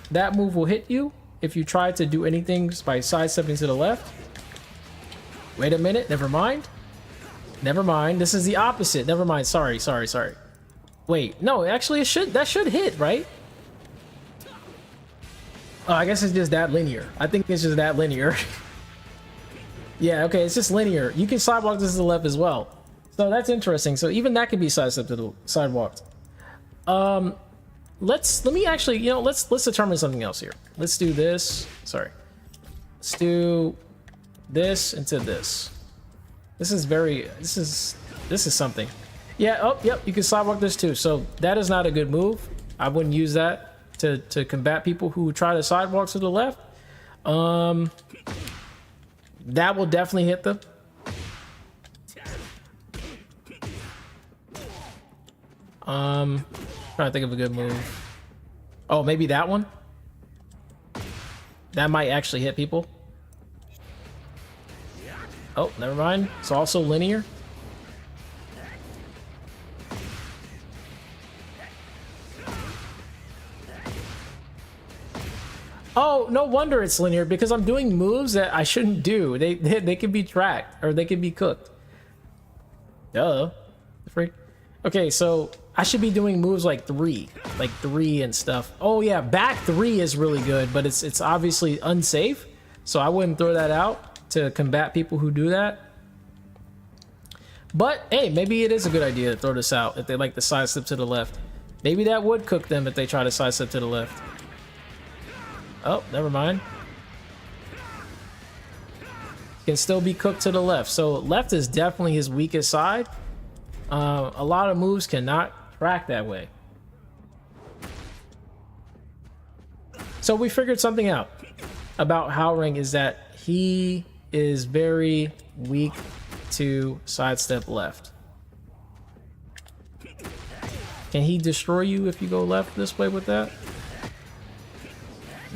that move will hit you if you try to do anything by sidestepping to the left. Wait a minute, never mind. Never mind, this is the opposite. Never mind, sorry. Wait, no, actually that should hit, right? Oh, I guess it's just that linear. I think it's just that linear. Yeah, okay, it's just linear. You can sidewalk this to the left as well. So that's interesting. So even that can be sidestepped to the sidewalked. Let me actually, you know, let's determine something else here. Let's do this. Sorry. Let's do this into this. This is something. Yeah, oh, yep, you can sidewalk this too. So that is not a good move. I wouldn't use that to combat people who try to sidewalk to the left. That will definitely hit them. Trying to think of a good move. Oh, maybe that one? That might actually hit people. Oh, never mind. It's also linear. Oh, no wonder it's linear, because I'm doing moves that I shouldn't do. They can be tracked, or they can be cooked. Duh. The freak. Okay, so I should be doing moves like three and stuff. Oh yeah, back three is really good, but it's obviously unsafe, so I wouldn't throw that out to combat people who do that. But hey, maybe it is a good idea to throw this out if they like the sidestep to the left. Maybe that would cook them if they try to sidestep to the left. Oh, never mind. Can still be cooked to the left. So left is definitely his weakest side. A lot of moves cannot crack that way. So we figured something out about Hwoarang is that he is very weak to sidestep left. Can he destroy you if you go left this way with that?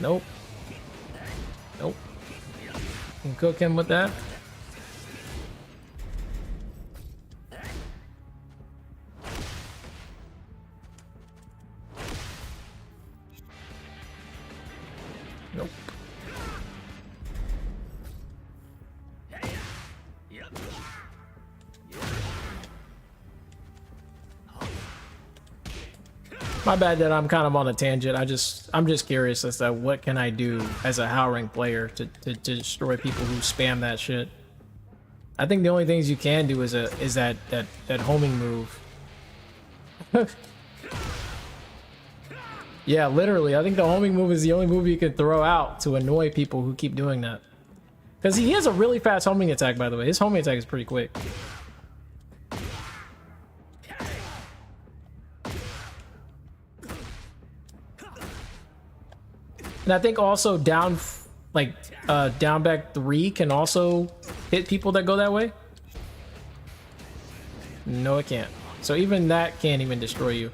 Nope. Nope. Can cook him with that. Nope. My bad that I'm kind of on a tangent. I'm just curious as to what can I do as a Hwoarang player to destroy people who spam that shit. I think the only things you can do is that homing move. Yeah, literally. I think the homing move is the only move you can throw out to annoy people who keep doing that. Because he has a really fast homing attack, by the way. His homing attack is pretty quick. And I think also down back 3 can also hit people that go that way. No, it can't. So even that can't even destroy you.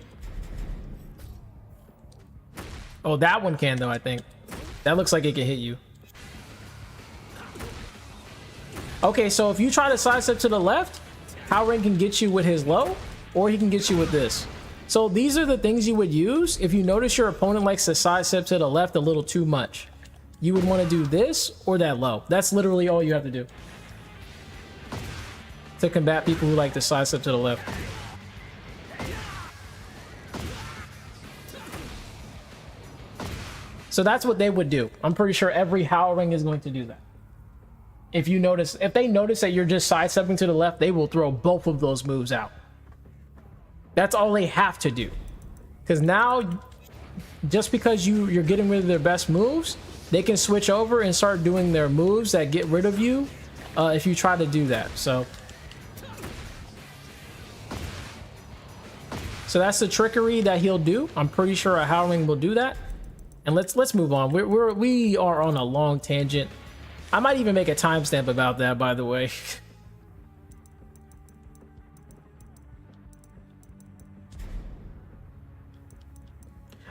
Oh, that one can though, I think. That looks like it can hit you. Okay, so if you try to sidestep to the left, Hwoarang can get you with his low, or he can get you with this. So these are the things you would use if you notice your opponent likes to sidestep to the left a little too much. You would want to do this or that low. That's literally all you have to do to combat people who like to sidestep to the left. So that's what they would do. I'm pretty sure every Hwoarang is going to do that. If they notice that you're just sidestepping to the left, they will throw both of those moves out. That's all they have to do. Because now, just because you're getting rid of their best moves, they can switch over and start doing their moves that get rid of you if you try to do that. So that's the trickery that he'll do. I'm pretty sure a Hwoarang will do that. And let's move on. We are on a long tangent. I might even make a timestamp about that, by the way.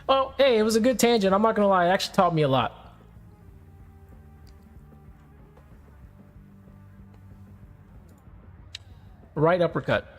Oh, hey, it was a good tangent. I'm not gonna lie, it actually taught me a lot. Right uppercut.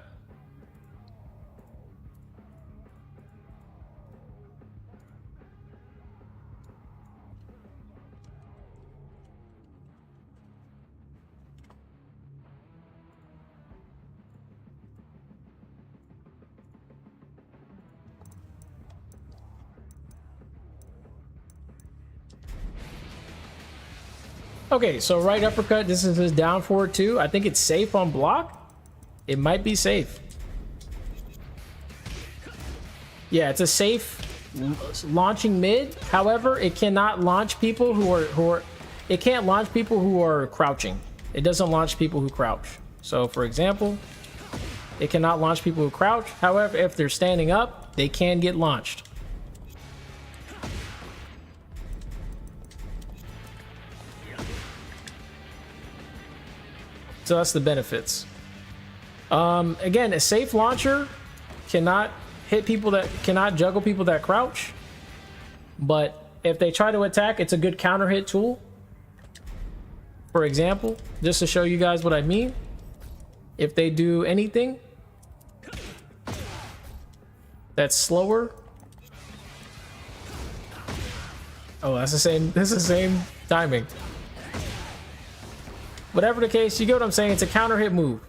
Okay, so right uppercut, this is his down forward too. I think it's safe on block. It might be safe. Yeah, it's a safe launching mid. However, it cannot launch people it can't launch people who are crouching. It doesn't launch people who crouch. So for example, it cannot launch people who crouch. However, if they're standing up, they can get launched. So that's the benefits. Again, a safe launcher cannot juggle people that crouch. But if they try to attack, it's a good counter hit tool. For example, just to show you guys what I mean. If they do anything that's slower. Oh, that's the same. This is the same timing. Whatever the case, you get what I'm saying. It's a counter hit move.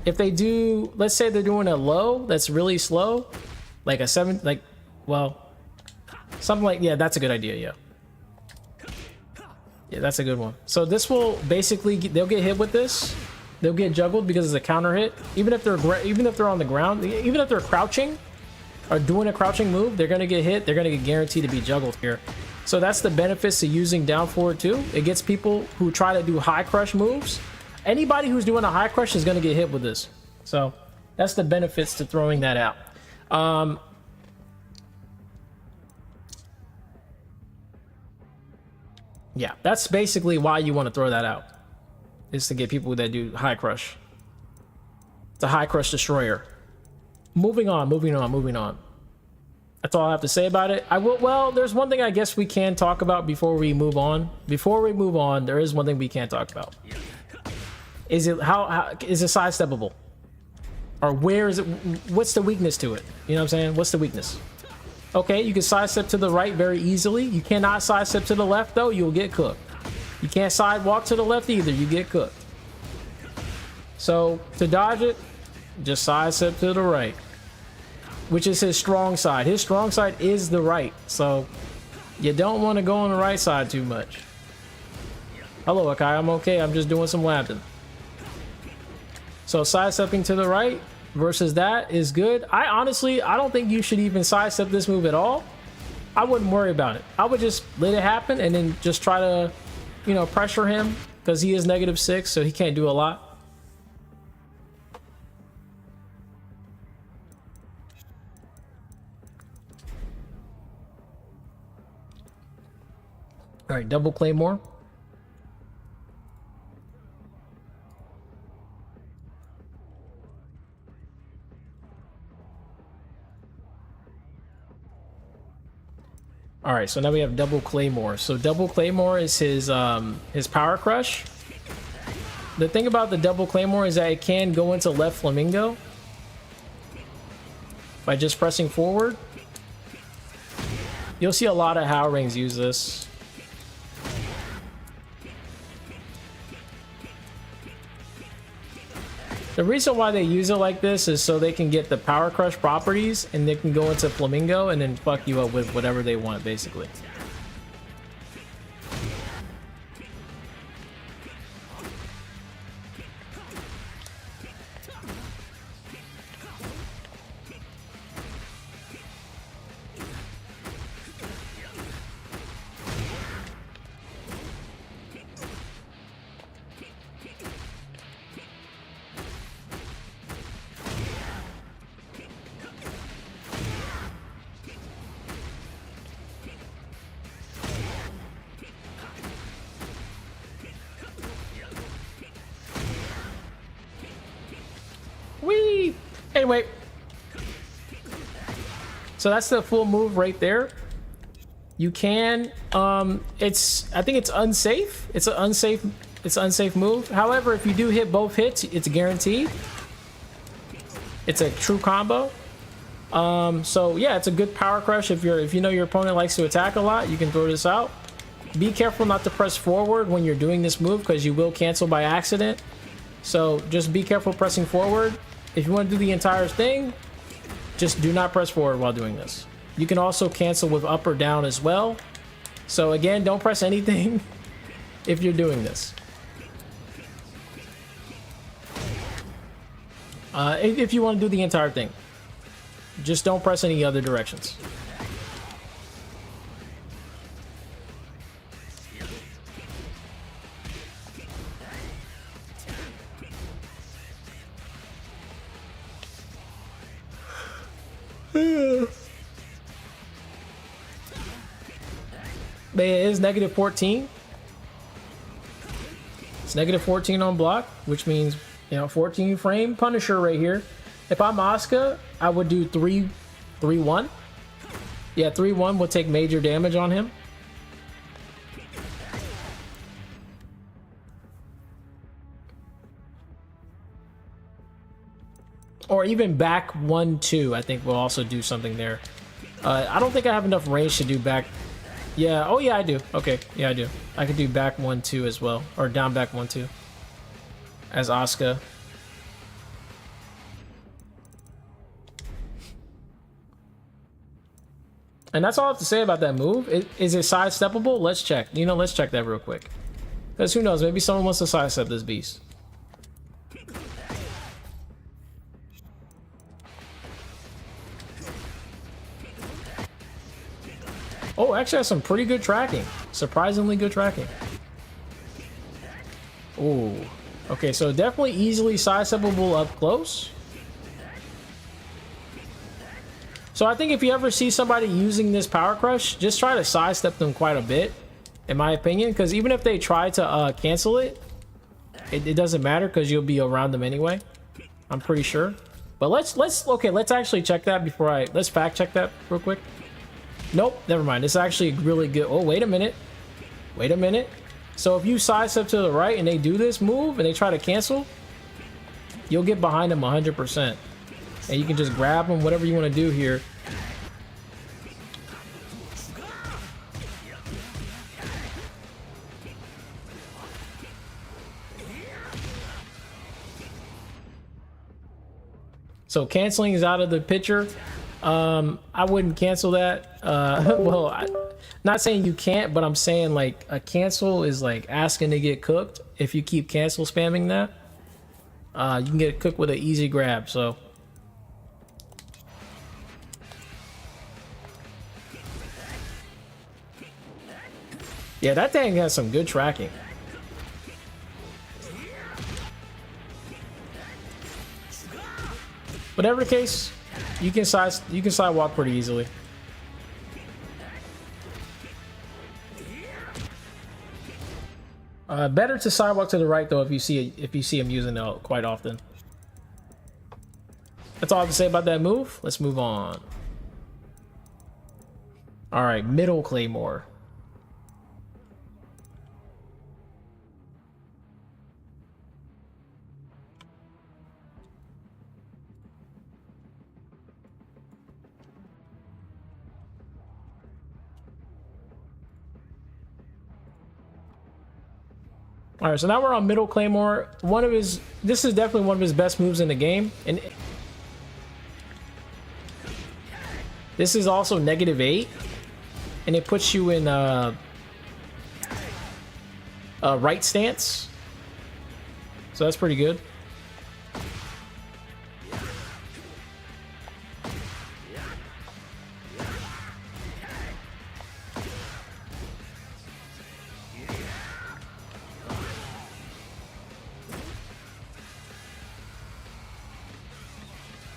if they do, let's say they're doing a low that's really slow, like a 7, like, well, something like, yeah, that's a good idea, yeah. Yeah, that's a good one. So this will basically, they'll get hit with this. They'll get juggled because it's a counter hit. Even if they're on the ground, even if they're crouching or doing a crouching move, they're gonna get hit. They're gonna get guaranteed to be juggled here. So that's the benefits to using down forward too. It gets people who try to do high crush moves. Anybody who's doing a high crush is gonna get hit with this. So that's the benefits to throwing that out. Yeah, that's basically why you want to throw that out, is to get people that do high crush. It's a high crush destroyer. Moving on. That's all I have to say about it. Well, there's one thing I guess we can talk about before we move on. There is one thing we can talk about. Is it how is it sidesteppable? Or where is it? What's the weakness to it? You know what I'm saying? What's the weakness? Okay, you can sidestep to the right very easily. You cannot sidestep to the left though, you'll get cooked. You can't sidewalk to the left either, you get cooked. So to dodge it, just sidestep to the right, which is his strong side. His strong side is the right, so you don't want to go on the right side too much. Hello, Akai, I'm okay. I'm just doing some lapping. So sidestepping to the right versus that is good. I don't think you should even sidestep this move at all. I wouldn't worry about it. I would just let it happen and then just try to, you know, pressure him because he is -6, so he can't do a lot. All right, double claymore. All right, so now we have double claymore. So double claymore is his power crush. The thing about the double claymore is that it can go into left flamingo by just pressing forward. You'll see a lot of Hwoarangs use this. The reason why they use it like this is so they can get the power crush properties and they can go into Flamingo and then fuck you up with whatever they want, basically. Whee! Anyway, so that's the full move right there. You can, I think it's unsafe. It's an unsafe move. However, if you do hit both hits, it's guaranteed. It's a true combo. So yeah, it's a good power crush. If you know your opponent likes to attack a lot, you can throw this out. Be careful not to press forward when you're doing this move because you will cancel by accident. So just be careful pressing forward. If you want to do the entire thing, just do not press forward while doing this. You can also cancel with up or down as well. So again, don't press anything if you're doing this. If you want to do the entire thing, just don't press any other directions. But it is -14. It's -14 on block, which means, you know, 14 frame Punisher right here. If I'm Asuka, I would do 3-1. Yeah, 3-1 would take major damage on him. Or even back 1-2, I think will also do something there. I don't think I have enough range to do back. Yeah, oh yeah, I do. Okay, yeah, I do. I could do back 1-2 as well, or down back 1-2 as Asuka. And that's all I have to say about that move. Is it sidesteppable? Let's check. You know, let's check that real quick. Because who knows, maybe someone wants to sidestep this beast. Oh, actually has some pretty good tracking. Surprisingly good tracking. Ooh. Okay, so definitely easily sidesteppable up close. So I think if you ever see somebody using this Power Crush, just try to sidestep them quite a bit, in my opinion, because even if they try to cancel it, it doesn't matter because you'll be around them anyway. I'm pretty sure. But let's actually check that before let's fact check that real quick. Nope, never mind. It's actually really good. Oh, wait a minute. Wait a minute. So if you sidestep to the right and they do this move and they try to cancel, you'll get behind them 100%. And you can just grab them, whatever you want to do here. So canceling is out of the picture. I wouldn't cancel that. Well, not saying you can't, but I'm saying like a cancel is like asking to get cooked. If you keep cancel spamming that, you can get cooked with an easy grab. So yeah, that thing has some good tracking. Whatever the case, you can sidewalk pretty easily. Better to sidewalk to the right though if you see him using it quite often. That's all I have to say about that move. Let's move on. All right, Middle Claymore. All right, so now we're on Middle Claymore. This is definitely one of his best moves in the game, and this is also -8, and it puts you in right stance, so that's pretty good.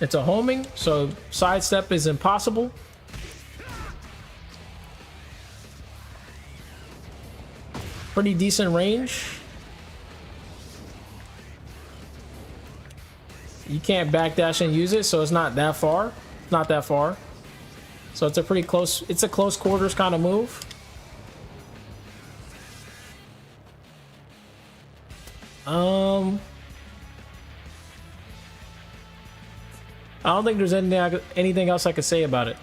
It's a homing, so sidestep is impossible. Pretty decent range. You can't backdash and use it, so it's not that far. Not that far. So it's a pretty close, it's a close quarters kind of move. I don't think there's anything else I could say about it.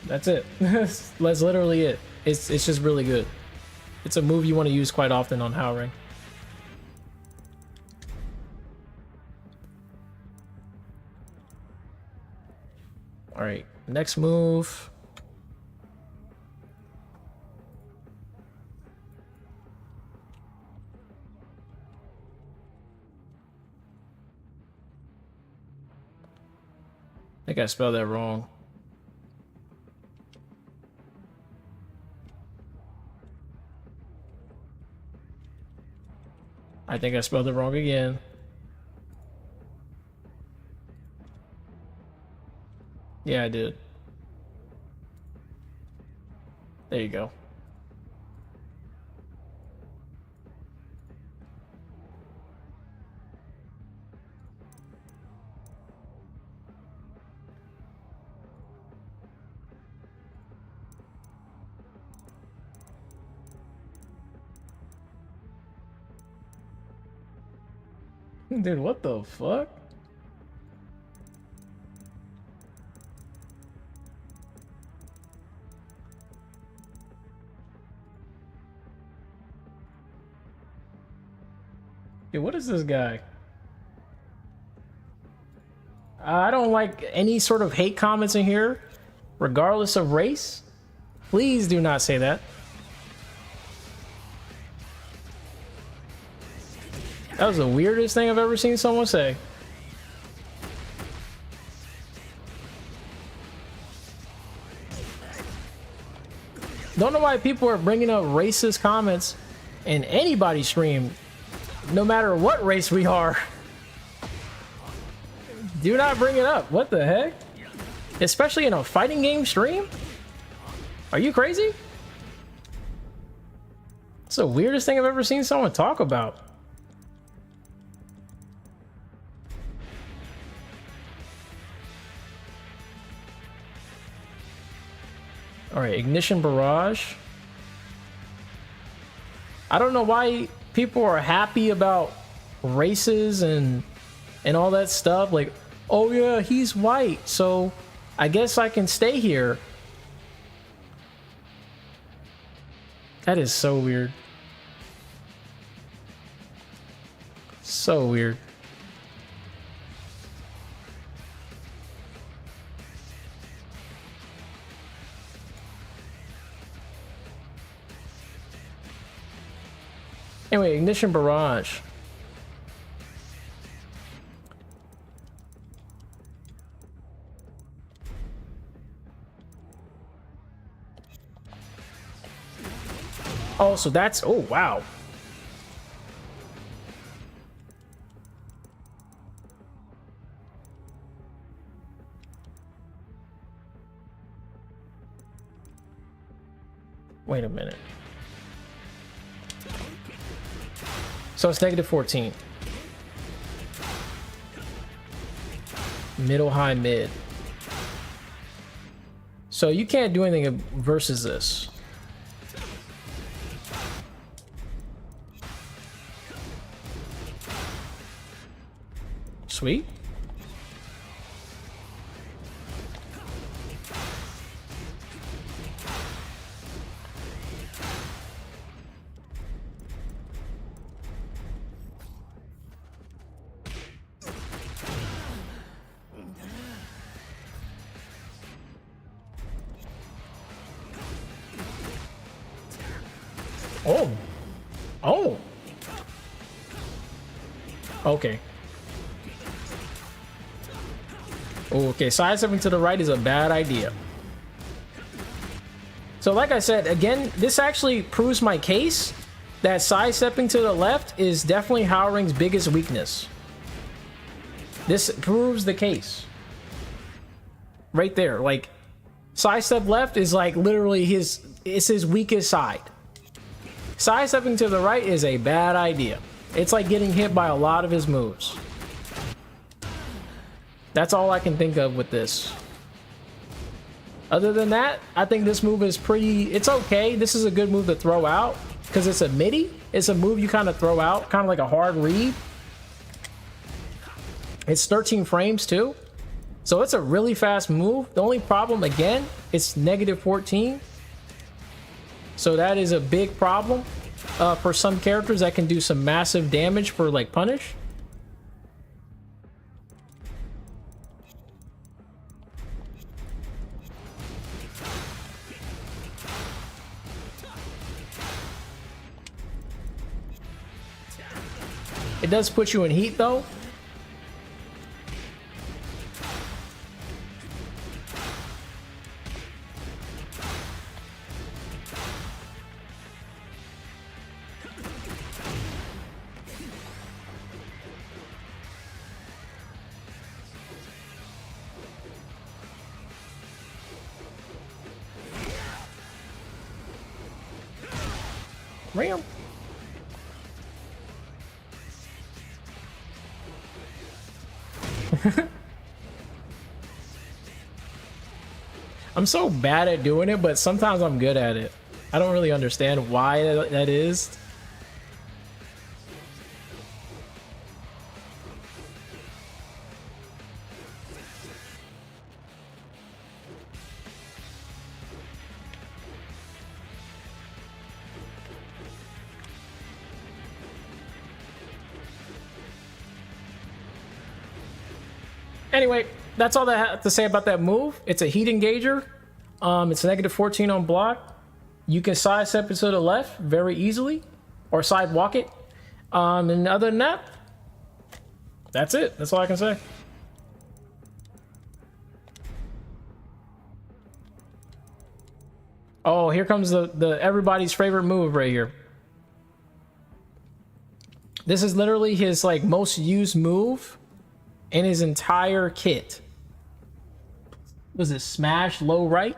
That's it. That's literally it. It's just really good. It's a move you want to use quite often on Hwoarang. All right, next move. I think I spelled that wrong. I think I spelled it wrong again. Yeah, I did. There you go. Dude, what the fuck? Dude, what is this guy? I don't like any sort of hate comments in here. regardless of race? Please do not say that. That was the weirdest thing I've ever seen someone say. Don't know why people are bringing up racist comments in anybody's stream, no matter what race we are. Do not bring it up. What the heck? Especially in a fighting game stream? Are you crazy? It's the weirdest thing I've ever seen someone talk about. All right, Ignition Barrage. I don't know why people are happy about races and all that stuff. Like, oh yeah, he's white, so I guess I can stay here. That is so weird. So weird. Anyway, Ignition Barrage. Oh, so that's... Oh, wow. Wait a minute. So it's negative 14. Middle, high, mid. So you can't do anything versus this. Sweet. Oh. Oh. Okay. Okay, sidestepping to the right is a bad idea. So like I said, again, this actually proves my case that sidestepping to the left is definitely Hwoarang's biggest weakness. This proves the case. Right there. Like, sidestep left is like literally it's his weakest side. Sidestepping to the right is a bad idea. It's like getting hit by a lot of his moves. That's all I can think of with this. Other than that, I think this move is pretty... It's okay. This is a good move to throw out because it's a midi. It's a move you kind of throw out, kind of like a hard read. It's 13 frames too. So it's a really fast move. The only problem, again, it's negative 14. So that is a big problem for some characters that can do some massive damage for like punish. It does put you in heat though. Ram. I'm so bad at doing it, but sometimes I'm good at it. I don't really understand why that is. Anyway, that's all that I have to say about that move. It's a heat engager. It's negative 14 on block. You can sidestep it to the left very easily, or sidewalk it. And other than that, that's it. That's all I can say. Oh, here comes the everybody's favorite move right here. This is literally his like most used move in his entire kit. Was it smash low right?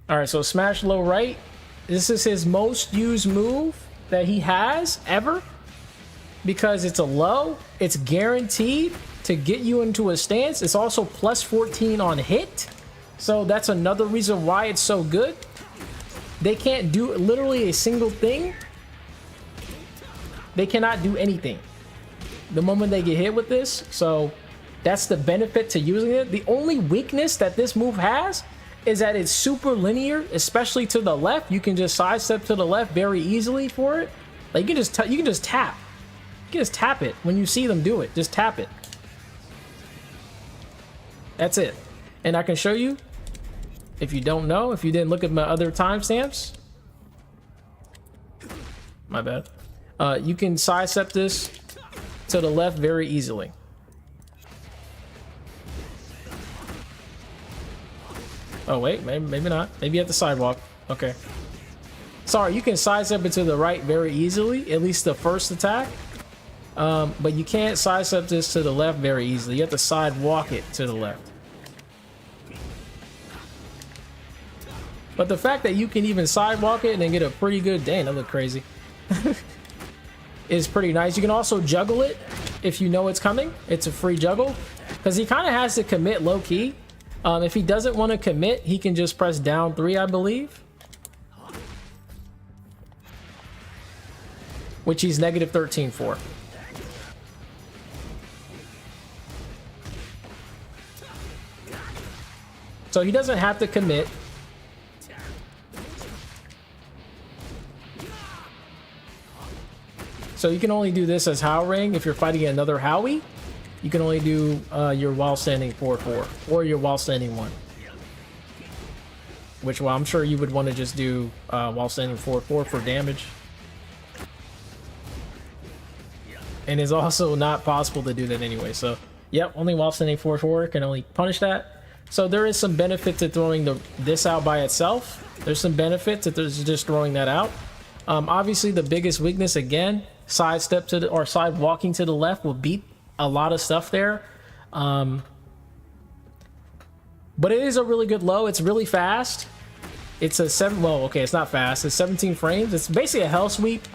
All right, so smash low right. This is his most used move that he has ever, because it's a low. It's guaranteed to get you into a stance. It's also plus 14 on hit. So that's another reason why it's so good. They can't do literally a single thing. They cannot do anything the moment they get hit with this. So that's the benefit to using it. The only weakness that this move has is that it's super linear, especially to the left. You can just sidestep to the left very easily for it. Like you can just tap. You can just tap it when you see them do it. Just tap it. That's it. And I can show you, if you don't know, if you didn't look at my other timestamps. My bad. You can sidestep this to the left very easily. Oh wait, maybe not. Maybe at the sidewalk. Okay. Sorry, you can sidestep it to the right very easily, at least the first attack. But you can't sidestep this to the left very easily. You have to sidewalk it to the left. But the fact that you can even sidewalk it and then get a pretty good, dang, that look crazy, is pretty nice. You can also juggle it if you know it's coming. It's a free juggle, because he kind of has to commit low key. If he doesn't want to commit, he can just press down 3, I believe, which he's negative 13 for. So he doesn't have to commit. So you can only do this as Hwoarang. If you're fighting another Howie, you can only do your while standing 4-4 or your while standing 1. Which, well, I'm sure you would want to just do while standing 4-4 for damage. And it's also not possible to do that anyway. So, yep, only while standing 4-4 can only punish that. So there is some benefit to throwing this out by itself. There's some benefit to just throwing that out. Obviously, the biggest weakness, again, sidestep to the, or side walking to the left will beat a lot of stuff there. But it is a really good low. It's really fast. It's a 7, well, okay, it's not fast. It's 17 frames. It's basically a hell sweep.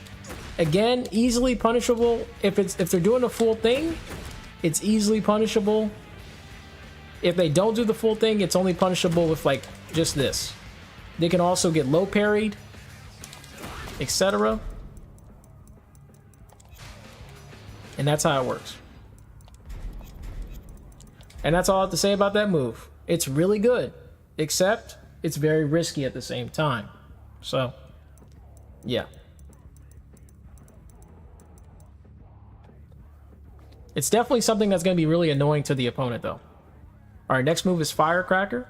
Again, easily punishable. If they're doing the full thing, it's easily punishable. If they don't do the full thing, it's only punishable with like just this. They can also get low parried, etc. And that's how it works. And that's all I have to say about that move. It's really good, except it's very risky at the same time. So, yeah. It's definitely something that's going to be really annoying to the opponent, though. All right, next move is Firecracker.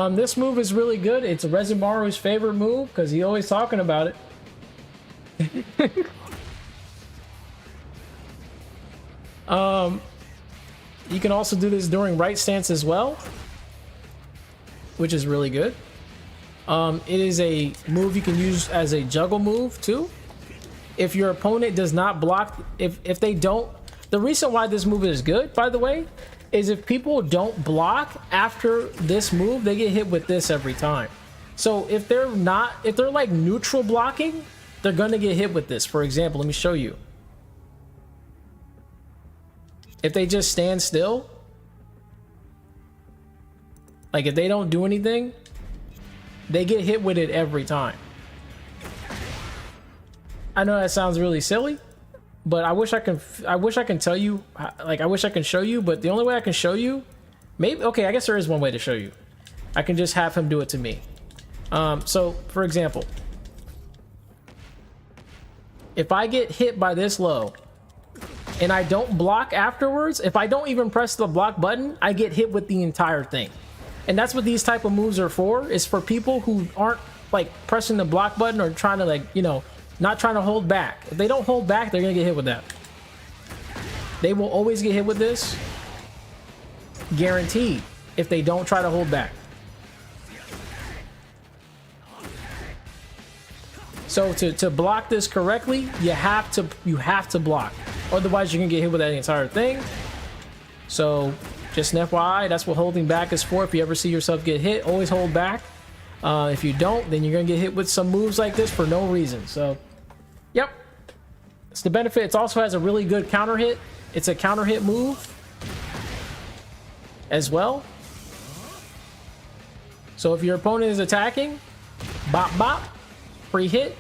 This move is really good. It's Rezimaru's favorite move because he's always talking about it. You can also do this during right stance as well, which is really good. It is a move you can use as a juggle move too. If your opponent does not block, if they don't, The reason why this move is good, by the way, is if people don't block after this move, they get hit with this every time. So if they're like neutral blocking, they're gonna get hit with this. For example, let me show you. If they just stand still, like if they don't do anything, they get hit with it every time. I know that sounds really silly, but I wish I can tell you, like I wish I can show you, but the only way I can show you, maybe, okay, I guess there is one way to show you. I can just have him do it to me. So for example, if I get hit by this low and I don't block afterwards, if I don't even press the block button, I get hit with the entire thing. And that's what these type of moves are for, is for people who aren't like pressing the block button or trying to, like, you know, not trying to hold back. If they don't hold back, they're gonna get hit with that. They will always get hit with this, guaranteed, if they don't try to hold back. So to block this correctly, you have to block. Otherwise, you're gonna get hit with that entire thing. So just an FYI, that's what holding back is for. If you ever see yourself get hit, always hold back. If you don't, then you're gonna get hit with some moves like this for no reason. So, yep, it's the benefit. It also has a really good counter hit. It's a counter hit move as well. So if your opponent is attacking, bop bop, free hit.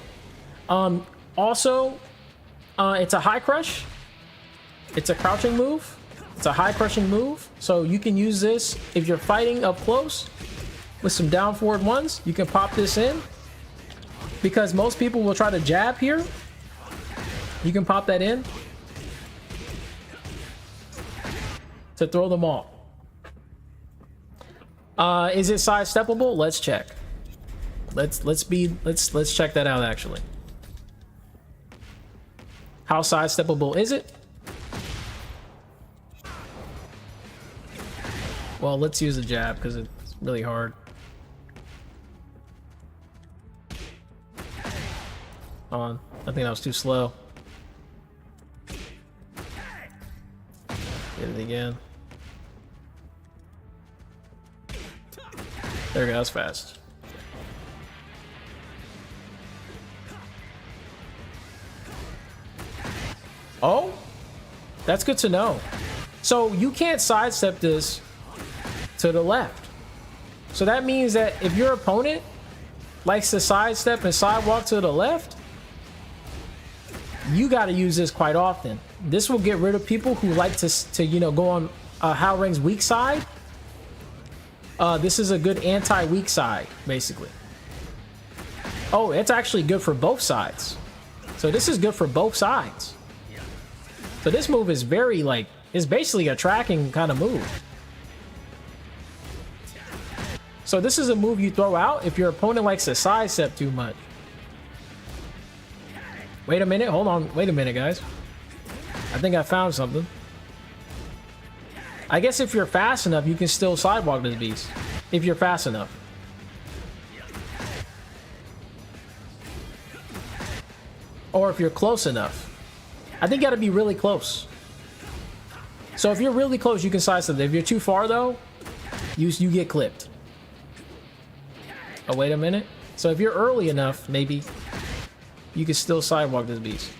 Also, it's a high crush. It's a crouching move. It's a high crushing move. So you can use this if you're fighting up close with some down forward ones. You can pop this in, because most people will try to jab here. You can pop that in to throw them off. Is it sidesteppable? Let's check. Let's check that out actually. How sidesteppable is it? Well, let's use a jab because it's really hard. On. I think that was too slow. Get it again. There we go, that was fast. Oh, that's good to know. So you can't sidestep this to the left. So that means that if your opponent likes to sidestep and sidewalk to the left, you got to use this quite often. This will get rid of people who like to you know, go on Hwoarang's weak side. This is a good anti-weak side, basically. Oh, it's actually good for both sides. So this is good for both sides. So this move is very, like, it's basically a tracking kind of move. So this is a move you throw out if your opponent likes to sidestep too much. Wait a minute, hold on. Wait a minute, guys. I think I found something. I guess if you're fast enough, you can still sidewalk this beast. If you're fast enough. Or if you're close enough. I think you gotta be really close. So if you're really close, you can sidestep. If you're too far though, you get clipped. Oh, wait a minute. So if you're early enough, maybe you can still sidewalk this beast.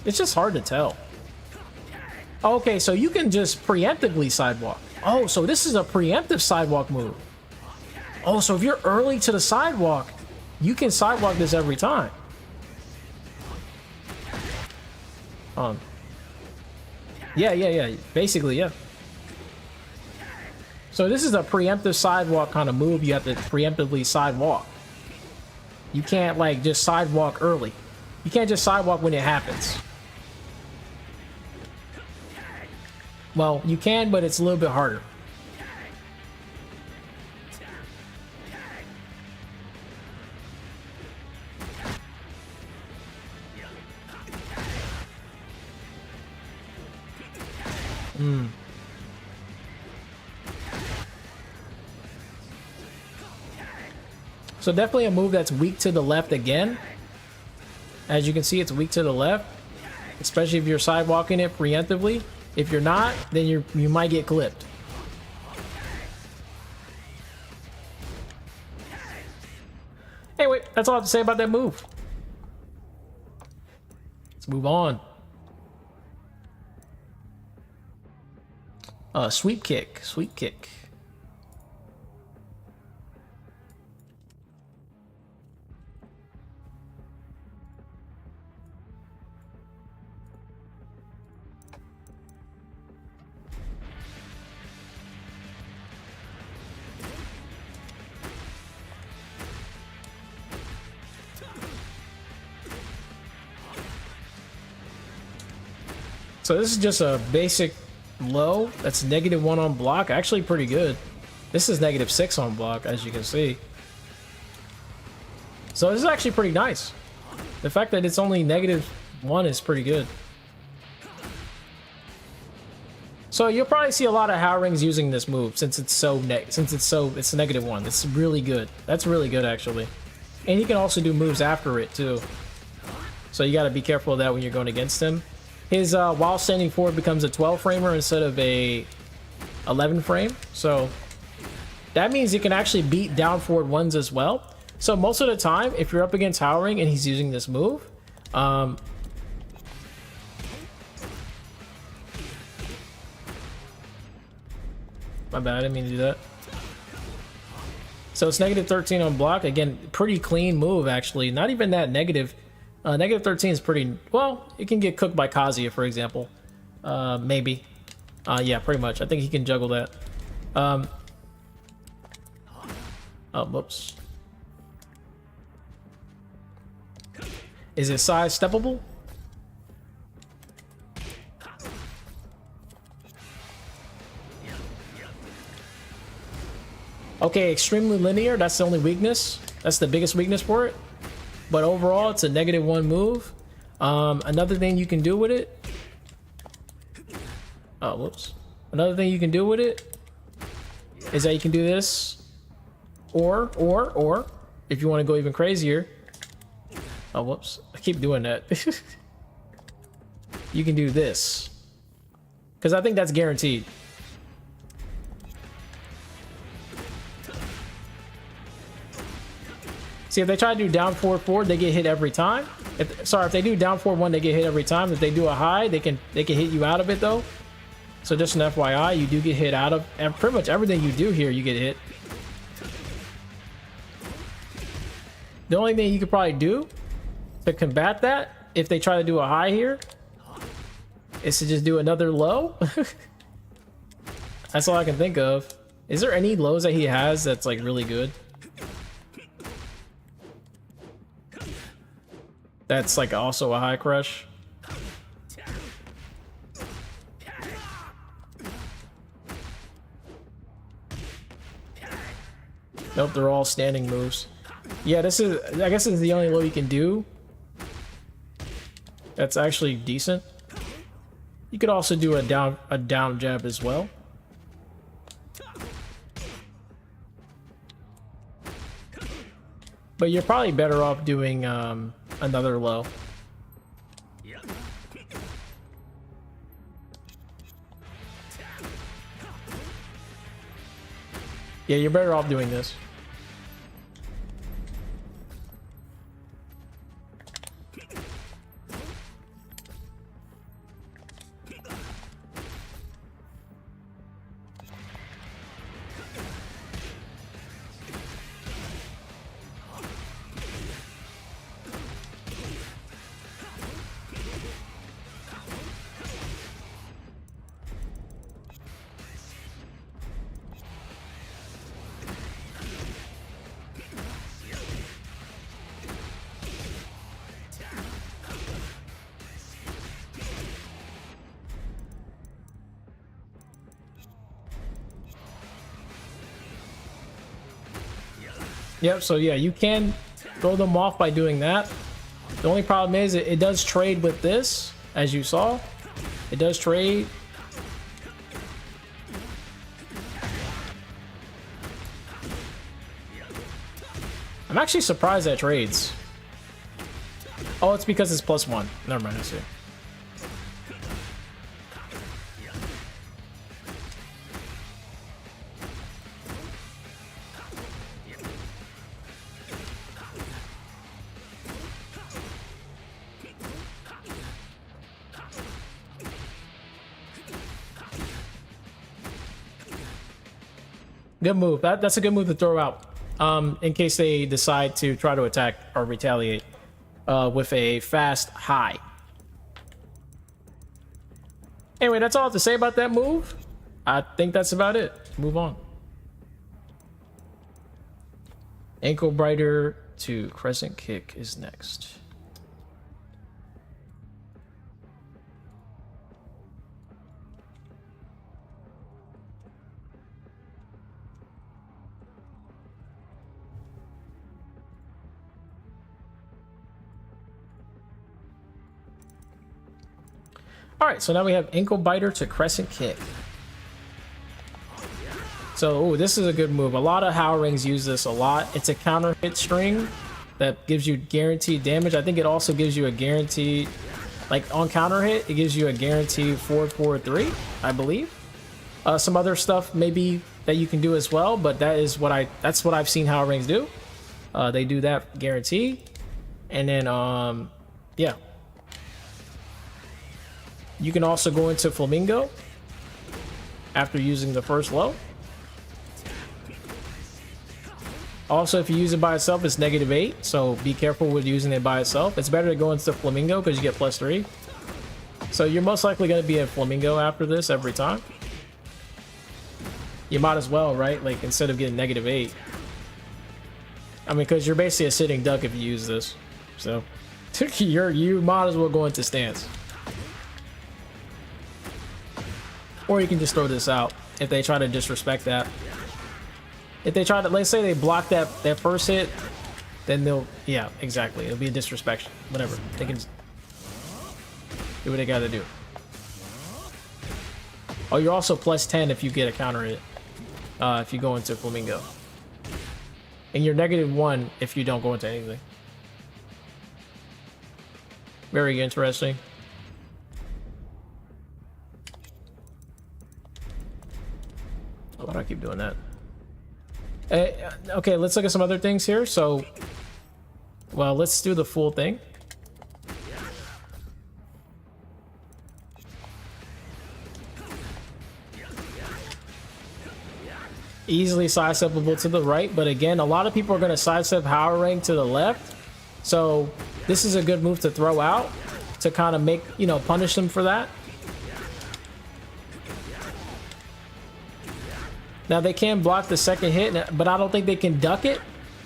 It's just hard to tell. Okay, so you can just preemptively sidewalk. Oh, so this is a preemptive sidewalk move. Oh, so if you're early to the sidewalk, you can sidewalk this every time. Yeah. Basically, yeah. So this is a preemptive sidewalk kind of move. You have to preemptively sidewalk. You can't, like, just sidewalk early. You can't just sidewalk when it happens. Well, you can, but it's a little bit harder. So definitely a move that's weak to the left again. As you can see, it's weak to the left. especially if you're sidewalking it preemptively. If you're not, then you might get clipped. Anyway, that's all I have to say about that move. Let's move on. Sweep kick, sweep kick. So this is just a basic low that's -1 on block. Actually pretty good. This is -6 on block, as you can see. So this is actually pretty nice. The fact that it's only -1 is pretty good. So you'll probably see a lot of Hwoarangs using this move since it's -1. It's really good. That's really good actually. And he can also do moves after it too. So you got to be careful of that when you're going against him. His while standing forward becomes a 12 framer instead of a 11 frame. So that means you can actually beat down forward ones as well. So most of the time, if you're up against Haowarang and he's using this move, my bad, I didn't mean to do that. So it's -13 on block. Again, pretty clean move actually. Not even that negative. -13 is pretty, well, it can get cooked by Kazuya, for example. Maybe. Yeah, pretty much. I think he can juggle that. Oh, whoops. Is it sidesteppable? Okay, extremely linear. That's the only weakness. That's the biggest weakness for it. But overall, it's a -1 move. Another thing you can do with it. Oh, whoops. Another thing you can do with it is that you can do this, or if you want to go even crazier. Oh, whoops! I keep doing that. You can do this, because I think that's guaranteed. See, if they try to do down forward, they get hit every time. If they do down forward 1, they get hit every time. If they do a high, they can hit you out of it though. So just an FYI, you do get hit out of, and pretty much everything you do here, you get hit. The only thing you could probably do to combat that, if they try to do a high here, is to just do another low. That's all I can think of. Is there any lows that he has that's like really good? That's like also a high crush. Nope, they're all standing moves. Yeah, this is, I guess this is the only low you can do. That's actually decent. You could also do a down jab as well. But you're probably better off doing another low. Yeah, you're better off doing this. Yep, so yeah, you can throw them off by doing that. The only problem is it does trade with this, as you saw. It does trade. I'm actually surprised that trades. Oh, it's because it's +1. Never mind, I see. Good move. That's a good move to throw out. In case they decide to try to attack or retaliate with a fast high. Anyway, that's all I have to say about that move. I think that's about it. Move on. Ankle biter to Crescent kick is next. All right, so now we have ankle biter to Crescent kick. So this is a good move. A lot of Hwoarangs use this a lot. It's a counter hit string that gives you guaranteed damage. I think it also gives you a guaranteed, like on counter hit, it gives you a guaranteed 4-4-3, I believe. Some other stuff maybe that you can do as well, but that's what I've seen Hwoarangs do. They do that guarantee, and then yeah. You can also go into Flamingo after using the first low. Also, if you use it by itself, it's -8, so be careful with using it by itself. It's better to go into Flamingo because you get +3. So you're most likely going to be in Flamingo after this every time. You might as well, right? Like, instead of getting -8. I mean, because you're basically a sitting duck if you use this. So you might as well go into stance. Or you can just throw this out if they try to disrespect that. If they try to, let's say they block that first hit, then they'll, yeah, exactly. It'll be a disrespect, whatever. They can do what they gotta do. Oh, you're also +10 if you get a counter hit, if you go into Flamingo. And you're -1 if you don't go into anything. Very interesting. Why do I keep doing that? Okay, let's look at some other things here. So, well, let's do the full thing. Easily sidesteppable to the right, but again, a lot of people are going to sidestep Haowarang to the left. So this is a good move to throw out to kind of make, you know, punish them for that. Now they can block the second hit, but I don't think they can duck it.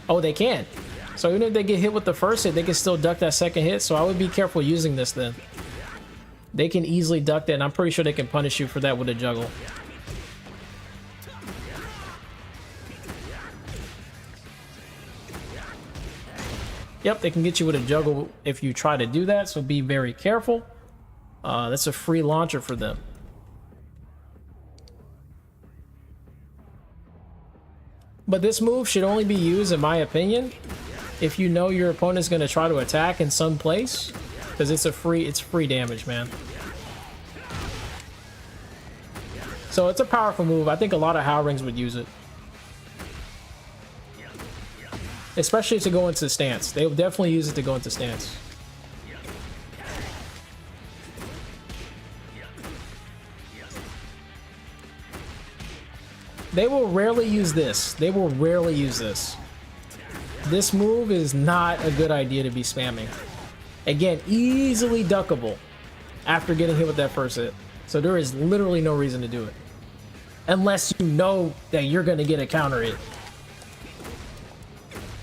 Oh, they can. So even if they get hit with the first hit, they can still duck that second hit. So I would be careful using this then. They can easily duck that, and I'm pretty sure they can punish you for that with a juggle. Yep, they can get you with a juggle if you try to do that, so be very careful. That's a free launcher for them. But this move should only be used, in my opinion, if you know your opponent's going to try to attack in some place, because it's free damage, man. So it's a powerful move. I think a lot of Hwoarangs would use it, especially to go into stance. They will definitely use it to go into stance. They will rarely use this. They will rarely use this. This move is not a good idea to be spamming. Again, easily duckable after getting hit with that first hit. So there is literally no reason to do it. Unless you know that you're going to get a counter hit.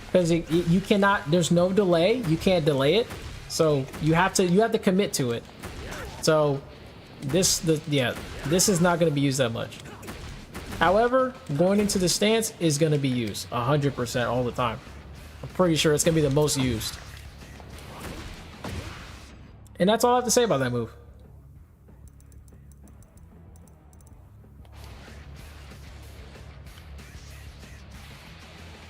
Because you cannot, there's no delay. You can't delay it. So you have to commit to it. So this is not going to be used that much. However, going into the stance is going to be used 100% all the time. I'm pretty sure it's going to be the most used. And that's all I have to say about that move.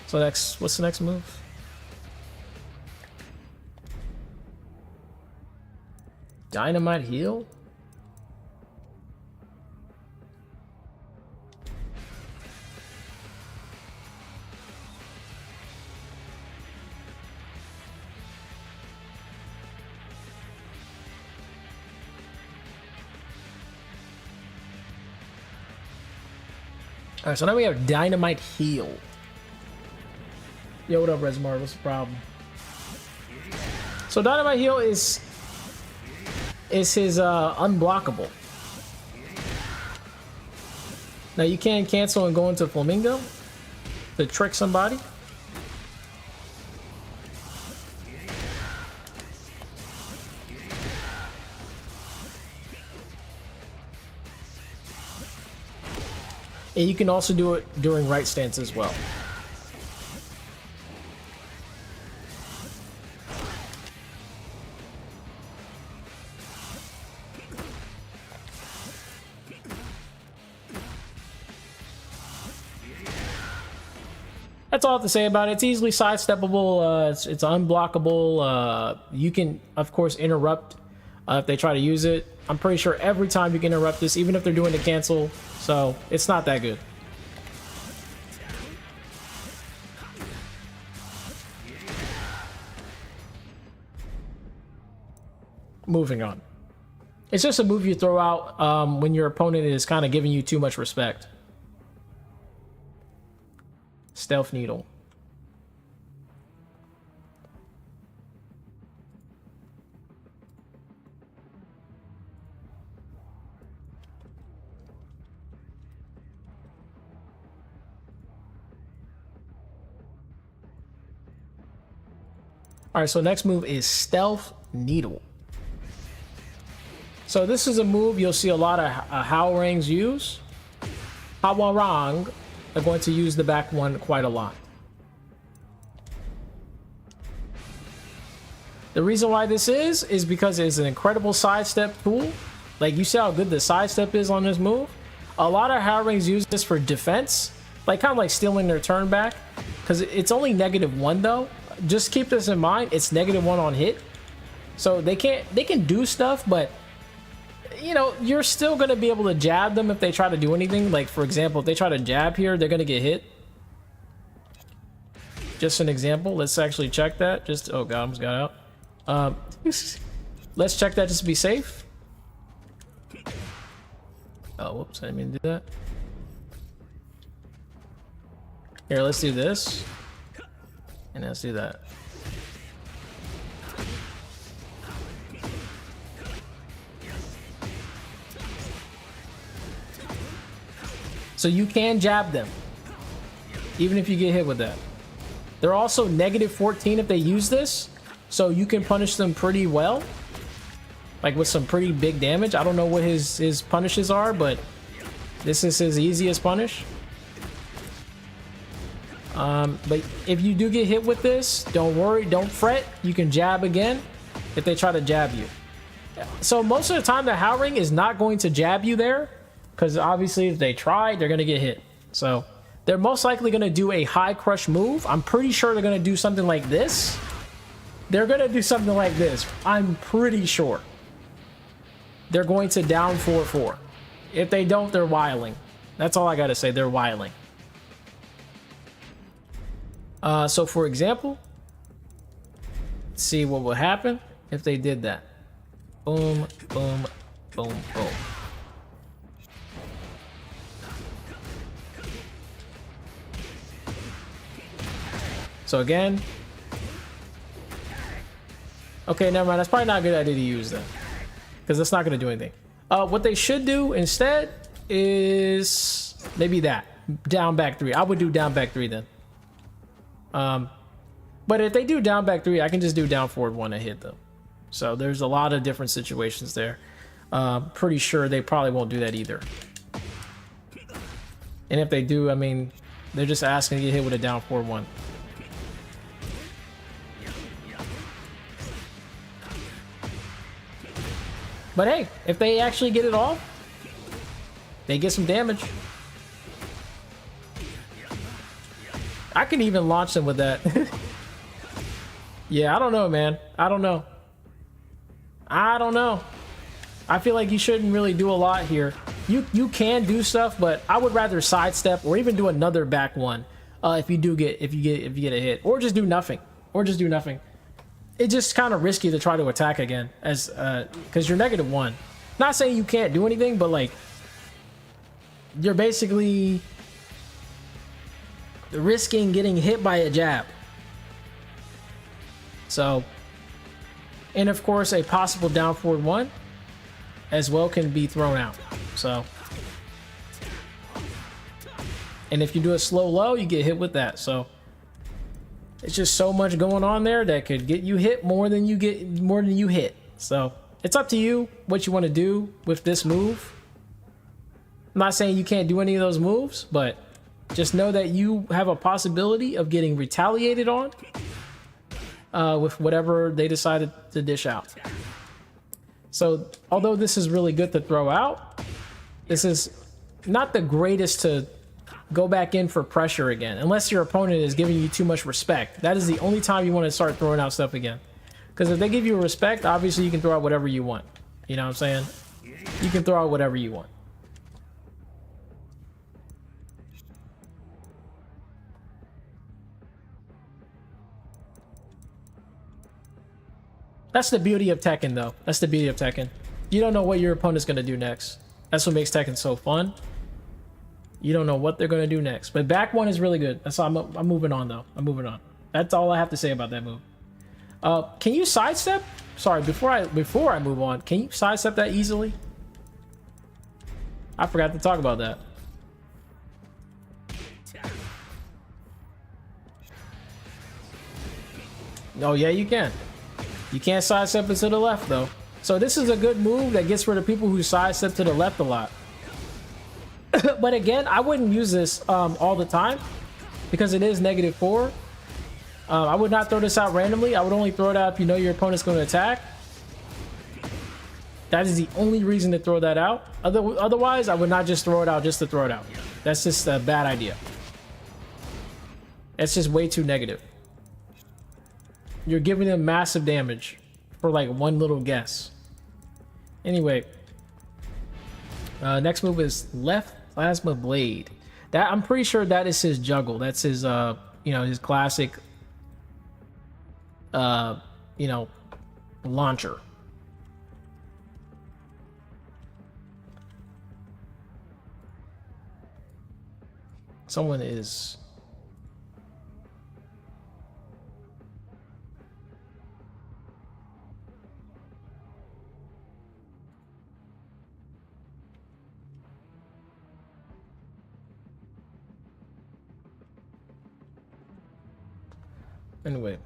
So next, what's the next move? Dynamite heal? All right, so now we have Dynamite heal. Yo, what up, Resmar? What's the problem? So Dynamite heal is his unblockable. Now you can cancel and go into Flamingo to trick somebody. And you can also do it during right stance as well. That's all I have to say about it. It's easily sidesteppable. It's unblockable. You can, of course, interrupt if they try to use it. I'm pretty sure every time you can interrupt this, even if they're doing the cancel. So it's not that good. Moving on. It's just a move you throw out when your opponent is kind of giving you too much respect. Stealth Needle. All right, so next move is Stealth Needle. So this is a move you'll see a lot of Hwoarangs use. Haowarang are going to use the back one quite a lot. The reason why this is because it's an incredible sidestep tool. Like, you see how good the sidestep is on this move? A lot of Hwoarangs use this for defense, like kind of like stealing their turn back, because it's only -1 though. Just keep this in mind, it's -1 on hit. So they can do stuff, but you know, you're still going to be able to jab them if they try to do anything. Like, for example, if they try to jab here, they're going to get hit. Just an example. Let's actually check that. Just, oh god, I almost got out. Let's check that just to be safe. Oh, whoops, I didn't mean to do that. Here, let's do this. And let's do that. So you can jab them, even if you get hit with that. They're also -14 if they use this, so you can punish them pretty well, like with some pretty big damage. I don't know what his punishes are, but this is his easiest punish. But if you do get hit with this, don't worry, don't fret. You can jab again if they try to jab you. So most of the time, the Hwoarang is not going to jab you there, because obviously if they try, they're going to get hit. So they're most likely going to do a high crush move. I'm pretty sure they're going to do something like this. They're going to do something like this. I'm pretty sure. They're going to down 4-4. If they don't, they're wiling. That's all I got to say. They're wiling. So for example, let's see what would happen if they did that. Boom, boom, boom, boom. So again, okay, never mind. That's probably not a good idea to use them, because that's not going to do anything. What they should do instead is maybe that down back 3. I would do down back 3 then. But if they do down back 3, I can just do down forward 1 and hit them. So there's a lot of different situations there. Pretty sure they probably won't do that either. And if they do, I mean, they're just asking to get hit with a down forward 1. But hey, if they actually get it off, they get some damage. I can even launch them with that. Yeah, I don't know, man. I don't know. I feel like you shouldn't really do a lot here. You can do stuff, but I would rather sidestep or even do another back one if you get a hit, or just do nothing. It's just kind of risky to try to attack again, as because you're -1. Not saying you can't do anything, but like you're basically risking getting hit by a jab. So, and of course, a possible down forward one as well can be thrown out. So, and if you do a slow low, you get hit with that. So, it's just so much going on there that could get you hit more than you hit. So, it's up to you what you want to do with this move. I'm not saying you can't do any of those moves, but just know that you have a possibility of getting retaliated on with whatever they decided to dish out. So, although this is really good to throw out, this is not the greatest to go back in for pressure again, unless your opponent is giving you too much respect. That is the only time you want to start throwing out stuff again. Because if they give you respect, obviously you can throw out whatever you want. You know what I'm saying? You can throw out whatever you want. That's the beauty of Tekken, though. That's the beauty of Tekken. You don't know what your opponent's going to do next. That's what makes Tekken so fun. You don't know what they're going to do next. But back one is really good. That's all. I'm moving on, though. I'm moving on. That's all I have to say about that move. Can you sidestep? Sorry, before I move on, can you sidestep that easily? I forgot to talk about that. Oh, yeah, you can. You can't sidestep it to the left, though. So this is a good move that gets rid of people who sidestep to the left a lot. But again, I wouldn't use this all the time because it is -4. I would not throw this out randomly. I would only throw it out if you know your opponent's going to attack. That is the only reason to throw that out. Otherwise, I would not just throw it out just to throw it out. That's just a bad idea. It's just way too negative. You're giving them massive damage for like one little guess. Anyway, next move is left plasma blade. That I'm pretty sure that is his juggle. That's his you know, his classic you know, launcher. Someone is anyway.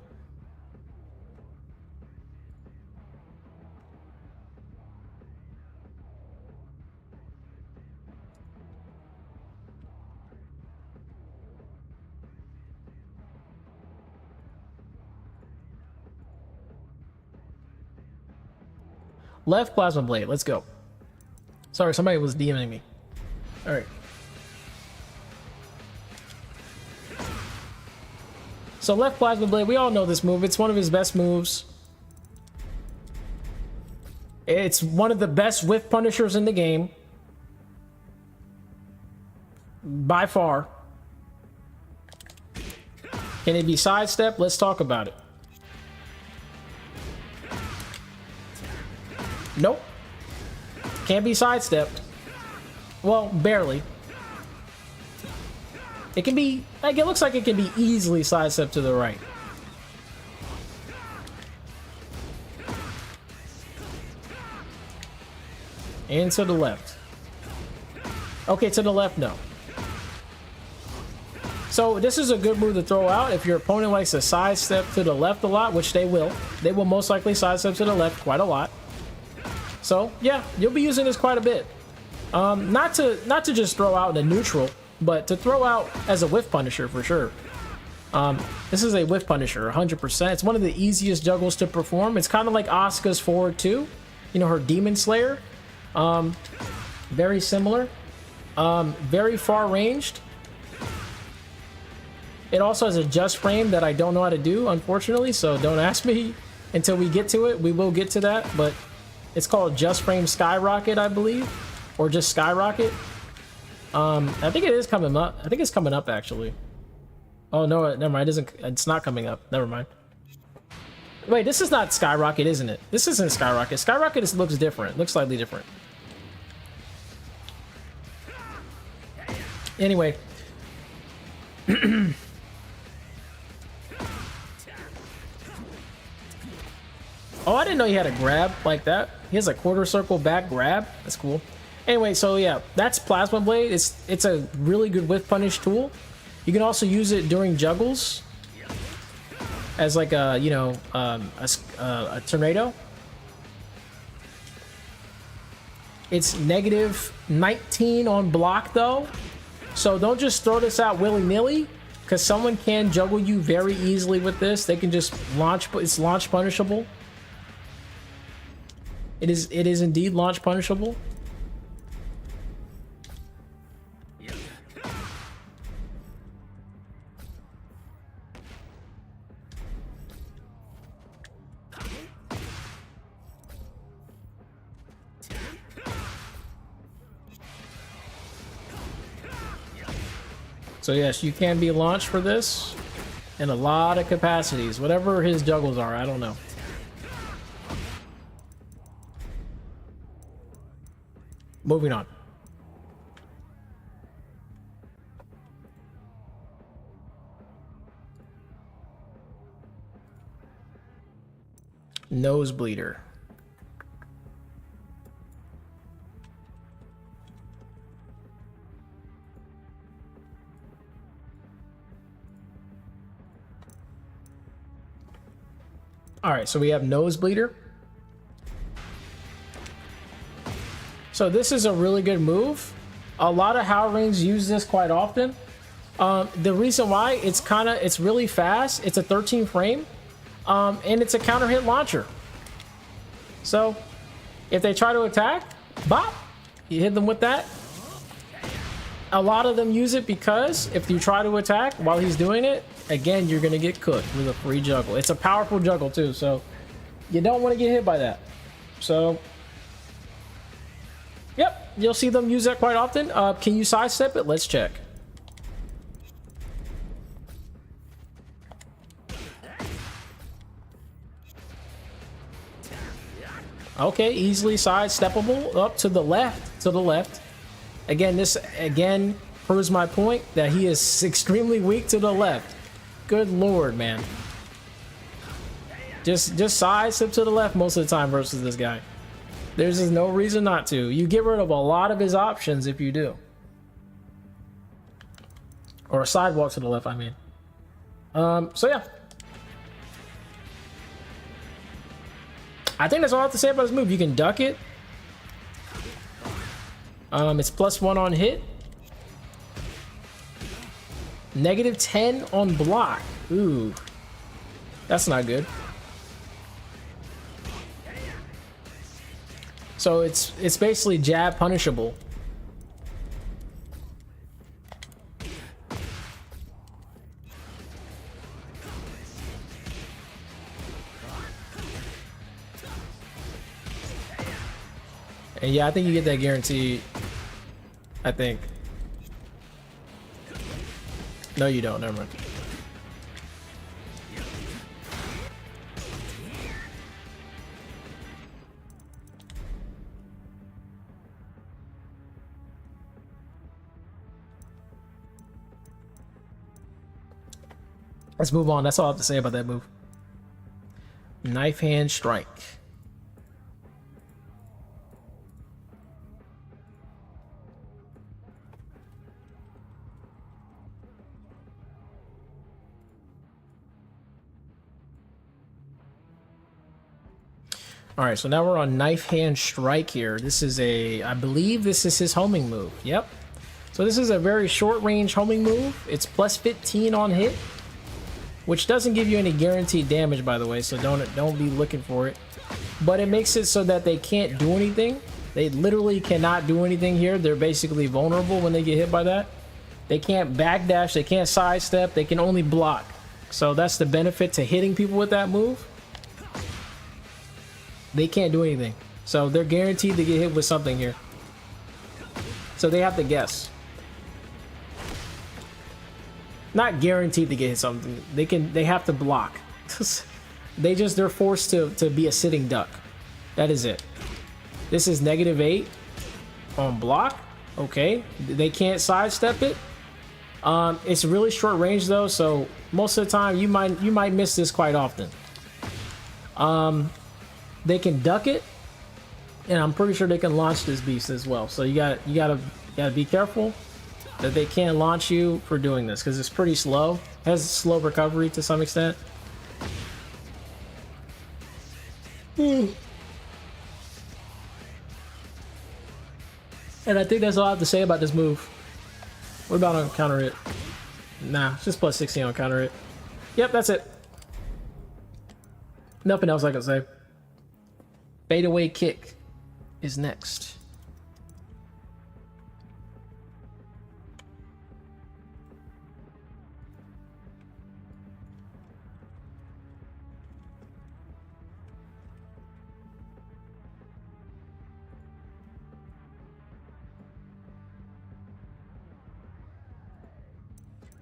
Left plasma blade, let's go. Sorry, somebody was DMing me. All right. So left plasma blade, we all know this move. It's one of his best moves. It's one of the best whiff punishers in the game. By far. Can it be sidestep? Let's talk about it. Nope. Can't be sidestepped. Well, barely. It can be, like, it looks like it can be easily sidestepped to the right. And to the left. Okay, to the left, no. So this is a good move to throw out if your opponent likes to sidestep to the left a lot, which they will. They will most likely sidestep to the left quite a lot. So yeah, you'll be using this quite a bit. Not to just throw out in a neutral, but to throw out as a whiff punisher for sure. This is a whiff punisher, 100%. It's one of the easiest juggles to perform. It's kind of like Asuka's forward 2, you know, her Demon Slayer. Very similar. Very far ranged. It also has a just frame that I don't know how to do, unfortunately, so don't ask me until we get to it. We will get to that, but it's called Just Frame Skyrocket, I believe, or just Skyrocket. I think it is coming up. I think it's coming up, actually. Oh, no, never mind. It's not coming up. Never mind. Wait, this is not Skyrocket, isn't it? This isn't Skyrocket. Skyrocket looks different. Looks slightly different. Anyway. Oh, I didn't know he had a grab like that. He has a quarter circle back grab. That's cool. Anyway, so yeah, that's Plasma Blade. It's a really good whiff punish tool. You can also use it during juggles as like a, you know, a tornado. It's negative 19 on block though, so don't just throw this out willy-nilly, because someone can juggle you very easily with this. They can just launch, it's launch punishable. It is indeed launch punishable. So yes, you can be launched for this in a lot of capacities. Whatever his juggles are, I don't know. Moving on. Nosebleeder. All right, so we have Nosebleeder. So this is a really good move. A lot of Hwoarangs use this quite often. The reason why, it's really fast. It's a 13 frame, and it's a counter hit launcher. So if they try to attack, bop, you hit them with that. A lot of them use it because if you try to attack while he's doing it, again, you're gonna get cooked with a free juggle. It's a powerful juggle too, so you don't want to get hit by that. So yep, you'll see them use that quite often. Can you sidestep it? Let's check. Okay, easily sidesteppable up to the left, Again, this again proves my point that he is extremely weak to the left. Good lord, man. Just sidestep to the left most of the time versus this guy. There's just no reason not to. You get rid of a lot of his options if you do. Or a sidewalk to the left, I mean. So yeah. I think that's all I have to say about this move. You can duck it. It's +1 on hit. Negative 10 on block. Ooh. That's not good. So it's basically jab punishable. And yeah, I think you get that guaranteed. I think. No, you don't. Never mind. Let's move on. That's all I have to say about that move. Knife hand strike. All right, so now we're on Knife Hand Strike here. This is I believe this is his homing move. Yep. So this is a very short range homing move. It's +15 on hit, which doesn't give you any guaranteed damage, by the way, so don't be looking for it. But it makes it so that they can't do anything. They literally cannot do anything here. They're basically vulnerable when they get hit by that. They can't backdash, they can't sidestep, they can only block. So that's the benefit to hitting people with that move. They can't do anything. So they're guaranteed to get hit with something here. So they have to guess. Not guaranteed to get hit something. They have to block. They're forced to be a sitting duck. That is it. This is -8 on block. Okay. They can't sidestep it. It's really short range though, so most of the time you might miss this quite often. They can duck it, and I'm pretty sure they can launch this beast as well. So you gotta be careful that they can't launch you for doing this, because it's pretty slow. It has slow recovery to some extent. And I think that's all I have to say about this move. What about on counter hit? Nah, it's just plus 16 on counter hit. Yep, that's it. Nothing else I can say. Fadeaway kick is next.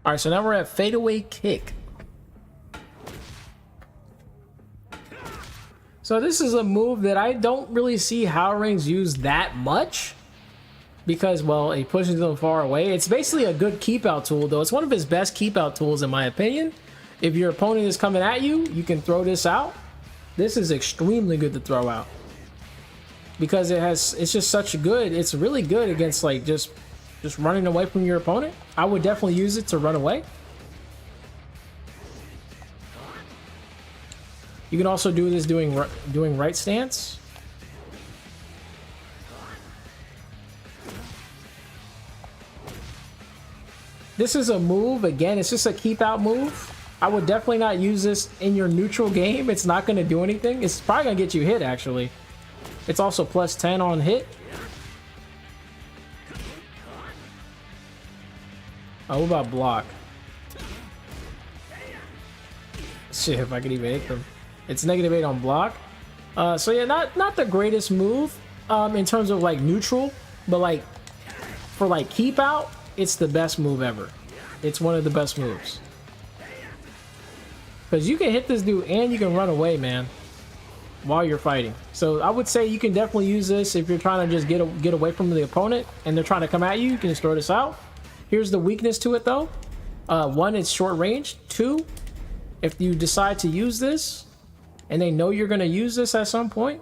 All right, so now we're at fadeaway kick. So this is a move that I don't really see Hwoarangs use that much because, well, he pushes them far away. It's basically a good keep out tool though. It's one of his best keep out tools in my opinion. If your opponent is coming at you, you can throw this out. This is extremely good to throw out because it's just such a good, it's really good against like just running away from your opponent. I would definitely use it to run away. You can also do this doing right stance. This is a move, again, it's just a keep out move. I would definitely not use this in your neutral game. It's not going to do anything. It's probably going to get you hit, actually. It's also plus 10 on hit. Oh, what about block? Shit, if I could even hit them. It's -8 on block. So yeah, not the greatest move in terms of like neutral, but like for like keep out, it's the best move ever. It's one of the best moves. Because you can hit this dude and you can run away, man, while you're fighting. So I would say you can definitely use this if you're trying to just get away from the opponent and they're trying to come at you. You can just throw this out. Here's the weakness to it though. One, it's short range. Two, if you decide to use this and they know you're going to use this at some point,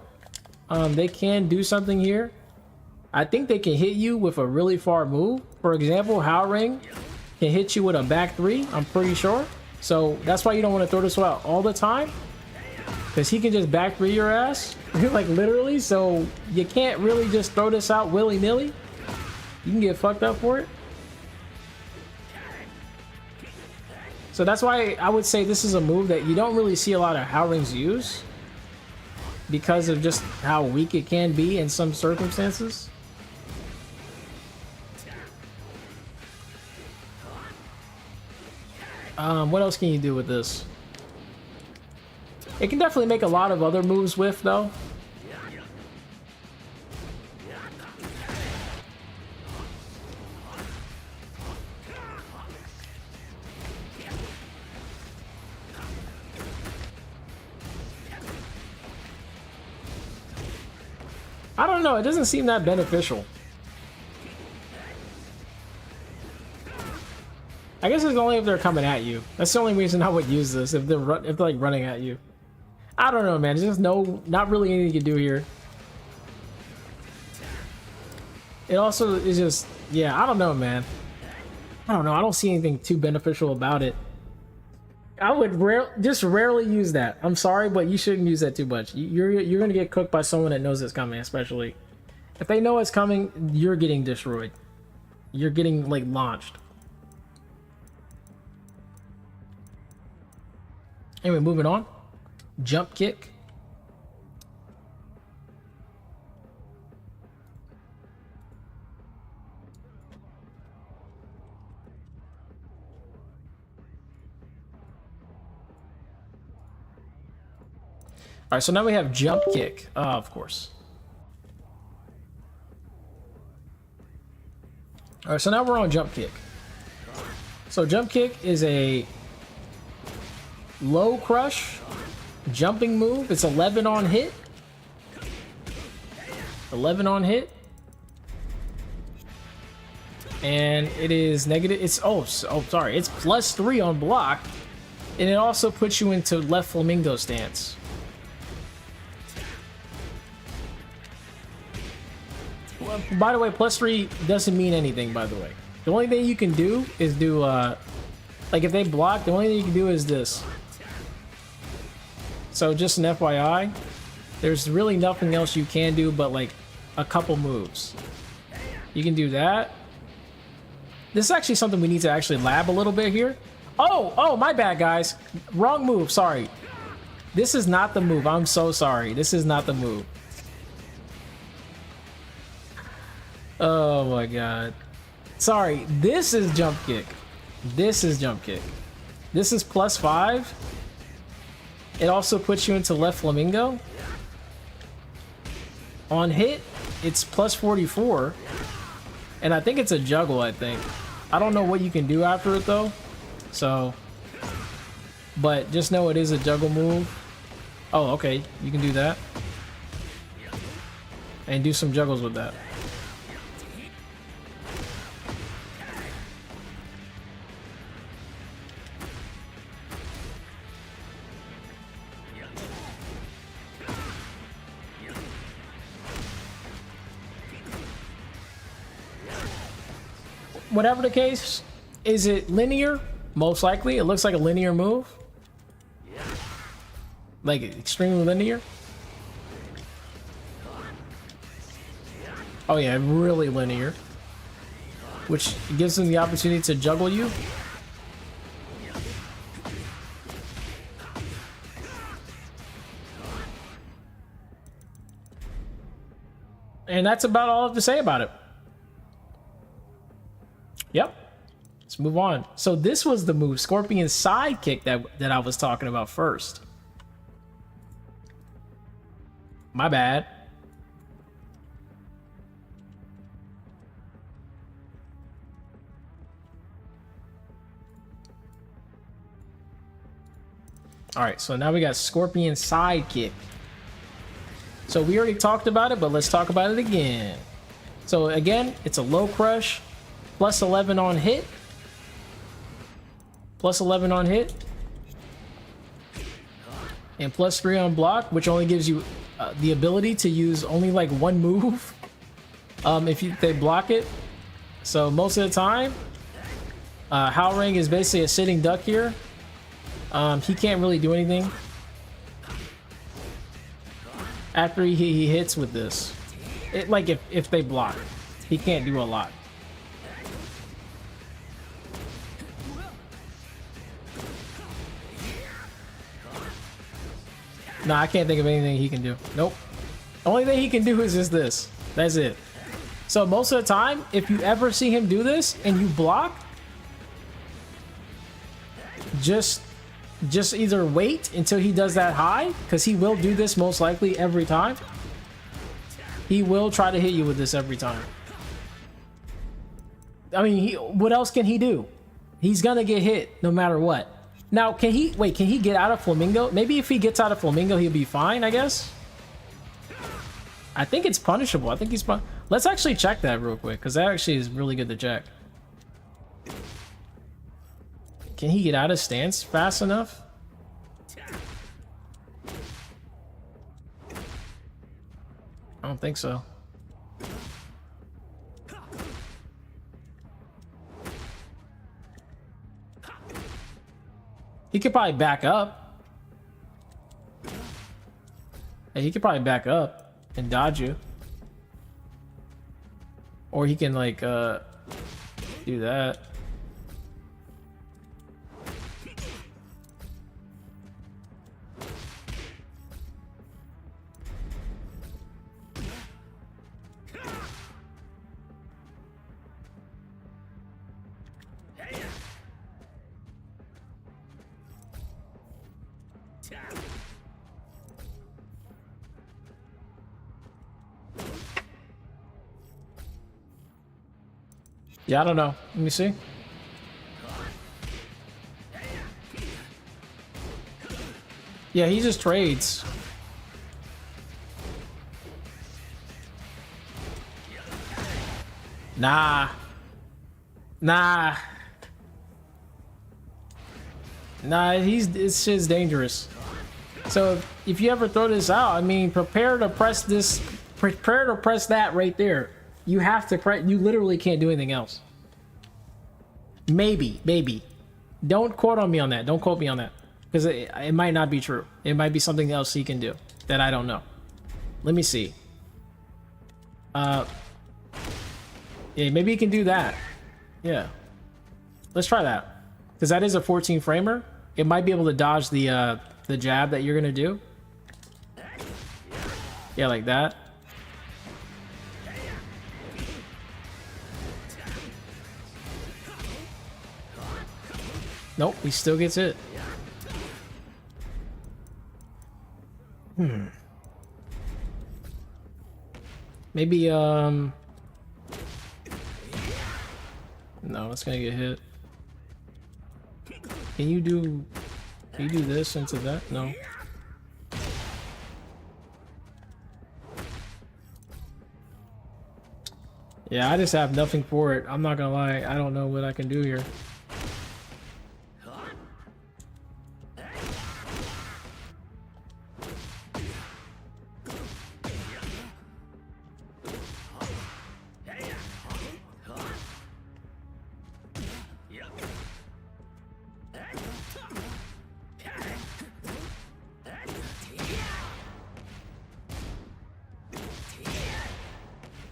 they can do something here. I think they can hit you with a really far move. For example, Hwoarang can hit you with a back 3, I'm pretty sure. So that's why you don't want to throw this out all the time, because he can just back 3 your ass, like literally. So you can't really just throw this out willy-nilly. You can get fucked up for it. So that's why I would say this is a move that you don't really see a lot of Hwoarangs use, because of just how weak it can be in some circumstances. What else can you do with this? It can definitely make a lot of other moves with, though. I don't know, it doesn't seem that beneficial. I guess it's only if they're coming at you. That's the only reason I would use this, if they're like running at you. I don't know, man. There's just not really anything you can do here. It also is just, yeah, I don't know, man. I don't know. I don't see anything too beneficial about it. I would just rarely use that. I'm sorry, but you shouldn't use that too much. You're gonna get cooked by someone that knows it's coming, especially if they know it's coming. You're getting destroyed. You're getting like launched. Anyway, moving on. Jump kick. All right, so now we have jump kick, of course. All right, so now we're on jump kick. So jump kick is a low crush jumping move. It's 11 on hit. 11 on hit. And it is negative. It's sorry. It's +3 on block, and it also puts you into left Flamingo stance. Well, by the way, +3 doesn't mean anything. By the way, the only thing you can do is do like if they block, the only thing you can do is this. So just an FYI, there's really nothing else you can do but like a couple moves. You can do that. This is actually something we need to actually lab a little bit here. Oh, my bad, guys. Wrong move, sorry. This is not the move. I'm so sorry. This is not the move. Oh my god. Sorry, this is jump kick. This is jump kick. This is +5. It also puts you into left Flamingo. On hit, it's +44. And I think it's a juggle, I think. I don't know what you can do after it, though. So, but just know it is a juggle move. Oh, okay. You can do that. And do some juggles with that. Whatever the case, is it linear? Most likely. It looks like a linear move. Like extremely linear. Oh yeah, really linear. Which gives them the opportunity to juggle you. And that's about all I have to say about it. Yep. Let's move on. So this was the move, Scorpion side kick that I was talking about first. My bad. All right, so now we got Scorpion side kick. So we already talked about it, but let's talk about it again. So again, it's a low crush. +11 on hit. +11 on hit. And +3 on block, which only gives you the ability to use only like one move if they block it. So most of the time, Hwoarang is basically a sitting duck here. He can't really do anything after he hits with this. Like if they block, he can't do a lot. No, I can't think of anything he can do. Nope. The only thing he can do is just this. That's it. So most of the time, if you ever see him do this and you block, just either wait until he does that high, because he will do this most likely every time. He will try to hit you with this every time. I mean, what else can he do? He's gonna get hit no matter what. Now, can he get out of Flamingo? Maybe if he gets out of Flamingo, he'll be fine, I guess. I think it's punishable. I think he's Let's actually check that real quick, because that actually is really good to check. Can he get out of stance fast enough? I don't think so. He could probably back up. Yeah, he could probably back up and dodge you. Or he can like do that. Yeah, I don't know. Let me see. Yeah, he just trades. Nah. Nah. Nah, it's just dangerous. So if you ever throw this out, I mean, prepare to press that right there. You have to press, you literally can't do anything else. Maybe. Don't quote on me on that. Don't quote me on that. Because it might not be true. It might be something else he can do that I don't know. Let me see. Yeah, maybe he can do that. Yeah. Let's try that. Because that is a 14 framer. It might be able to dodge the jab that you're gonna do. Yeah, like that. Nope, he still gets it. Maybe no, it's gonna get hit. Can you do this into that? No. Yeah, I just have nothing for it. I'm not gonna lie, I don't know what I can do here.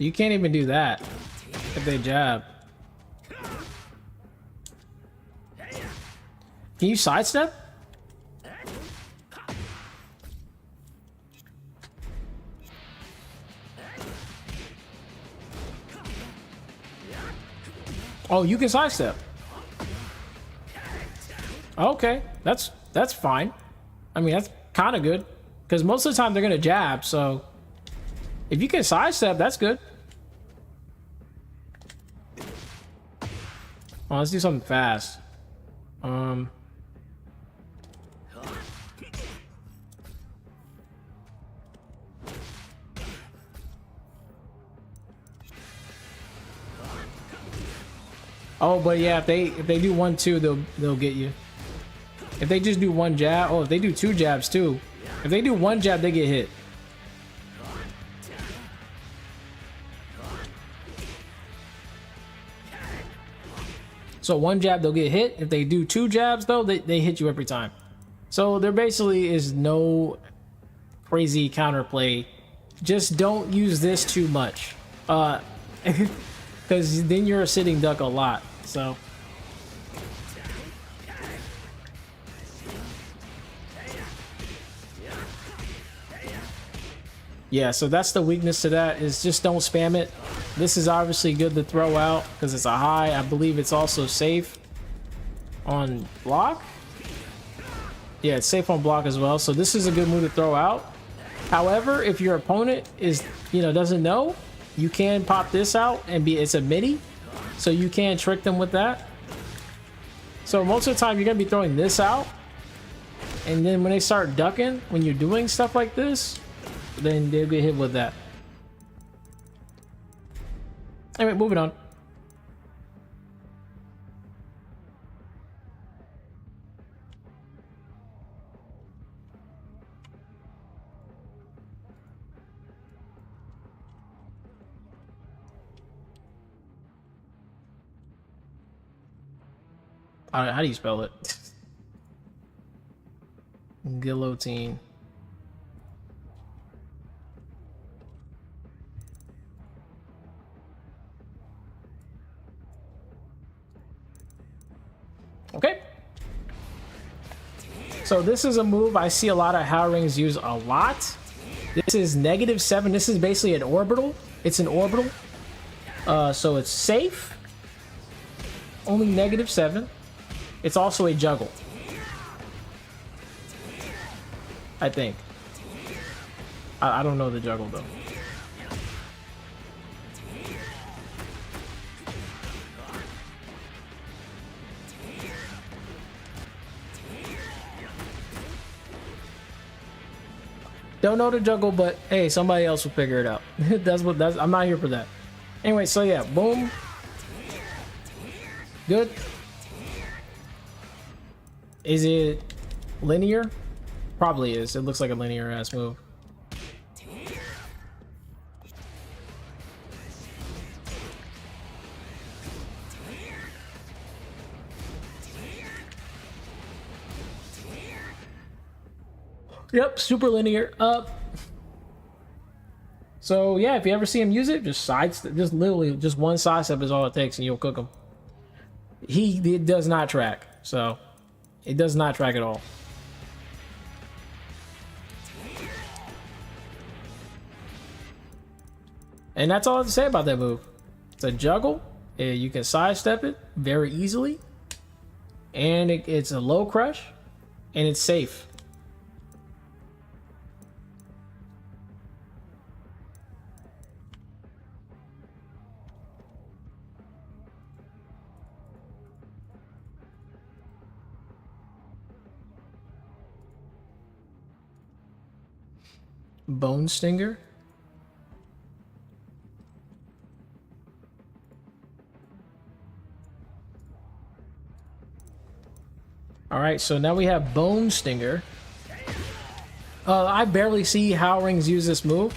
You can't even do that if they jab. Can you sidestep? Oh, you can sidestep. Okay, that's fine. I mean, that's kind of good because most of the time they're gonna jab. So if you can sidestep, that's good. Oh, let's do something fast. Oh, but yeah, if they do 1-2, they'll get you. If they just do one jab, oh, if they do two jabs too. If they do one jab, they get hit. So one jab, they'll get hit. If they do two jabs, though, they hit you every time. So there basically is no crazy counterplay. Just don't use this too much. Because then you're a sitting duck a lot. So. Yeah, so that's the weakness to that, is just don't spam it. This is obviously good to throw out because it's a high. I believe it's also safe on block. Yeah, it's safe on block as well. So this is a good move to throw out. However, if your opponent is, doesn't know, you can pop this out and it's a midi. So you can trick them with that. So most of the time you're gonna be throwing this out. And then when they start ducking, when you're doing stuff like this, then they'll get hit with that. Anyway, moving on. How do you spell it? Guillotine. Okay. So this is a move I see a lot of Hwoarangs use a lot. This is -7. This is basically an orbital. It's an orbital. So it's safe. Only -7. It's also a juggle, I think. I don't know the juggle though. Don't know the juggle, but hey, somebody else will figure it out. I'm not here for that. Anyway, so yeah, boom. Good. Is it linear? Probably is. It looks like a linear ass move. Yep, super linear. Up. So yeah, if you ever see him use it, just literally just one sidestep is all it takes, and you'll cook him. It does not track, so it does not track at all. And that's all I have to say about that move. It's a juggle. You can sidestep it very easily, and it's a low crush, and it's safe. Bone Stinger. All right, so now we have Bone Stinger. I barely see Hwoarangs use this move,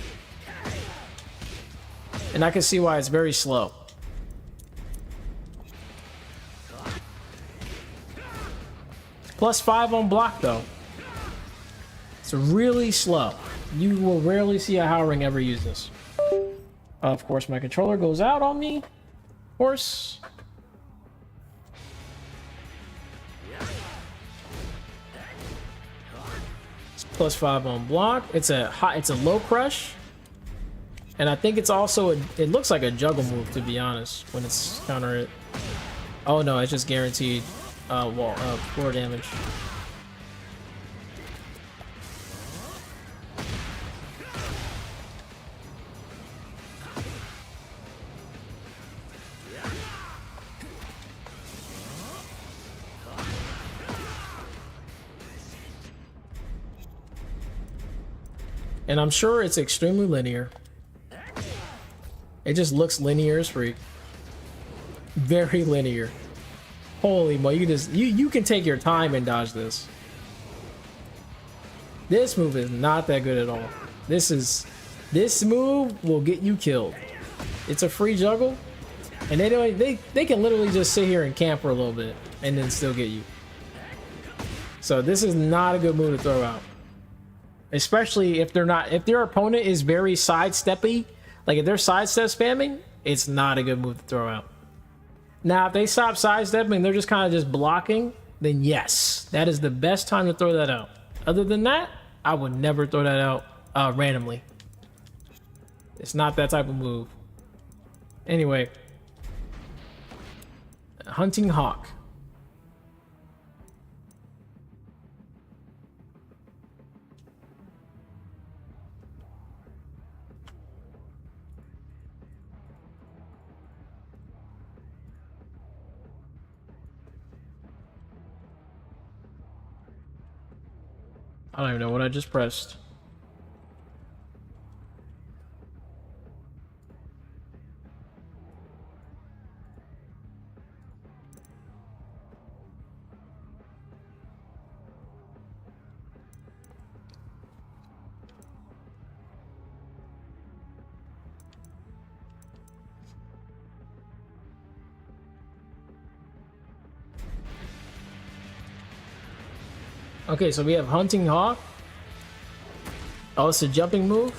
and I can see why it's very slow. +5 on block though. It's really slow. You will rarely see a Hwoarang ever use this. Of course, my controller goes out on me. Of course. It's +5 on block. It's a low crush. And I think it's also it looks like a juggle move, to be honest, when it's counter it. Oh no, it's just guaranteed floor damage. And I'm sure it's extremely linear. It just looks linear as freak. Very linear. Holy mo, you can take your time and dodge this. This move is not that good at all. This move will get you killed. It's a free juggle, and they can literally just sit here and camp for a little bit and then still get you. So this is not a good move to throw out. Especially if their opponent is very sidesteppy, like if they're sidestep spamming, it's not a good move to throw out. Now, if they stop sidestepping, they're just kind of just blocking, then yes, that is the best time to throw that out. Other than that, I would never throw that out randomly. It's not that type of move. Anyway, Hunting Hawk. I don't even know what I just pressed. Okay, so we have Hunting Hawk. Oh, it's a jumping move.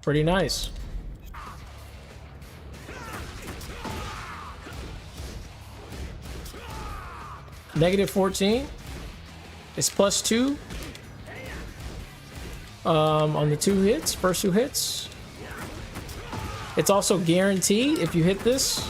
Pretty nice. -14. It's +2 on the first two hits. It's also guaranteed if you hit this.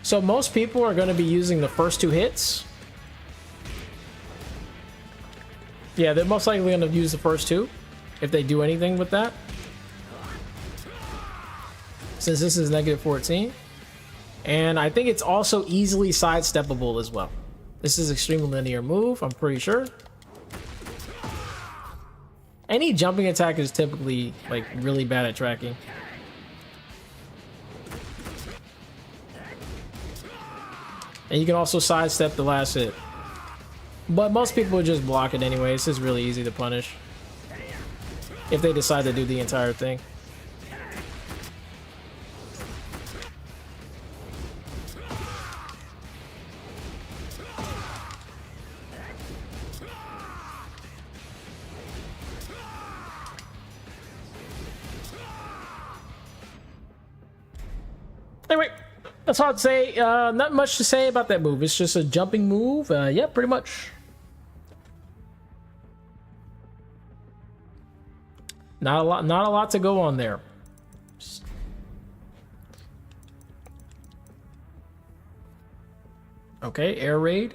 So most people are going to be using the first 2 hits. Yeah, they're most likely going to use the first 2 if they do anything with that. Since this is -14. And I think it's also easily sidesteppable as well. This is extremely linear move, I'm pretty sure. Any jumping attack is typically like really bad at tracking. And you can also sidestep the last hit. But most people would just block it anyway. This is really easy to punish if they decide to do the entire thing. Anyway, that's all I'd say. Not much to say about that move. It's just a jumping move. Yeah, pretty much. Not a lot to go on there. Okay, air raid.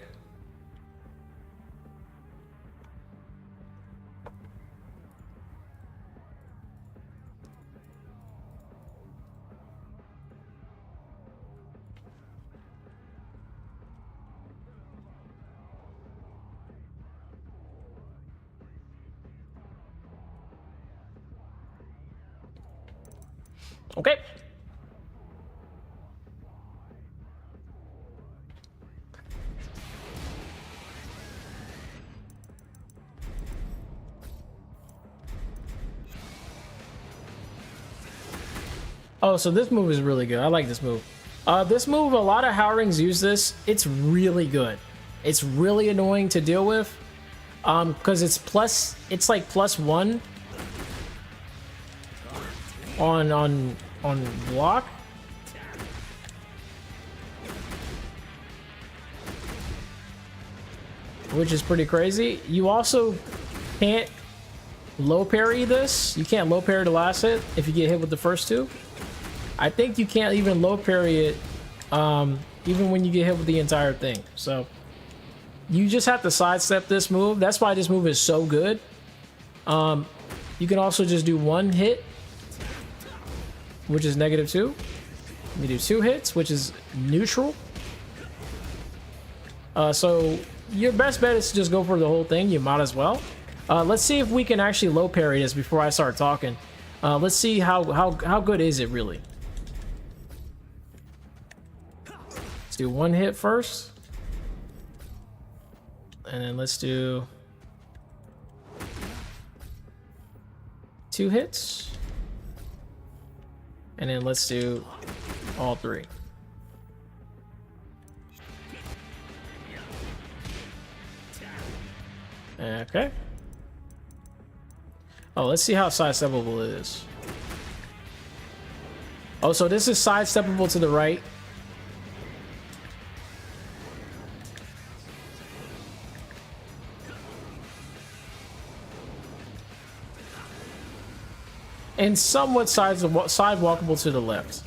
Okay. Oh, so this move is really good. I like this move. This move, a lot of Hwoarangs use this. It's really good. It's really annoying to deal with. Because it's like +1 on block. Which is pretty crazy. You also can't low parry this. You can't low parry the last hit if you get hit with the first 2. I think you can't even low parry it even when you get hit with the entire thing. So you just have to sidestep this move. That's why this move is so good. You can also just do 1 hit, which is -2. You do 2 hits, which is neutral. So your best bet is to just go for the whole thing. You might as well. Let's see if we can actually low parry this before I start talking. Let's see how good is it really. Let's do 1 hit first. And then let's do 2 hits. And then let's do all 3. Okay. Oh, let's see how sidesteppable it is. Oh, so this is sidesteppable to the right. And somewhat sidewalkable to the left.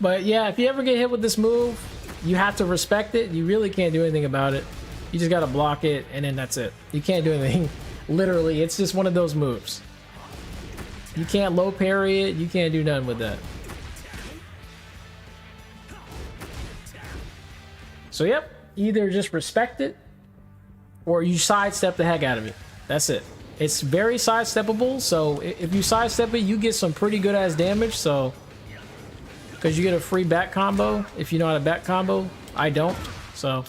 But yeah, if you ever get hit with this move, you have to respect it. You really can't do anything about it. You just gotta block it, and then that's it. You can't do anything. Literally, it's just one of those moves. You can't low parry it. You can't do nothing with that. So yep, either just respect it, or you sidestep the heck out of it. That's it. It's very sidesteppable, so if you sidestep it, you get some pretty good ass damage, so... Because you get a free back combo, if you know how to back combo. I don't, so...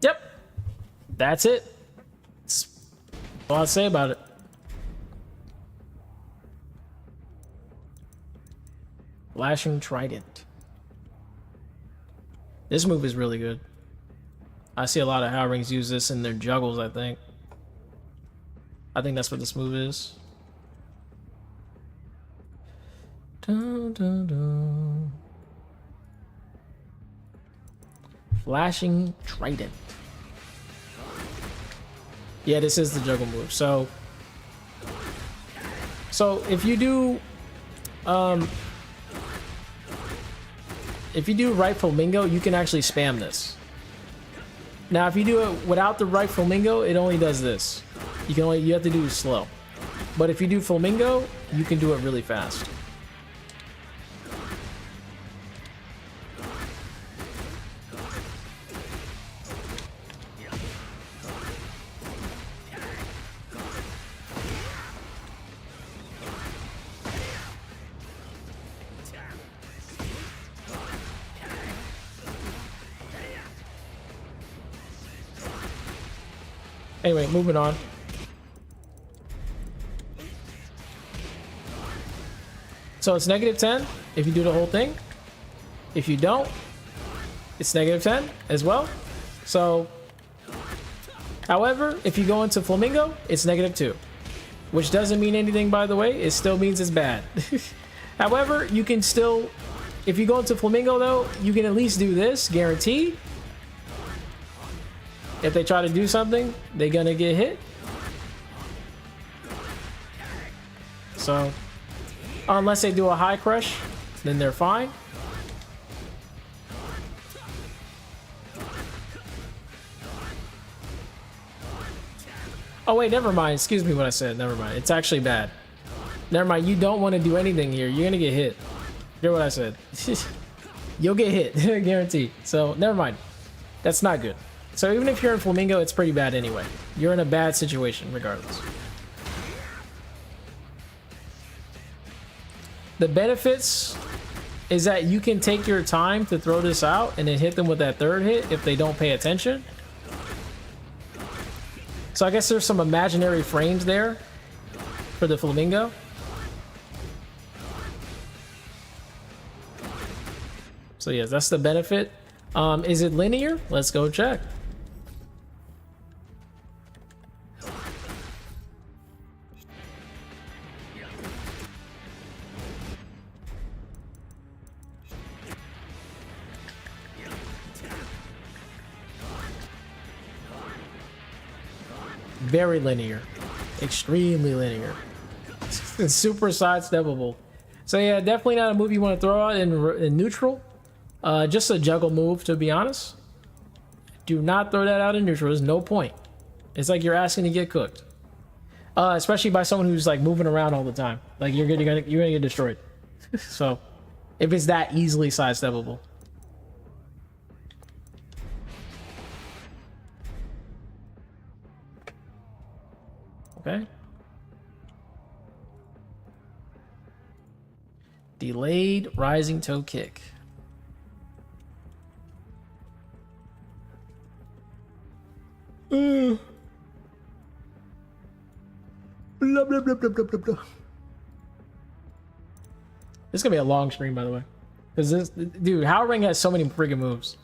Yep. That's it. That's all I'll say about it. Flashing Trident. This move is really good. I see a lot of Hwoarangs use this in their juggles, I think. I think that's what this move is. Dun, dun, dun. Flashing Trident. Yeah, this is the juggle move. So if you do right Flamingo, you can actually spam this. Now, if you do it without the right Flamingo, it only does this. You have to do it slow. But if you do Flamingo, you can do it really fast. Anyway, moving on. So it's -10 if you do the whole thing. If you don't, it's -10 as well. So, however, if you go into Flamingo, it's -2, which doesn't mean anything, by the way. It still means it's bad. However, you can still, if you go into Flamingo though, you can at least do this, guaranteed. If they try to do something, they're gonna get hit. So, unless they do a high crush, then they're fine. Oh wait, never mind. Excuse me what I said. Never mind. It's actually bad. Never mind. You don't want to do anything here. You're gonna get hit. Hear what I said. You'll get hit, guaranteed. So, never mind. That's not good. So even if you're in Flamingo, it's pretty bad anyway. You're in a bad situation regardless. The benefits is that you can take your time to throw this out and then hit them with that third hit if they don't pay attention. So I guess there's some imaginary frames there for the Flamingo. So yes, that's the benefit. Is it linear? Let's go check. Very linear, extremely linear, super sidesteppable. So yeah, definitely not a move you want to throw out in neutral. Just a juggle move, to be honest. Do not throw that out in neutral. There's no point. It's like you're asking to get cooked, especially by someone who's like moving around all the time. Like you're gonna get destroyed. So if it's that easily sidesteppable. Okay. Delayed rising toe kick. Blah, blah, blah, blah, blah, blah, blah. This is gonna be a long stream, by the way, because this dude Haowarang has so many freaking moves.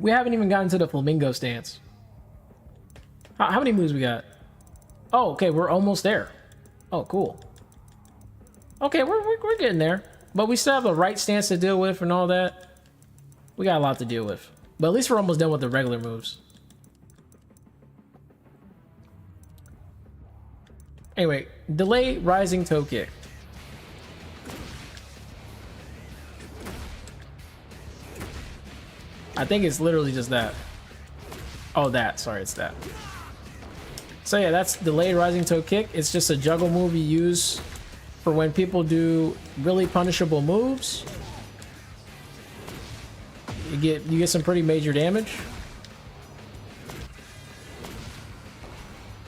We haven't even gotten to the Flamingo stance. How many moves we got? Oh, okay, we're almost there. Oh, cool. Okay, we're getting there, but we still have a right stance to deal with and all that. We got a lot to deal with, but at least we're almost done with the regular moves. Anyway, delay rising toe kick. I think it's literally just that. Oh, that. Sorry, it's that. So yeah, that's delayed rising toe kick. It's just a juggle move you use for when people do really punishable moves. You get some pretty major damage.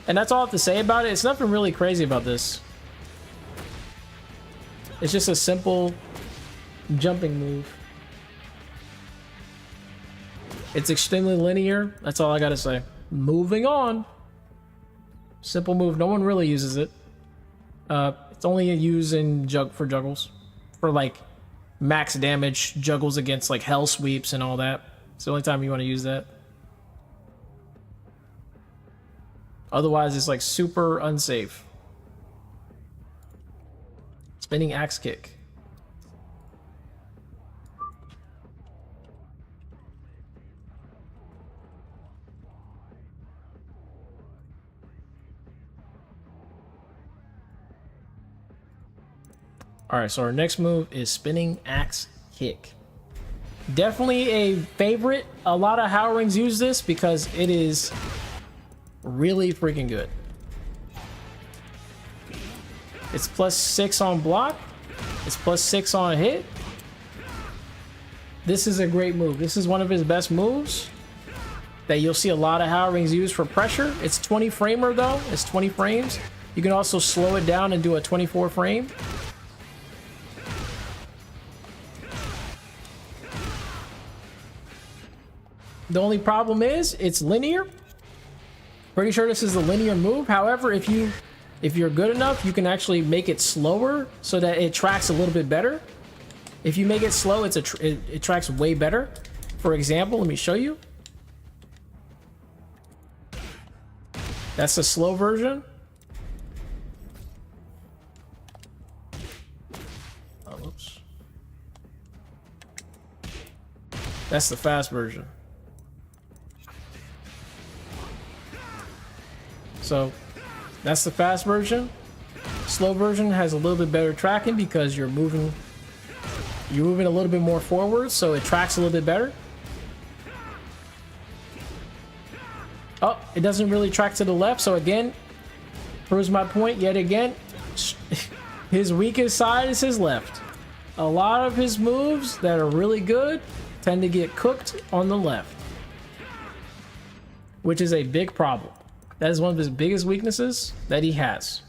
And that's all I have to say about it. It's nothing really crazy about this. It's just a simple jumping move. It's extremely linear. That's all I gotta say. Moving on. Simple move. No one really uses it. It's only used in for juggles. For like max damage juggles against like hell sweeps and all that. It's the only time you want to use that. Otherwise, it's like super unsafe. Spinning Axe Kick. Alright, so our next move is Spinning Axe Kick. Definitely a favorite. A lot of Hwoarangs use this because it is really freaking good. It's +6 on block. It's +6 on hit. This is a great move. This is one of his best moves that you'll see a lot of Hwoarangs use for pressure. It's 20 framer though. It's 20 frames. You can also slow it down and do a 24 frame. The only problem is it's linear. Pretty sure this is a linear move. However, if you're good enough, you can actually make it slower so that it tracks a little bit better. If you make it slow, it tracks way better. For example, let me show you. That's the slow version. Oh, whoops. That's the fast version. So that's the fast version. Slow version has a little bit better tracking because you're moving a little bit more forward, so it tracks a little bit better. Oh, it doesn't really track to the left, so again, proves my point yet again. His weakest side is his left. A lot of his moves that are really good tend to get cooked on the left, which is a big problem. That is one of his biggest weaknesses that he has.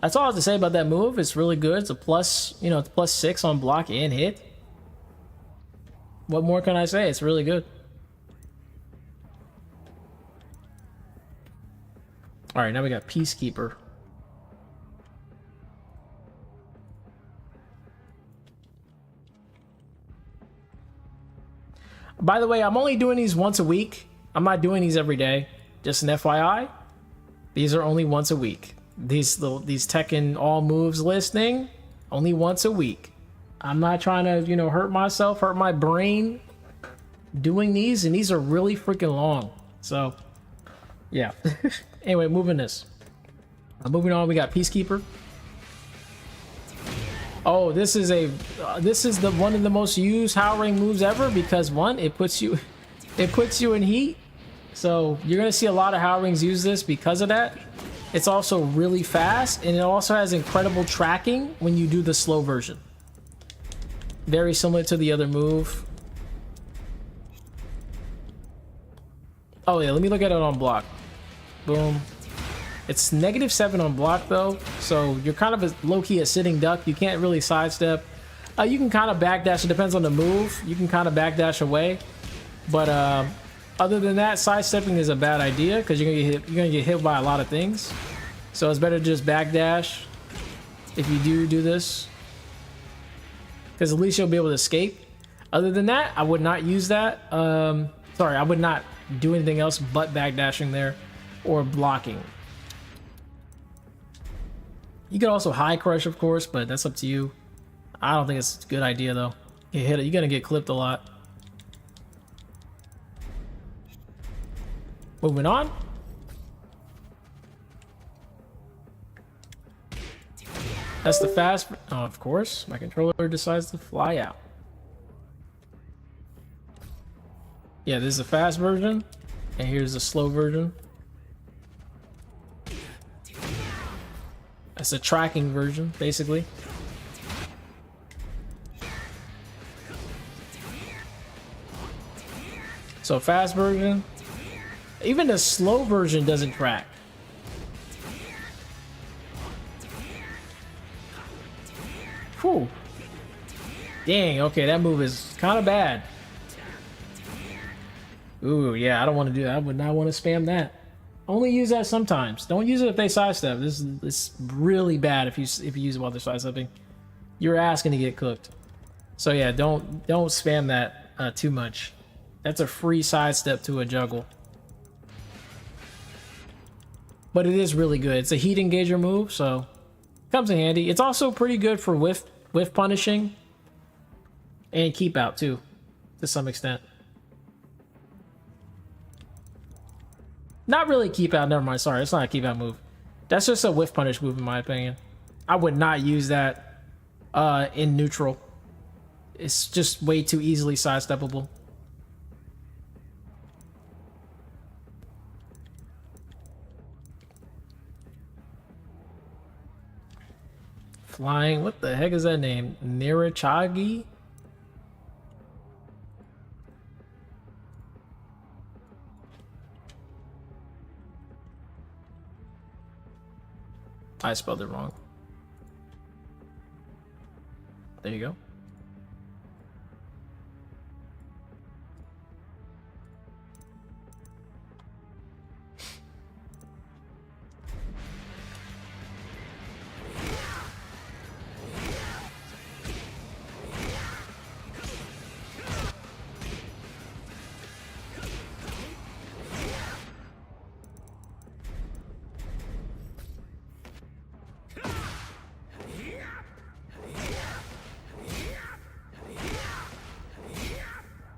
That's all I have to say about that move. It's really good. It's a plus, you know, it's +6 on block and hit. What more can I say? It's really good. All right, now we got Peacekeeper. By the way, I'm only doing these once a week. I'm not doing these every day. Just an FYI. These are only once a week. These Tekken all moves listing, only once a week. I'm not trying to, you know, hurt myself, hurt my brain doing these, and these are really freaking long. So, yeah. Anyway, moving moving on, we got Peacekeeper. Oh, this is the one of the most used Hwoarang moves ever because one, it puts you in heat. So you're gonna see a lot of Hwoarangs use this because of that. It's also really fast, and it also has incredible tracking when you do the slow version. Very similar to the other move. Oh yeah, let me look at it on block. Boom. It's -7 on block though, so you're kind of low-key a sitting duck. You can't really sidestep. You can kind of backdash. It depends on the move. You can kind of backdash away, but other than that, sidestepping is a bad idea because you're gonna get hit by a lot of things. So it's better to just backdash if you do this, because at least you'll be able to escape. Other than that, I would not use that. Sorry, I would not do anything else but backdashing there or blocking. You could also high crush, of course, but that's up to you. I don't think it's a good idea though. You hit it, you're gonna get clipped a lot. Moving on. That's the fast. Oh, of course, my controller decides to fly out. Yeah, this is the fast version, and here's the slow version. That's a tracking version, basically. So fast version. Even the slow version doesn't track. Whew. Dang, okay, that move is kind of bad. Ooh, yeah, I don't want to do that. I would not want to spam that. Only use that sometimes. Don't use it if they sidestep. This is really bad if you use it while they're sidestepping. You're asking to get cooked. So yeah, don't spam that too much. That's a free sidestep to a juggle. But it is really good. It's a heat engager move, so comes in handy. It's also pretty good for whiff punishing and keep out too, to some extent. Not really keep out, never mind, sorry, it's not a keep out move. That's just a whiff punish move in my opinion. I would not use that in neutral. It's just way too easily sidesteppable. Flying, what the heck is that name? Nerichagi? I spelled it wrong. There you go.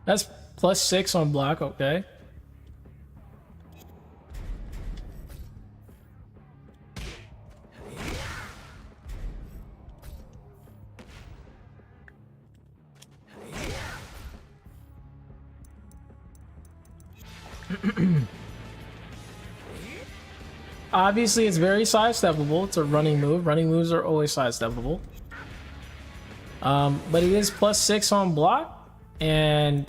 That's +6 on block, okay. Obviously, it's very sidesteppable. It's a running move. Running moves are always sidesteppable. But it is +6 on block. And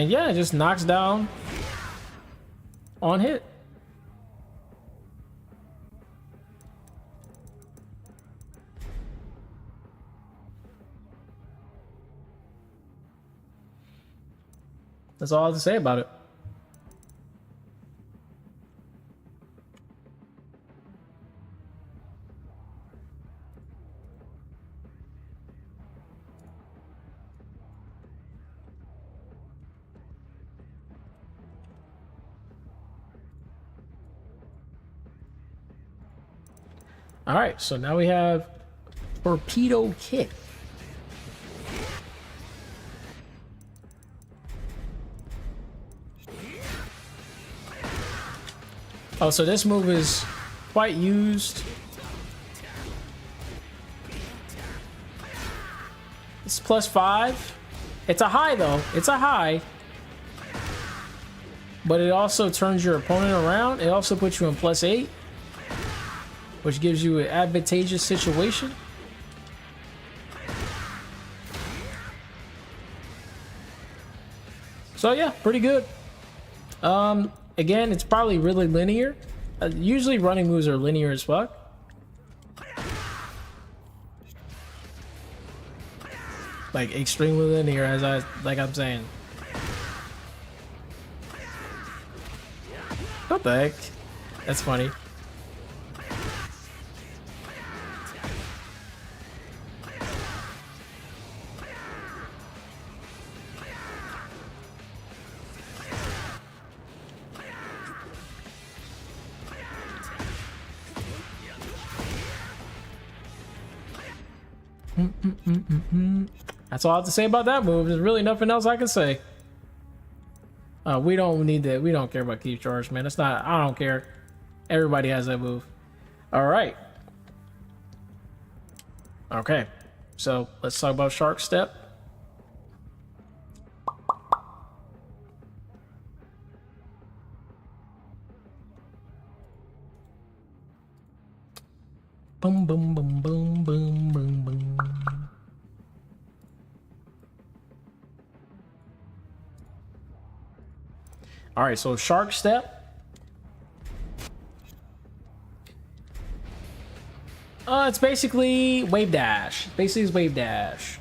yeah, it just knocks down on hit. That's all I have to say about it. All right, so now we have Torpedo Kick. Oh, so this move is quite used. It's +5. It's a high though. It's a high. But it also turns your opponent around. It also puts you in +8. Which gives you an advantageous situation. So yeah, pretty good. Again, it's probably really linear. Usually running moves are linear as fuck. Like extremely linear, as I'm saying. What the heck? That's funny. That's all I have to say about that move. There's really nothing else I can say. We don't need that. We don't care about keep charge, man. It's not. I don't care. Everybody has that move. All right. Okay. So let's talk about Shark Step. Boom, boom, boom, boom, boom, boom, boom. All right, so Shark Step. It's basically Wave Dash. Basically, it's Wave Dash.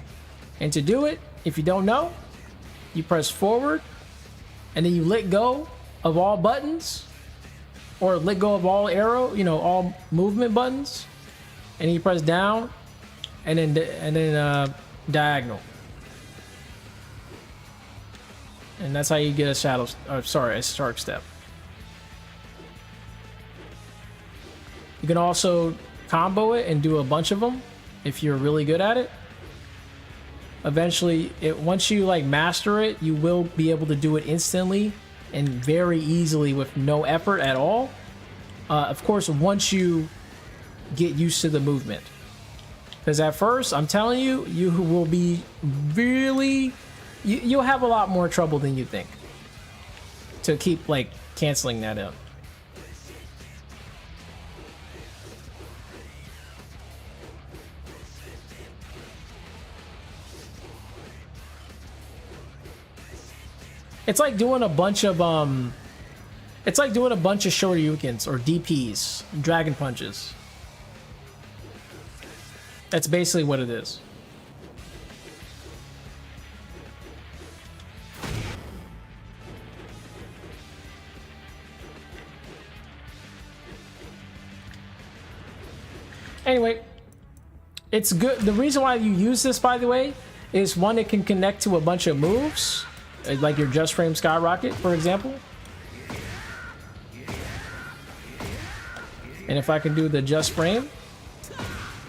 And to do it, if you don't know, you press forward and then you let go of all buttons, or let go of all arrow, you know, all movement buttons, and you press down, and then diagonal, and that's how you get a a shark step. You can also combo it and do a bunch of them if you're really good at it. Eventually, once you like master it, you will be able to do it instantly and very easily with no effort at all. Of course, once you get used to the movement, because at first, I'm telling you, you will be really, you'll have a lot more trouble than you think to keep like canceling that out. It's like doing a bunch of shoryukens or DPs, dragon punches. That's basically what it is. Anyway, it's good. The reason why you use this, by the way, is one, it can connect to a bunch of moves, like your Just Frame Skyrocket, for example. And if I can do the Just Frame,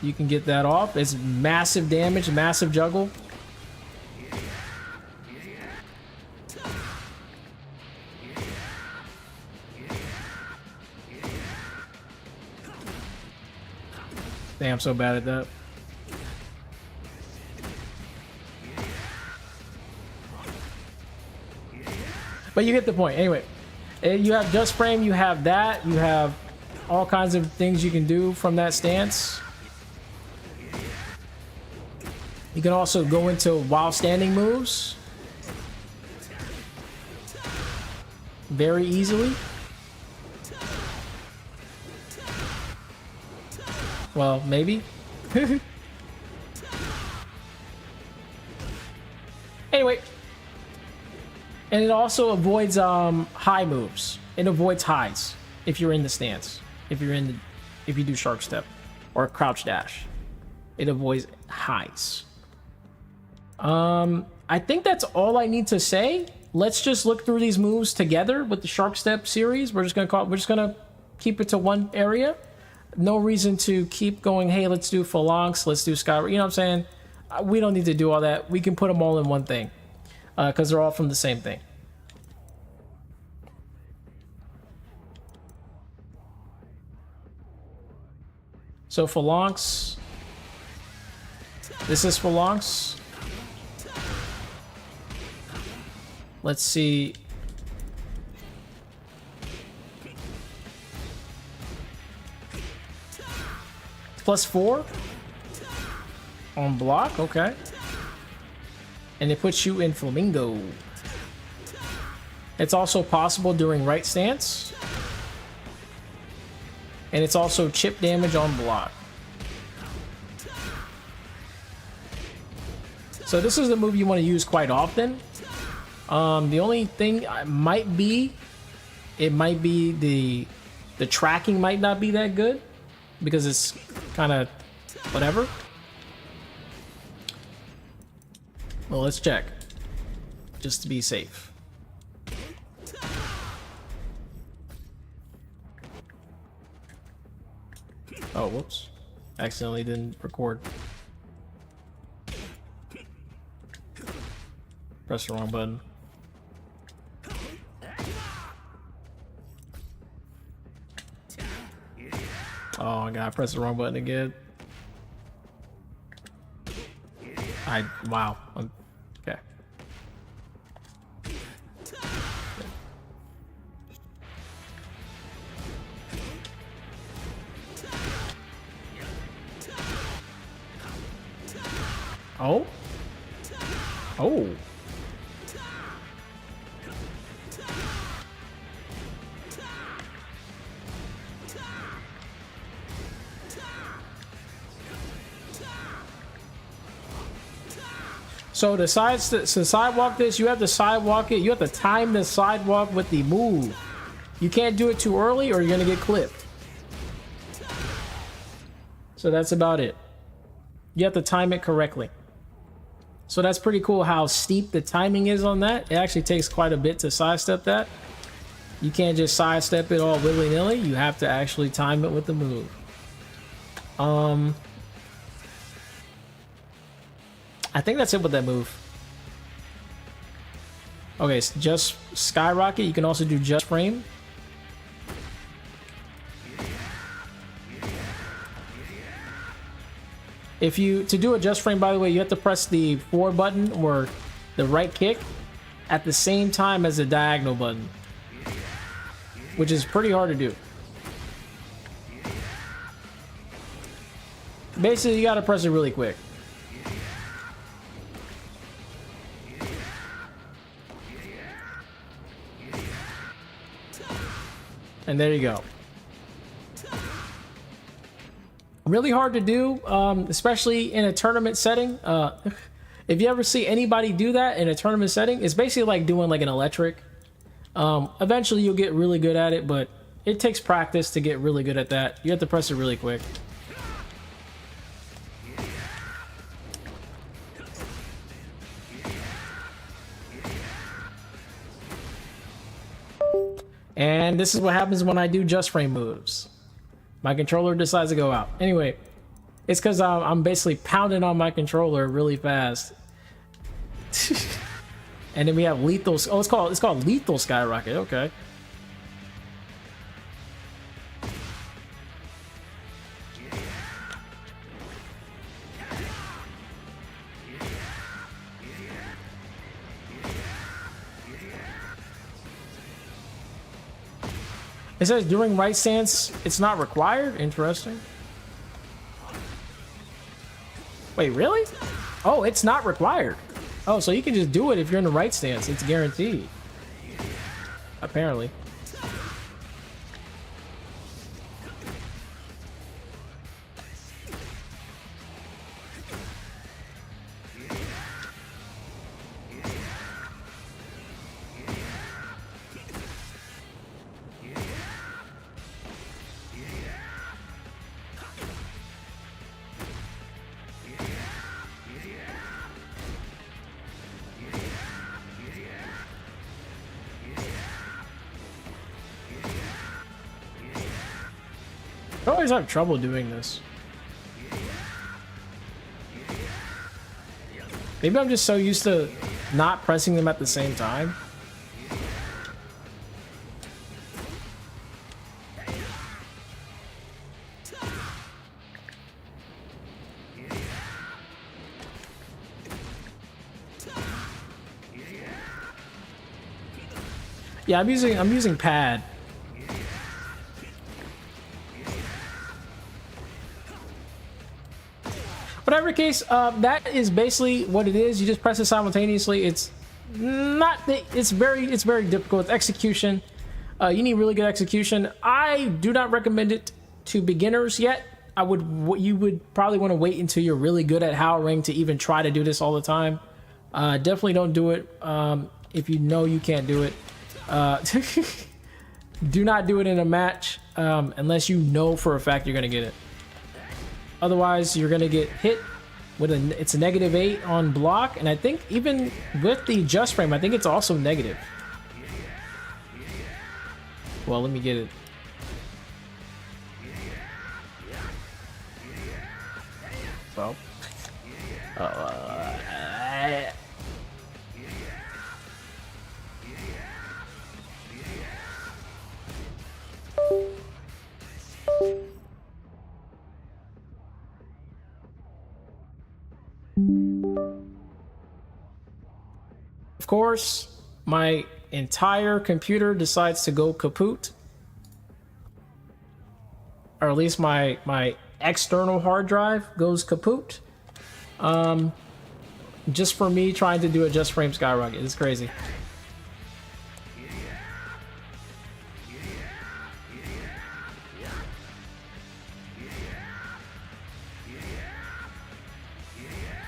you can get that off. It's massive damage, massive juggle. Damn, I'm so bad at that. But you get the point. Anyway, you have Just Frame, you have that, you have all kinds of things you can do from that stance. You can also go into while standing moves very easily. Well, maybe. Anyway, and it also avoids high moves. It avoids highs if you're in the stance. If you do shark step or crouch dash, it avoids highs. I think that's all I need to say. Let's just look through these moves together with the shark step series. We're just gonna keep it to one area. No reason to keep going, hey, let's do phalanx, let's do sky, you know what I'm saying? We don't need to do all that. We can put them all in one thing because they're all from the same thing. So phalanx, this is phalanx. Let's see. +4 on block, okay. And it puts you in Flamingo. It's also possible during right stance. And it's also chip damage on block. So this is the move you want to use quite often. The only thing might be the tracking might not be that good because it's kind of whatever. Well, let's check just to be safe. Oh, whoops. Accidentally didn't record. Press the wrong button. Oh my god, I pressed the wrong button again. Wow. Okay. Oh? Oh. So to sidewalk this, you have to sidewalk it. You have to time the sidewalk with the move. You can't do it too early or you're gonna get clipped. So that's about it. You have to time it correctly. So that's pretty cool how steep the timing is on that. It actually takes quite a bit to sidestep that. You can't just sidestep it all willy-nilly. You have to actually time it with the move. I think that's it with that move. Okay, so just skyrocket. You can also do just frame. To do a just frame, by the way, you have to press the 4 button or the right kick at the same time as the diagonal button, which is pretty hard to do. Basically, you gotta press it really quick. And there you go. Really hard to do, especially in a tournament setting. If you ever see anybody do that in a tournament setting, it's basically like doing like an electric. Eventually you'll get really good at it, but it takes practice to get really good at that. You have to press it really quick. And this is what happens when I do just frame moves. My controller decides to go out. Anyway, it's because I'm basically pounding on my controller really fast. And then we have lethal. Oh, it's called lethal skyrocket. Okay. It says during right stance, it's not required. Interesting. Wait, really? Oh, it's not required. Oh, so you can just do it if you're in the right stance. It's guaranteed. Apparently. I always have trouble doing this. Maybe I'm just so used to not pressing them at the same time. Yeah, I'm using pad. Whatever case, that is basically what it is. You just press it simultaneously. It's not. It's very difficult. It's execution. You need really good execution. I do not recommend it to beginners yet. You would probably want to wait until you're really good at Haowarang to even try to do this all the time. Definitely don't do it if you know you can't do it. Do not do it in a match unless you know for a fact you're gonna get it. Otherwise, you're gonna get hit with it's a -8 on block, and I think even with the just frame, I think it's also negative. Well, let me get it. Well, of course, my entire computer decides to go kaput. Or at least my external hard drive goes kaput. Just for me trying to do a just frame skyrocket. It's crazy.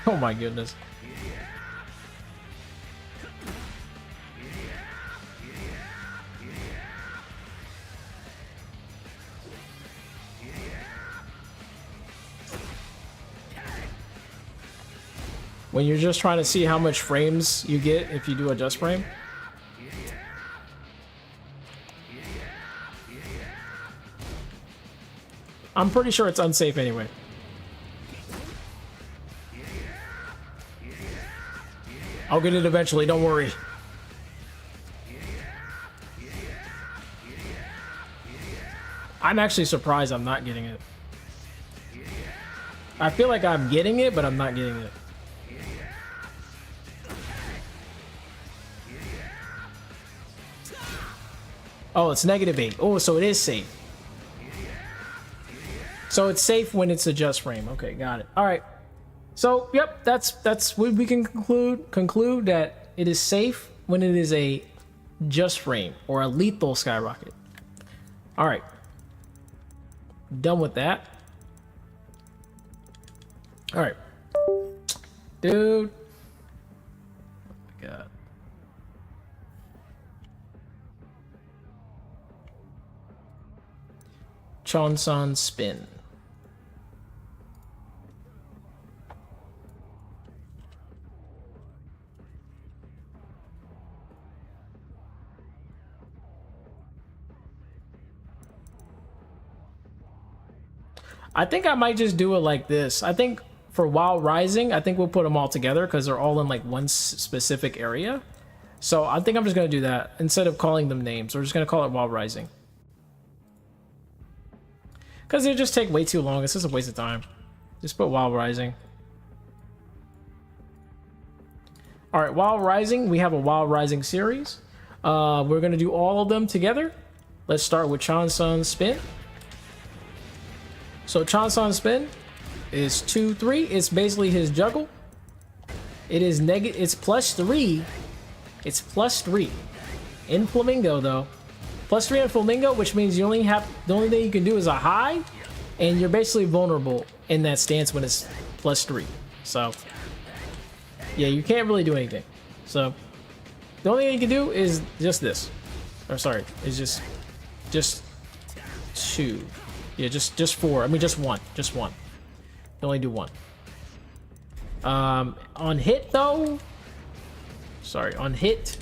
Oh my goodness. when you're just trying to see how much frames you get if you do a just frame. I'm pretty sure it's unsafe anyway. I'll get it eventually, don't worry. I'm actually surprised I'm not getting it. I feel like I'm getting it, but I'm not getting it. Oh, it's -8. Oh, so it is safe. So it's safe when it's a just frame. Okay, got it. All right. So, yep, that's what we can conclude that it is safe when it is a just frame or a lethal skyrocket. All right. Done with that. All right. Dude. Oh my God. Chonsan spin. I think I might just do it like this. I think for While Rising, I think we'll put them all together because they're all in like one specific area. So I think I'm just going to do that instead of calling them names. We're just going to call it While Rising. Because they just take way too long. It's just a waste of time. Just put While Rising. Alright, While Rising, we have a While Rising series. We're going to do all of them together. Let's start with Chonsan Spin. So Chonsan Spin is 2-3. It's basically his juggle. It is it's +3. It's +3. In Flamingo though. +3 in Flamingo, which means you only have the only thing you can do is a high, and you're basically vulnerable in that stance when it's +3. So yeah, you can't really do anything. So the only thing you can do is just this. Or sorry, is just 2. Yeah, just 4. I mean, just one. Just one. You only do one. On hit, though... Sorry, on hit...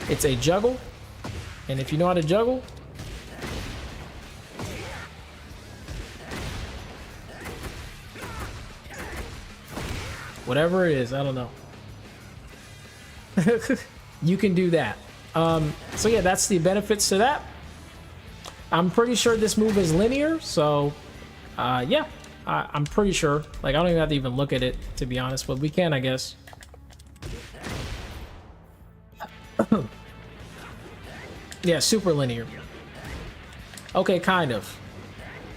It's a juggle. And if you know how to juggle... Whatever it is, I don't know. You can do that. So yeah, that's the benefits to that. I'm pretty sure this move is linear, so yeah, I'm pretty sure. Like, I don't even have to even look at it, to be honest, but we can, I guess. Yeah, super linear. Okay, kind of.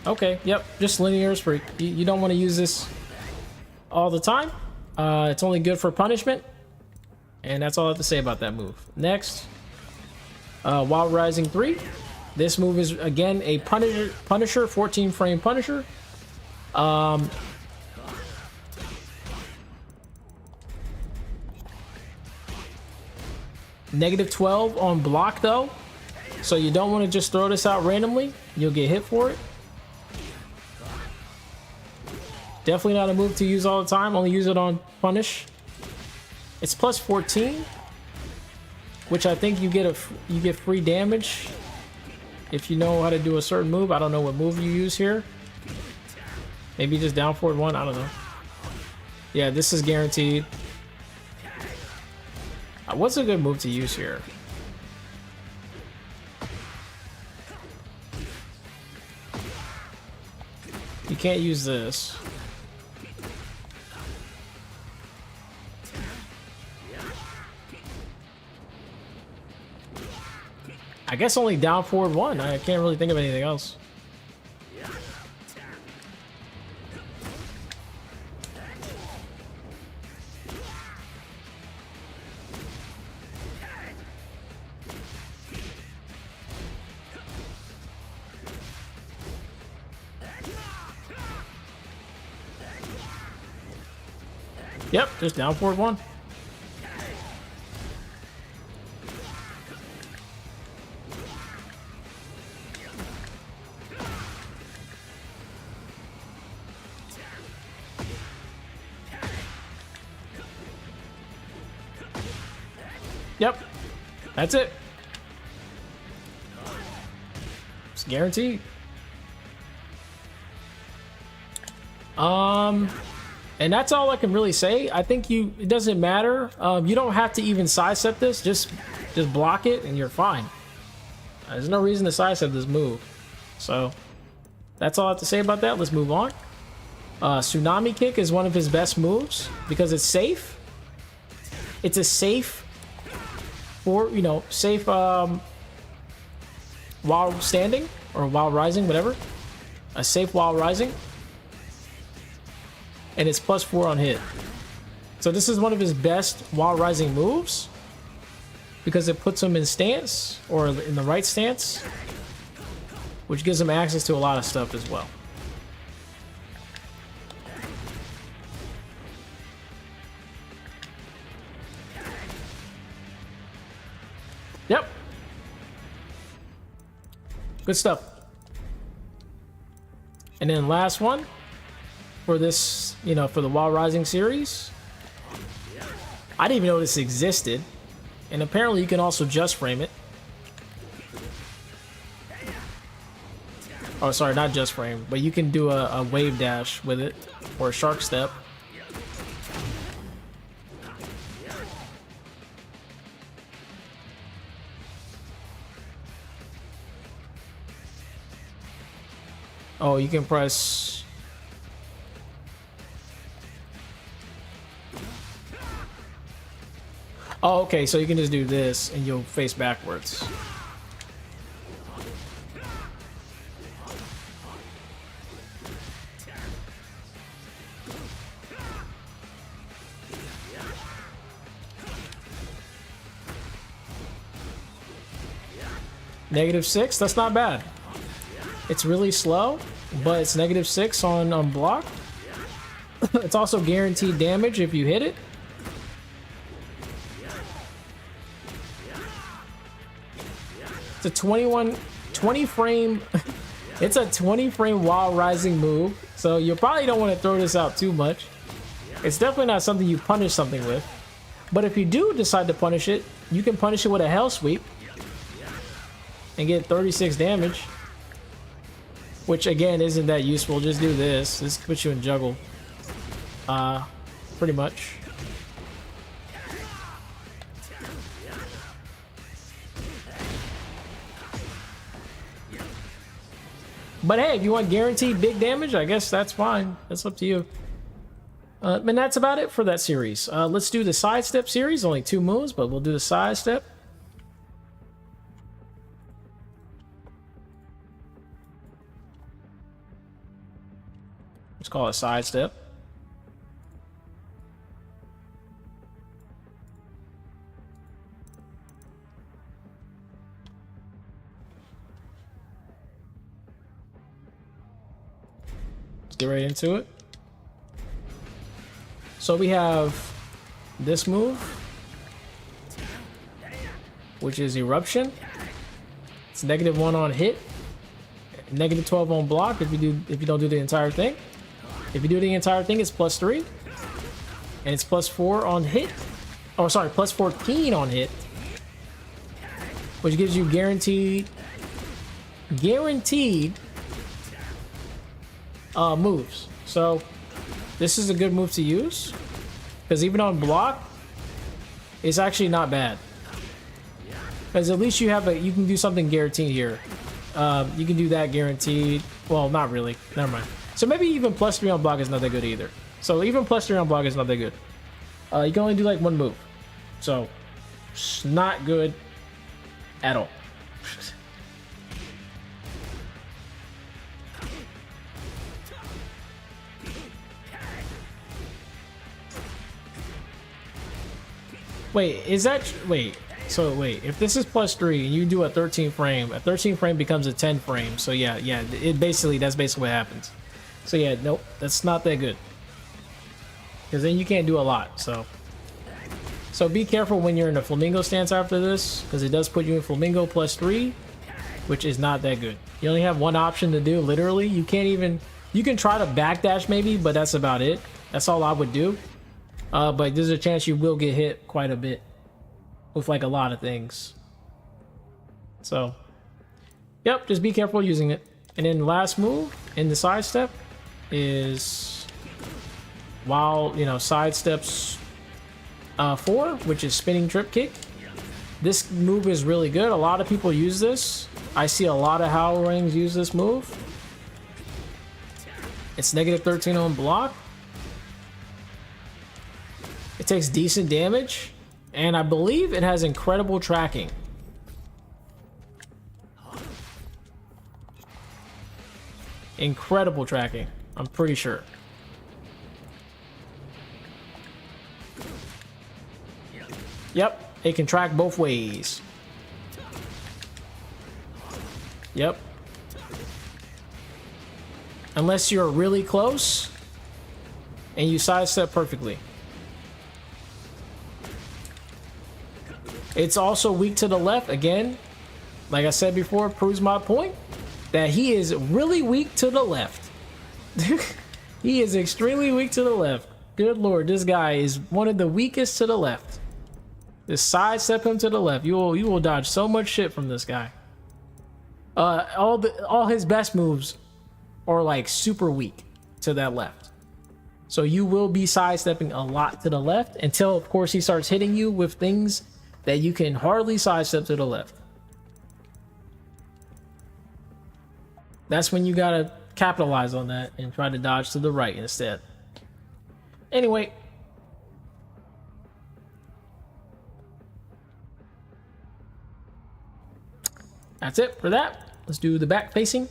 Okay, yep, just linear. For you don't want to use this all the time. It's only good for punishment, and that's all I have to say about that move. Next, While Rising 3. This move is, again, a Punisher 14 frame Punisher. -12 on block, though. So you don't want to just throw this out randomly. You'll get hit for it. Definitely not a move to use all the time. Only use it on punish. It's +14, which I think you get free damage if you know how to do a certain move. I don't know what move you use here. Maybe just down forward 1. I don't know. Yeah, this is guaranteed. What's a good move to use here? You can't use this. I guess only down forward 1. I can't really think of anything else. Yep, just down forward 1. Yep. That's it. It's guaranteed. And that's all I can really say. I think it doesn't matter. You don't have to even sidestep this. Just block it and you're fine. There's no reason to sidestep this move. So that's all I have to say about that. Let's move on. Tsunami Kick is one of his best moves because it's safe. It's a safe safe while standing or while rising, whatever. A safe while rising. And it's +4 on hit. So this is one of his best while rising moves because it puts him in stance or in the right stance, which gives him access to a lot of stuff as well. Yep. Good stuff. And then last one for this, for the While Rising series. I didn't even know this existed. And apparently you can also just frame it. Oh, sorry, not just frame, but you can do a wave dash with it or a shark step. Oh, you can press. Oh, okay, so you can just do this and you'll face backwards. -6, that's not bad. It's really slow, but it's -6 on block. It's also guaranteed damage if you hit it. It's a 20 frame. It's a 20 frame while rising move, so you probably don't want to throw this out too much. It's definitely not something you punish something with, but if you do decide to punish it, you can punish it with a hell sweep and get 36 damage, which again isn't that useful. Just do this. This puts you in juggle, pretty much. But hey, if you want guaranteed big damage, I guess that's fine. That's up to you. And that's about it for that series. Let's do the sidestep series. Only 2 moves, but we'll do the sidestep. Let's call it sidestep. Let's get right into it. So we have this move, which is Eruption. It's -1 on hit, -12 on block if you don't do the entire thing. If you do the entire thing, it's +3, and it's +4 on hit. Oh, sorry, +14 on hit, which gives you guaranteed moves. So this is a good move to use because even on block, it's actually not bad. Because at least you can do something guaranteed here. You can do that guaranteed. Well, not really. Never mind. So maybe even +3 on block is not that good either. So even +3 on block is not that good. You can only do like 1 move. So it's not good at all. Wait, if this is +3 and you do a 13 frame becomes a 10 frame. So yeah, that's basically what happens. So yeah, nope, that's not that good. Because then you can't do a lot, so be careful when you're in a Flamingo stance after this, because it does put you in Flamingo +3, which is not that good. You only have one option to do, literally. You can try to backdash maybe, but that's about it. That's all I would do. But there's a chance you will get hit quite a bit. with like a lot of things. So, yep, just be careful using it. And then the last move in the sidestep is while, you know, sidesteps 4, which is spinning trip kick. This move is really good. A lot of people use this. I see a lot of Haowarangs use this move. It's negative 13 on block. It takes decent damage, and I believe it has incredible tracking. Incredible tracking, I'm pretty sure. Yep, it can track both ways. Yep. Unless you're really close and you sidestep perfectly. It's also weak to the left. Again, like I said before, proves my point that he is really weak to the left. He is extremely weak to the left. Good lord, this guy is one of the weakest to the left. Just sidestep him to the left. You will dodge so much shit from this guy. All his best moves are like super weak to that left. So you will be sidestepping a lot to the left until, of course, he starts hitting you with things that you can hardly sidestep to the left. That's when you gotta capitalize on that and try to dodge to the right instead. Anyway. That's it for that. Let's do the back facing.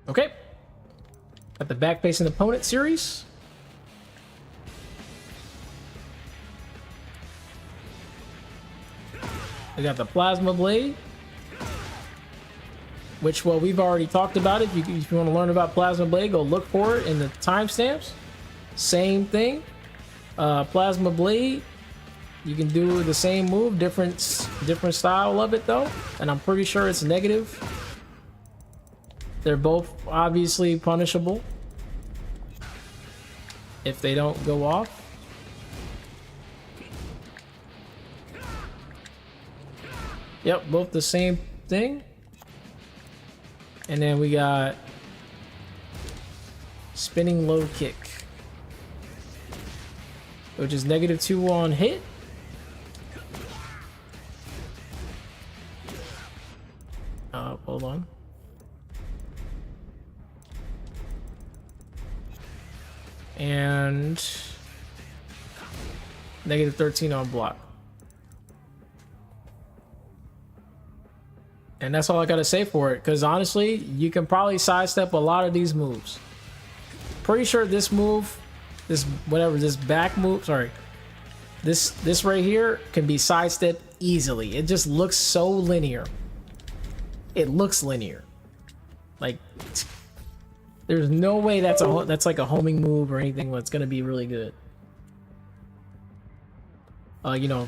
Okay. Got the back facing opponent series. We got the Plasma Blade, which, well, we've already talked about it. If you want to learn about Plasma Blade, go look for it in the timestamps. Same thing. Plasma Blade, you can do the same move, different style of it though, and I'm pretty sure it's negative. They're both obviously punishable if they don't go off. Yep, both the same thing. And then we got spinning low kick, which is -2 on hit. Hold on. And -13 on block. And that's all I gotta say for it, because honestly, you can probably sidestep a lot of these moves. Pretty sure this move, this back move, sorry, this right here can be sidestepped easily. It just looks so linear. It looks linear. Like, there's no way that's like a homing move or anything that's gonna be really good. You know.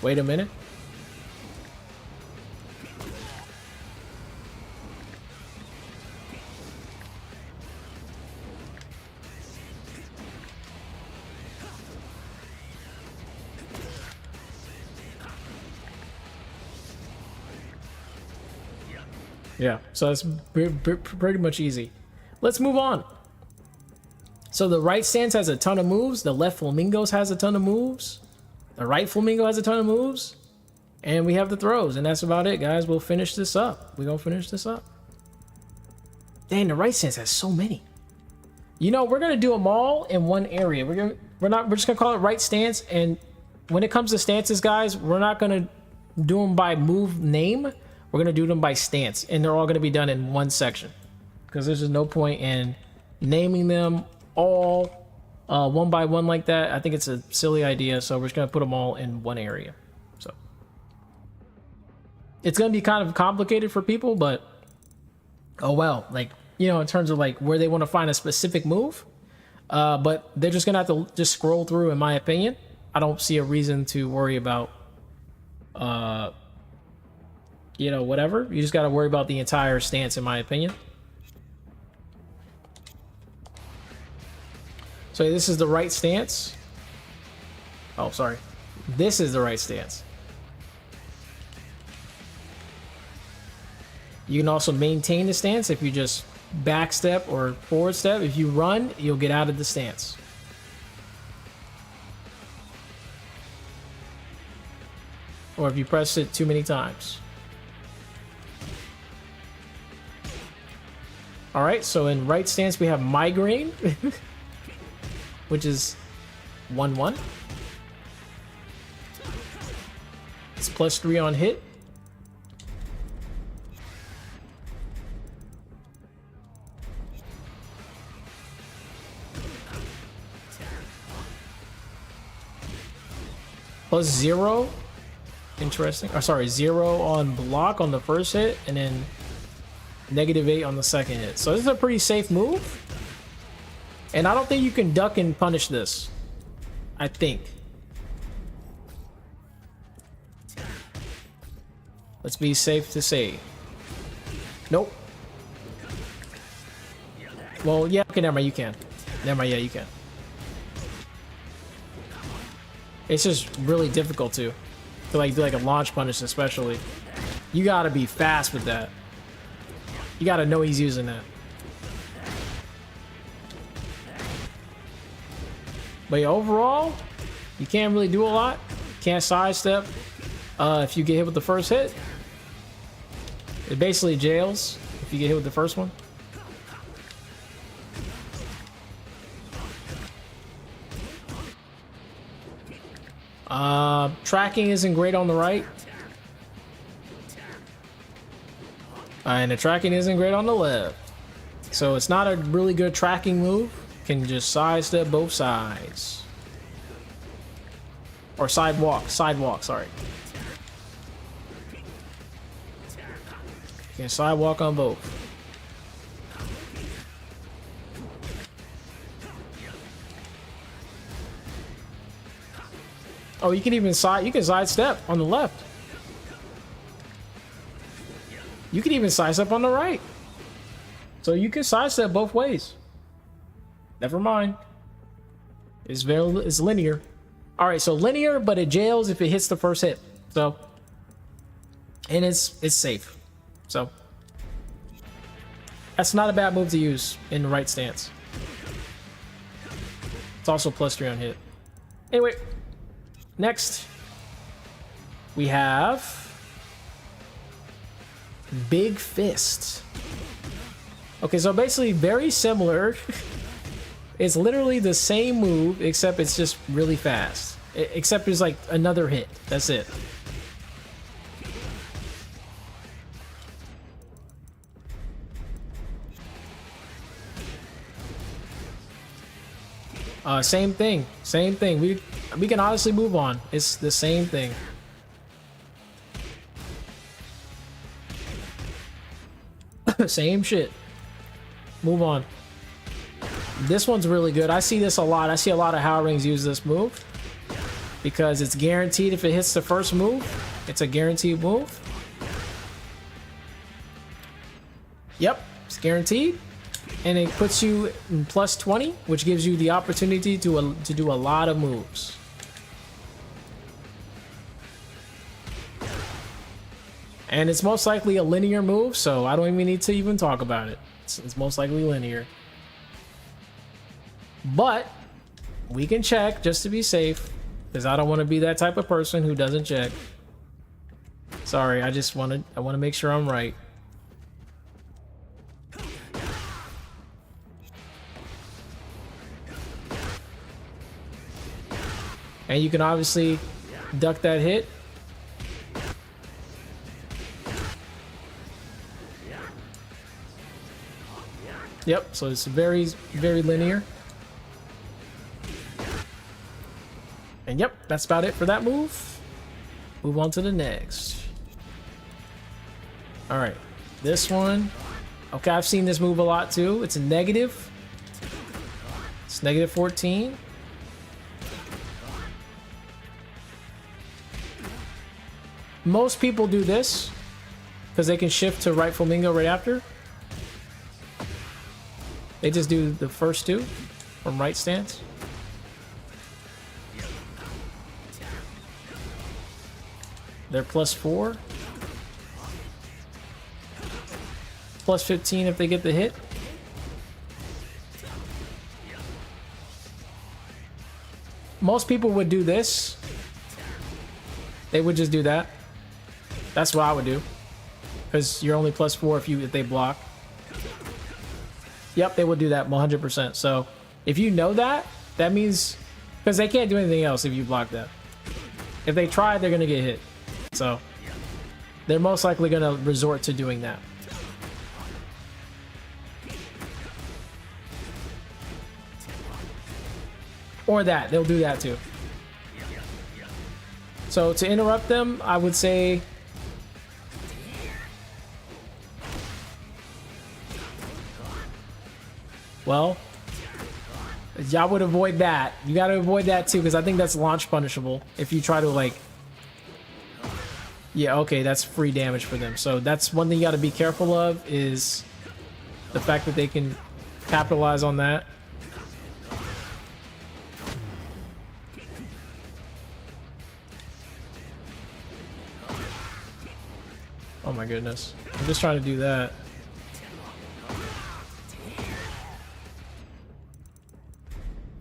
Wait a minute. Yeah, so it's pretty much easy. Let's move on. So the right stance has a ton of moves. The left Flamingos has a ton of moves. The right Flamingo has a ton of moves. And we have the throws. And that's about it, guys. We'll finish this up. We're going to finish this up. Dang, the right stance has so many. You know, we're going to do them all in one area. We're just going to call it right stance. And when it comes to stances, guys, we're not going to do them by move name. We're going to do them by stance, and they're all going to be done in one section, because there's just no point in naming them all one by one like that. I think it's a silly idea, so we're just going to put them all in one area. So it's going to be kind of complicated for people, but oh well. Like, you know, in terms of like where they want to find a specific move, But they're just gonna have to just scroll through, in my opinion. I don't see a reason to worry about, you know, whatever. You just gotta worry about the entire stance, in my opinion. So this is the right stance. Oh, sorry. This is the right stance. You can also maintain the stance if you just back step or forward step. If you run, you'll get out of the stance. Or if you press it too many times. All right, so in right stance, we have Migraine, which is 1-1. It's +3 on hit. +0. Interesting. Oh, sorry, 0 on block on the first hit, and then -8 on the second hit. So this is a pretty safe move. And I don't think you can duck and punish this. I think. Let's be safe to say. Nope. Well, yeah, okay, never mind, you can. Never mind, yeah, you can. It's just really difficult to like do like a launch punish, especially. You gotta be fast with that. You gotta know he's using that. But yeah, overall, you can't really do a lot. Can't sidestep. If you get hit with the first hit, it basically jails if you get hit with the first one. Tracking isn't great on the right. And the tracking isn't great on the left. So it's not a really good tracking move. Can just sidestep both sides. Or sidewalk, sorry. You can sidewalk on both. Oh, you can even sidestep on the left. You can even sidestep on the right. So you can sidestep both ways. Never mind. It's linear. All right, so linear, but it jails if it hits the first hit. So, and it's safe. So that's not a bad move to use in the right stance. It's also +3 on hit. Anyway, next we have Big Fist. Okay, so basically very similar. It's literally the same move, except it's just really fast. Except it's like another hit. That's it. Same thing. Same thing. We can honestly move on. It's the same thing. Same shit. Move on. This one's really good. I see this a lot. I see a lot of Hwoarangs use this move because it's guaranteed if it hits the first move. It's a guaranteed move. Yep, it's guaranteed. And it puts you in +20, which gives you the opportunity to do a lot of moves. And it's most likely a linear move, so I don't even need to even talk about it. It's most likely linear. But we can check just to be safe, because I don't want to be that type of person who doesn't check. Sorry, I want to make sure I'm right. And you can obviously duck that hit. Yep, so it's very, very linear. And yep, that's about it for that move. Move on to the next. All right, this one. Okay, I've seen this move a lot too. It's a negative. It's negative 14. Most people do this because they can shift to right Flamingo right after. They just do the first two from right stance. They're +4. +15 if they get the hit. Most people would do this. They would just do that. That's what I would do. Because you're only +4 if they block. Yep, they would do that 100%. So if you know that, that means... Because they can't do anything else if you block that. If they try, they're going to get hit. So they're most likely going to resort to doing that. Or that. They'll do that too. So to interrupt them, I would say... Well, y'all would avoid that. You got to avoid that too, because I think that's launch punishable. If you try to like... Yeah, okay, that's free damage for them. So that's one thing you got to be careful of, is the fact that they can capitalize on that. Oh my goodness. I'm just trying to do that.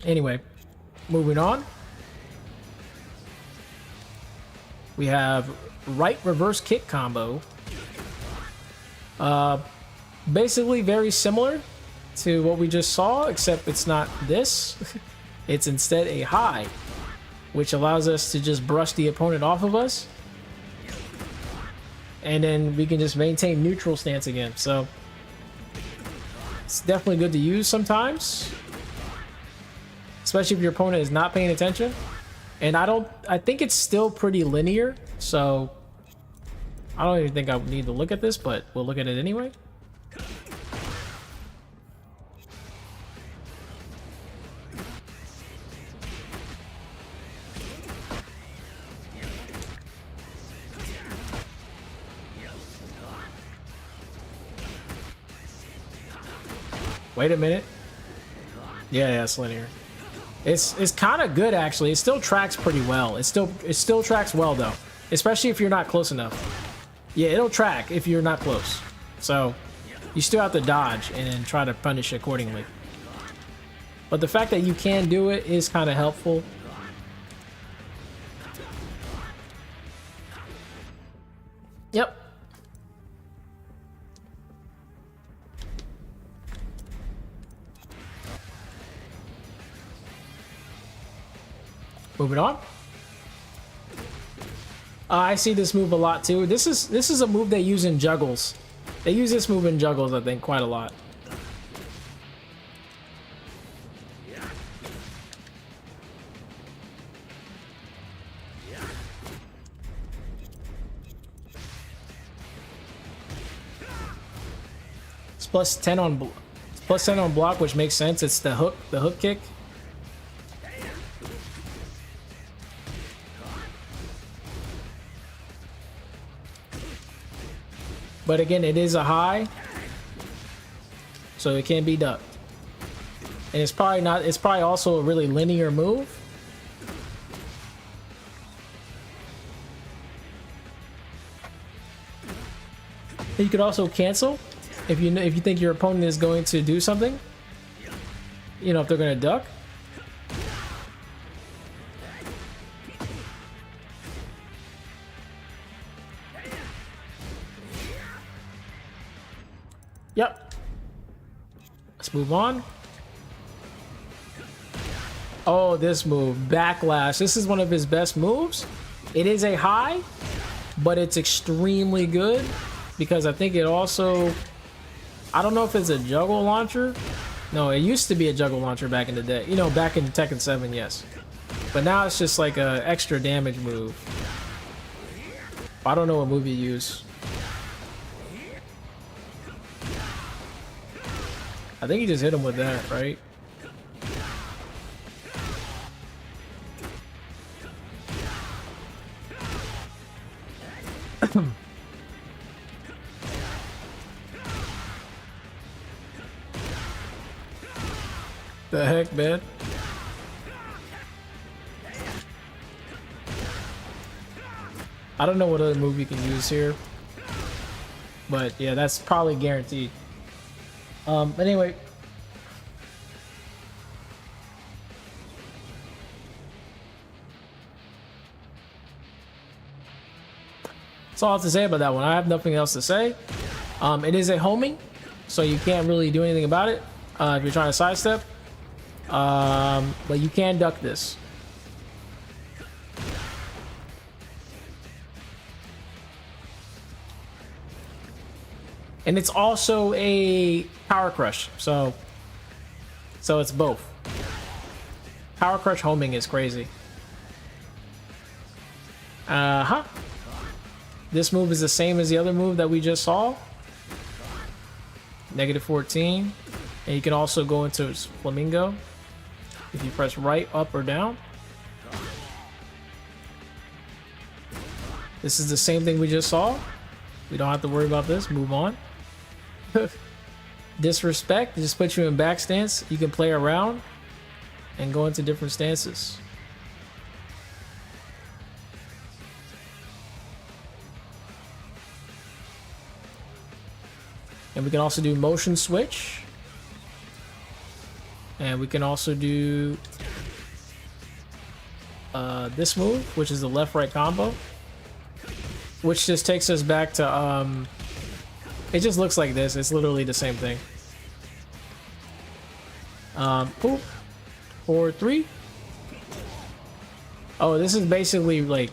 Anyway, moving on. We have right reverse kick combo. Basically very similar to what we just saw, except it's not this. It's instead a high, which allows us to just brush the opponent off of us. And then we can just maintain neutral stance again. So it's definitely good to use sometimes, especially if your opponent is not paying attention. And I think it's still pretty linear, so I don't even think I need to look at this, but we'll look at it anyway. Wait a minute. Yeah, it's linear. It's kind of good actually. It still tracks pretty well. It still tracks well though, especially if you're not close enough. Yeah, it'll track if you're not close. So you still have to dodge and then try to punish accordingly. But the fact that you can do it is kind of helpful. Yep. Moving on. I see this move a lot too. This is a move they use in juggles. They use this move in juggles, I think, quite a lot. It's +10 on block, which makes sense. It's the hook kick. But again, it is a high, so it can be ducked. And it's probably also a really linear move. You could also cancel if you think your opponent is going to do something. You know, if they're going to duck. Yep. Let's move on. Oh, this move, Backlash. This is one of his best moves. It is a high, but it's extremely good because I think it also... I don't know if it's a juggle launcher. No, it used to be a juggle launcher back in the day. You know, back in Tekken 7, yes. But now it's just like a extra damage move. I don't know what move you use. I think you just hit him with that, right? The heck, man? I don't know what other move you can use here, but yeah, that's probably guaranteed. But anyway, that's all I have to say about that one. I have nothing else to say. It is a homing, so you can't really do anything about it if you're trying to sidestep. But you can duck this. And it's also a power crush, so it's both. Power crush homing is crazy. This move is the same as the other move that we just saw. -14. And you can also go into Flamingo if you press right, up, or down. This is the same thing we just saw. We don't have to worry about this. Move on. Disrespect just puts you in back stance. You can play around and go into different stances. And we can also do motion switch. And we can also do this move, which is the left-right combo, which just takes us back to it just looks like this. It's literally the same thing. Poop. 4-3. Oh, this is basically like,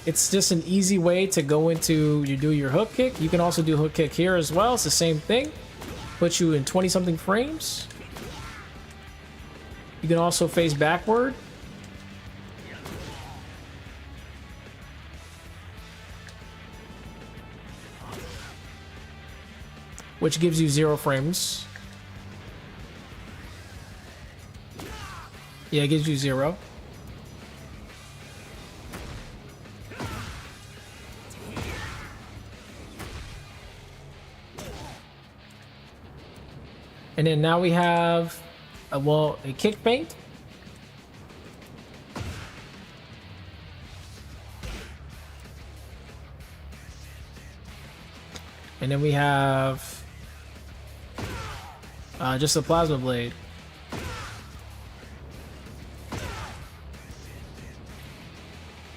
it's just an easy way to go into, you do your hook kick. You can also do hook kick here as well. It's the same thing. Puts you in 20 something frames. You can also face backward. Which gives you 0 frames. Yeah, it gives you 0. And then now we have a kick feint. And then we have just a plasma blade.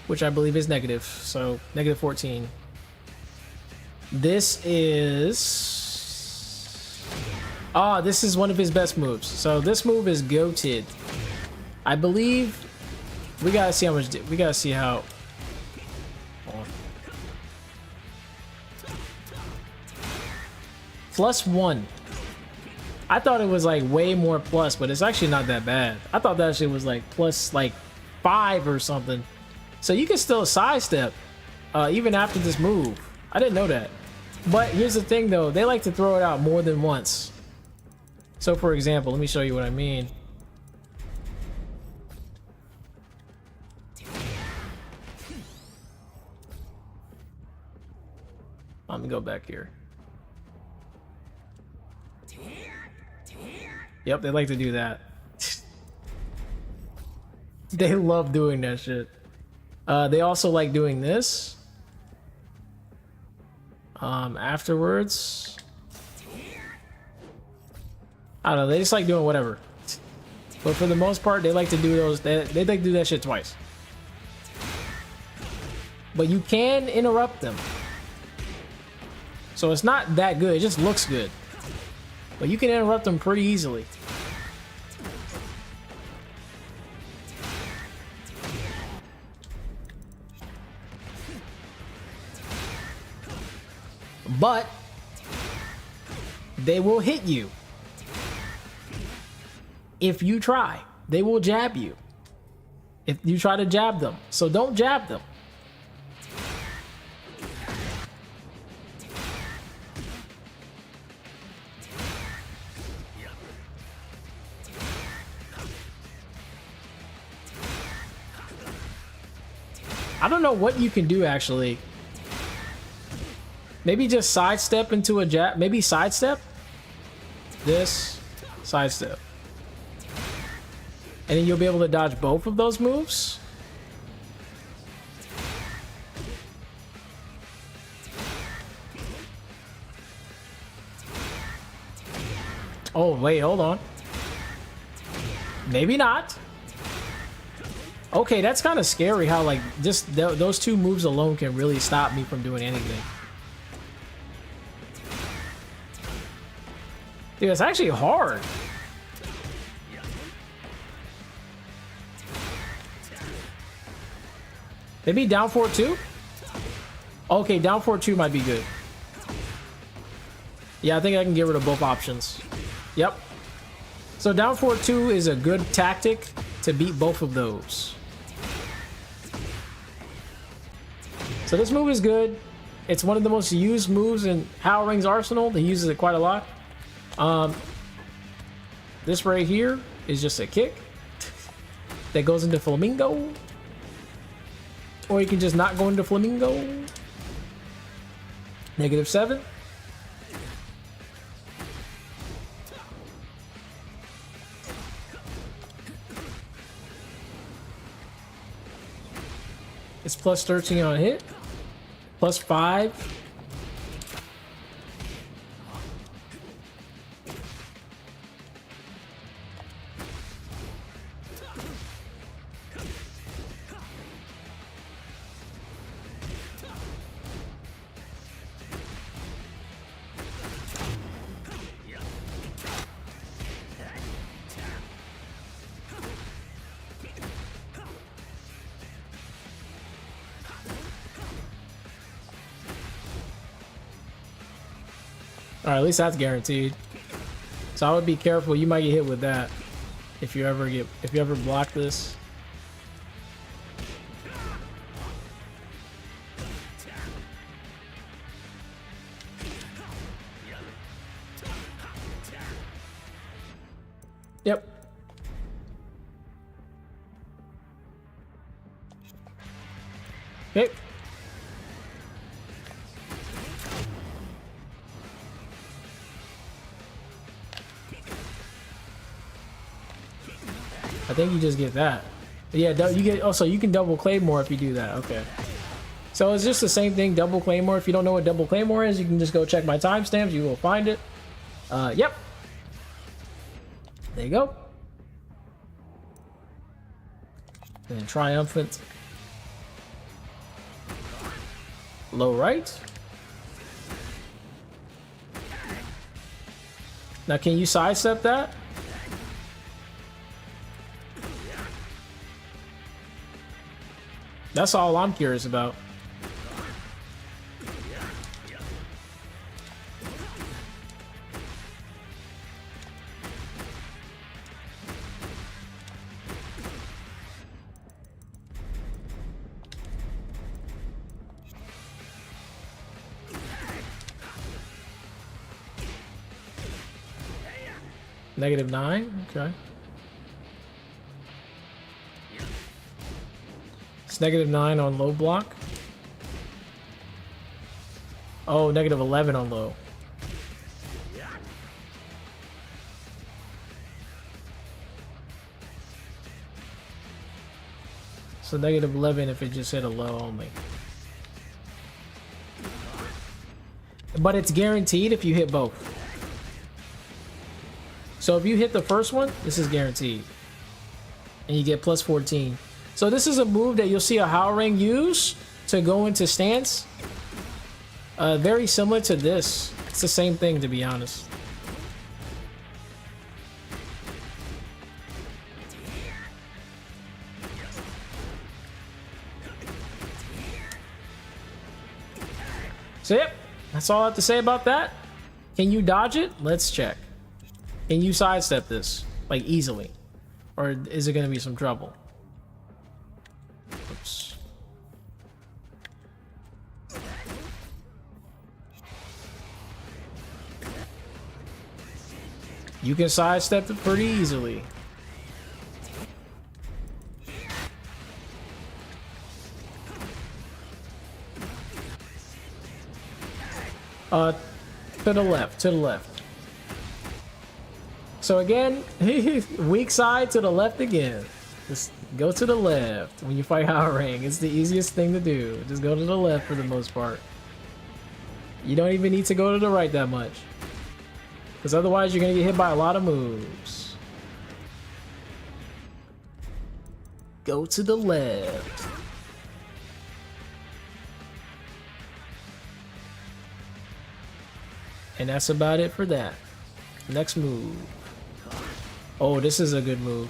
Which I believe is negative, so -14. This is... this is one of his best moves. So this move is goated. I believe we gotta see how much. We gotta see how. +1. I thought it was like way more plus, but it's actually not that bad. I thought that shit was like plus like 5 or something. So you can still sidestep even after this move. I didn't know that. But here's the thing though, they like to throw it out more than once. So for example, let me show you what I mean. Let me go back here. Yep, they like to do that. They love doing that shit. They also like doing this. Afterwards. I don't know, they just like doing whatever. But for the most part, they like to do those, they like to do that shit twice. But you can interrupt them. So it's not that good, it just looks good. But you can interrupt them pretty easily. But they will hit you. If you try, they will jab you. If you try to jab them. So don't jab them. I don't know what you can do actually Maybe just sidestep into a jab. Maybe sidestep. This. Sidestep. And then you'll be able to dodge both of those moves. Oh, wait, hold on. Maybe not. Okay, that's kind of scary how, like, just those two moves alone can really stop me from doing anything. Dude, it's actually hard. Maybe down 4-2? Okay, down 4-2 might be good. Yeah, I think I can get rid of both options. Yep. So down 4-2 is a good tactic to beat both of those. So this move is good. It's one of the most used moves in Hwoarang's arsenal. He uses it quite a lot. This right here is just a kick that goes into Flamingo. Or you can just not go into Flamingo. -7. It's +13 on hit. +5. Alright, at least that's guaranteed. So I would be careful. You might get hit with that if you ever block this. Yep. Okay. I think you just get that. Yeah, you get. Also, you can double claymore if you do that. Okay. So it's just the same thing. Double claymore. If you don't know what double claymore is, you can just go check my timestamps. You will find it. Yep. There you go. And triumphant. Low right. Now, can you sidestep that? That's all I'm curious about. -9, okay. It's -9 on low block. Oh, -11 on low. So -11 if it just hit a low only. But it's guaranteed if you hit both. So if you hit the first one, this is guaranteed. And you get +14. So this is a move that you'll see a Haowarang use to go into stance. Very similar to this. It's the same thing, to be honest. So yep, that's all I have to say about that. Can you dodge it? Let's check. Can you sidestep this, like, easily? Or is it going to be some trouble? Oops. You can sidestep it pretty easily. To the left, to the left. So again, weak side to the left again. Just go to the left when you fight Haowarang. It's the easiest thing to do. Just go to the left for the most part. You don't even need to go to the right that much. Because otherwise you're going to get hit by a lot of moves. Go to the left. And that's about it for that. Next move. Oh, this is a good move.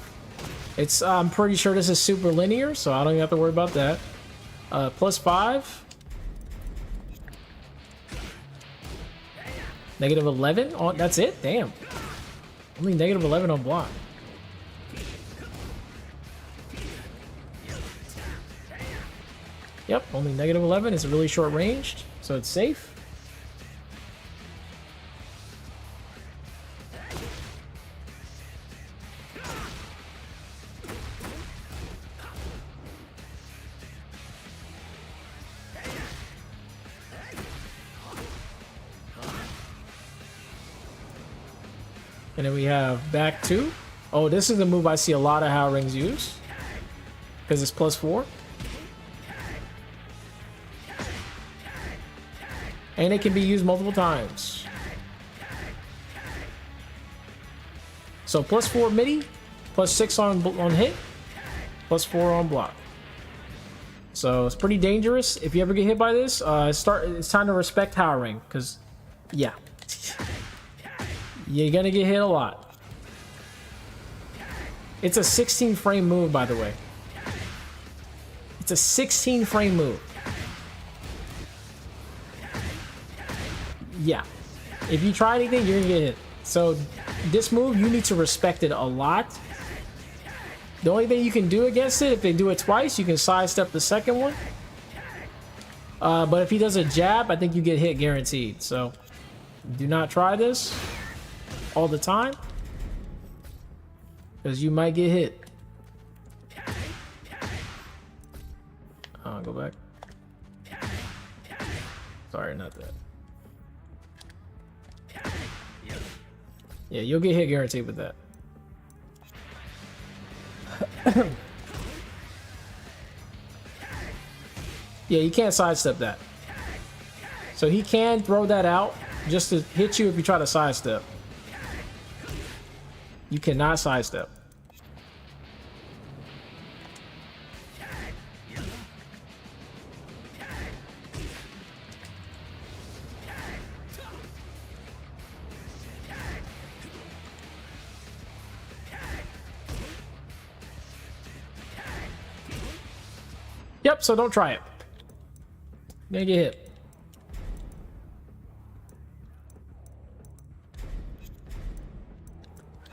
It's I'm pretty sure this is super linear, so I don't even have to worry about that. +5. -11? Oh, that's it? Damn. Only -11 on block. Yep, only -11. It's really short ranged, so it's safe. And then we have back 2. Oh, this is the move I see a lot of Hwoarangs use. Because it's +4. And it can be used multiple times. So +4 midi, +6 on hit, +4 on block. So it's pretty dangerous. If you ever get hit by this, it's time to respect Hwoarang, because yeah. You're gonna get hit a lot. It's a 16 frame move, by the way. It's a 16 frame move. Yeah. If you try anything, you're gonna get hit. So this move, you need to respect it a lot. The only thing you can do against it, if they do it twice, you can sidestep the second one. But if he does a jab, I think you get hit guaranteed. So do not try this all the time, because you might get hit. Go back. Sorry, not that. Yeah, you'll get hit guaranteed with that. Yeah, you can't sidestep that. So he can throw that out just to hit you if you try to sidestep. You cannot sidestep. Yep, so don't try it. You're gonna get hit.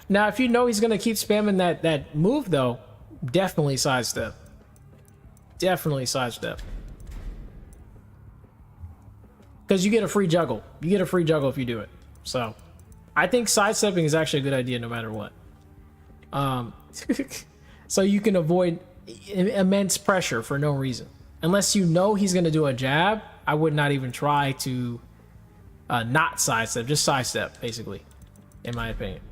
Now, if you know he's gonna keep spamming that move, though, definitely sidestep. Definitely sidestep. Because you get a free juggle. You get a free juggle if you do it. So, I think sidestepping is actually a good idea no matter what. So you can avoid immense pressure for no reason. Unless you know he's gonna do a jab, I would not even try to not sidestep. Just sidestep, basically, in my opinion.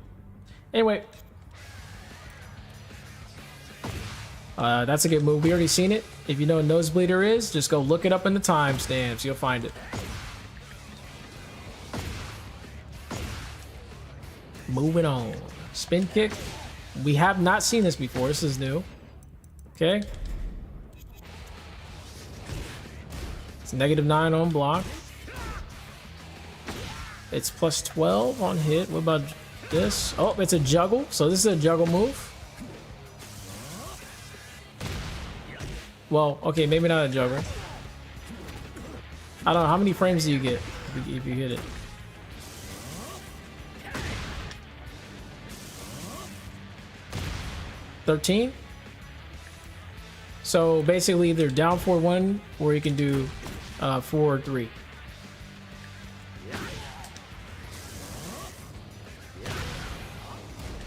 Anyway, that's a good move. We already seen it. If you know what Nosebleeder is, just go look it up in the timestamps. You'll find it. Moving on. Spin kick. We have not seen this before. This is new. Okay. It's -9 on block. It's +12 on hit. What about this? Oh, it's a juggle. So this is a juggle move. Well, okay, maybe not a juggle. I don't know. How many frames do you get if you hit it? $13. So basically either down 4-1 or you can do 4-3.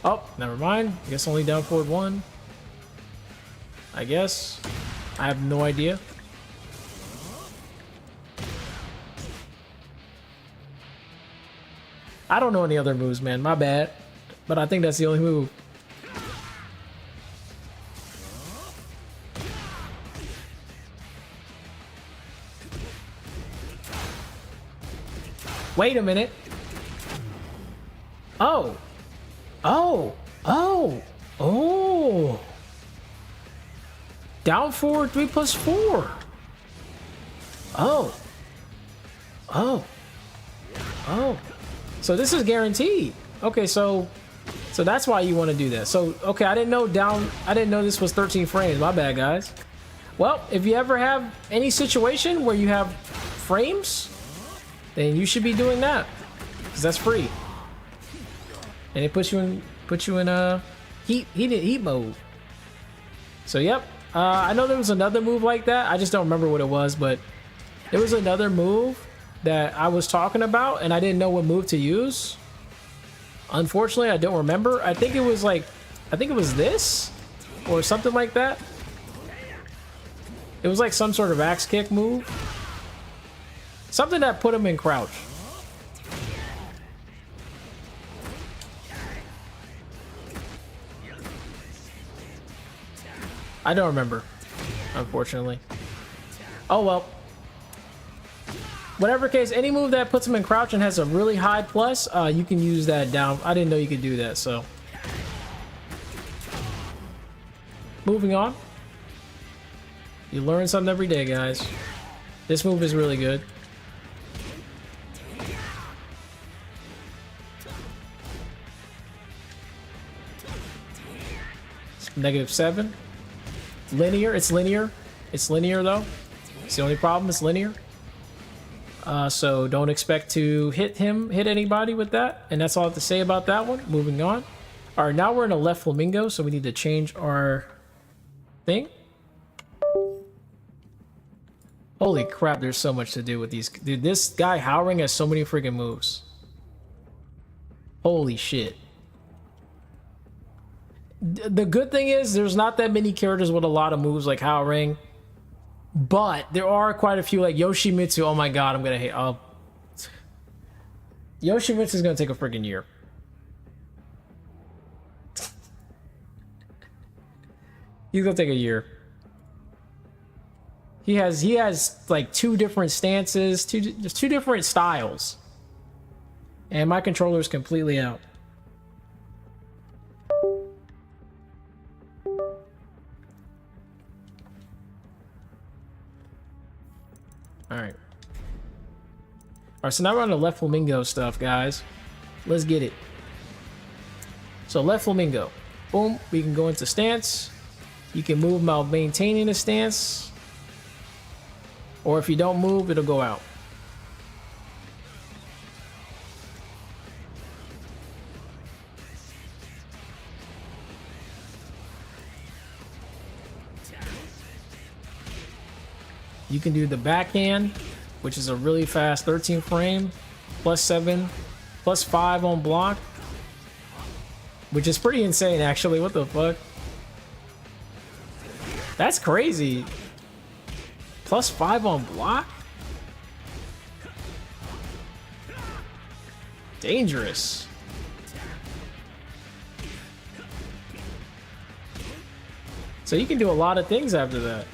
Oh, never mind. I guess only down 4-1. I guess. I have no idea. I don't know any other moves, man. My bad. But I think that's the only move. Wait a minute. Oh. Oh. Oh. Oh. Down forward 3+4. Oh. Oh. Oh. So this is guaranteed. Okay, so that's why you want to do that. So okay, I didn't know this was 13 frames. My bad, guys. Well, if you ever have any situation where you have frames, then you should be doing that, because that's free. And it puts you in heat mode. So yep. I know there was another move like that. I just don't remember what it was, but there was another move that I was talking about and I didn't know what move to use. Unfortunately, I don't remember. I think it was this or something like that. It was like some sort of axe kick move. Something that put him in crouch. I don't remember, unfortunately. Oh well. Whatever case, any move that puts him in crouch and has a really high plus, you can use that down. I didn't know you could do that, so. Moving on. You learn something every day, guys. This move is really good. -7. Linear. It's linear. It's linear though. It's the only problem. It's linear. So don't expect to hit anybody with that. And that's all I have to say about that one. Moving on. All right, now we're in a left Flamingo, so we need to change our thing. Holy crap, there's so much to do with these. Dude, this guy Hwoarang has so many freaking moves. Holy shit. The good thing is there's not that many characters with a lot of moves like Haowarang, but there are quite a few like Yoshimitsu. Oh my god, I'm gonna hate. Yoshimitsu is gonna take a freaking year. He's gonna take a year. He has like two different stances, two different styles, and my controller is completely out. Alright. Alright, so now we're on the left Flamingo stuff, guys. Let's get it. So left Flamingo. Boom. We can go into stance. You can move while maintaining the stance. Or if you don't move, it'll go out. You can do the backhand, which is a really fast 13 frame, +7, +5 on block, which is pretty insane actually. What the fuck? That's crazy. +5 on block? Dangerous. So you can do a lot of things after that.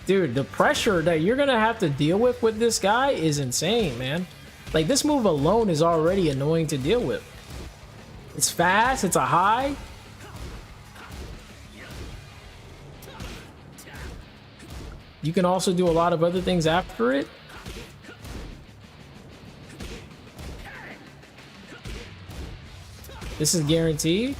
Dude, the pressure that you're gonna have to deal with this guy is insane, man. Like, this move alone is already annoying to deal with. It's fast, it's a high. You can also do a lot of other things after it. This is guaranteed.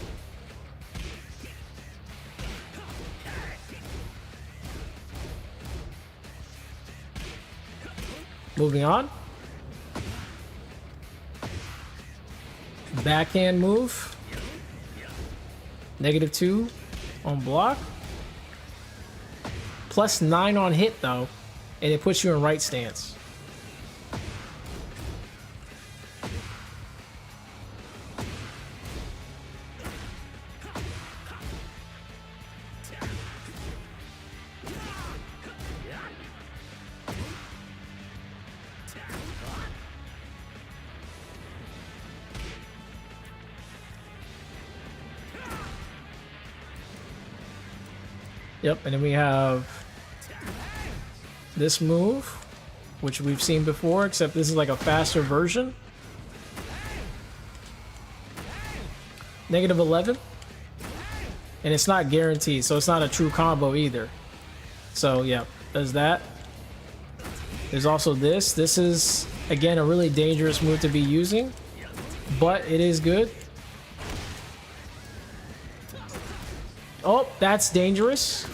Moving on. Backhand move. -2 on block. +9 on hit though, and it puts you in right stance. Yep, and then we have this move, which we've seen before, except this is like a faster version. -11. And it's not guaranteed, so it's not a true combo either. So yeah, does that. There's also this. This is, again, a really dangerous move to be using, but it is good. Oh, that's dangerous.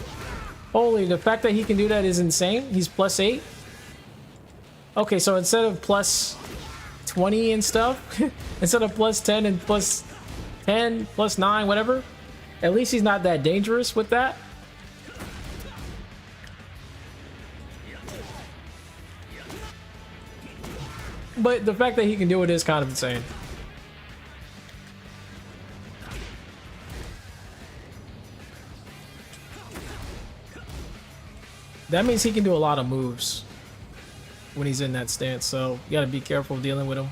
Holy, the fact that he can do that is insane. He's +8. Okay, so instead of +20 and stuff, instead of +10 and +10, +9, whatever, at least he's not that dangerous with that. But the fact that he can do it is kind of insane. That means he can do a lot of moves when he's in that stance, so you gotta be careful dealing with him.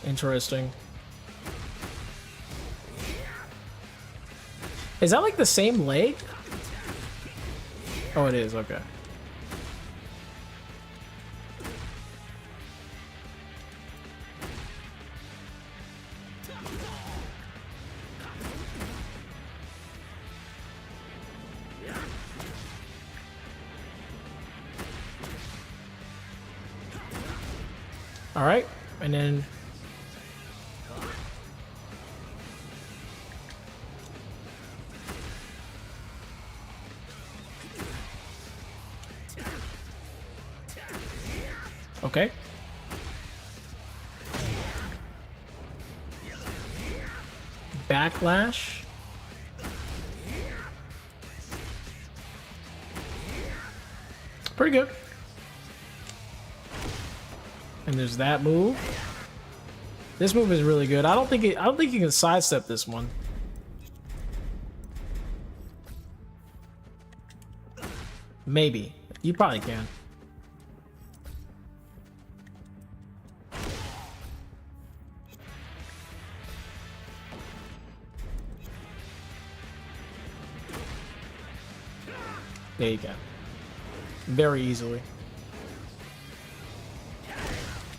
Interesting. Is that like the same leg? Oh, it is. Okay. All right, and then okay. Backlash. Pretty good. And there's that move. This move is really good. I don't think you can sidestep this one. Maybe. You probably can. There you go. Very easily.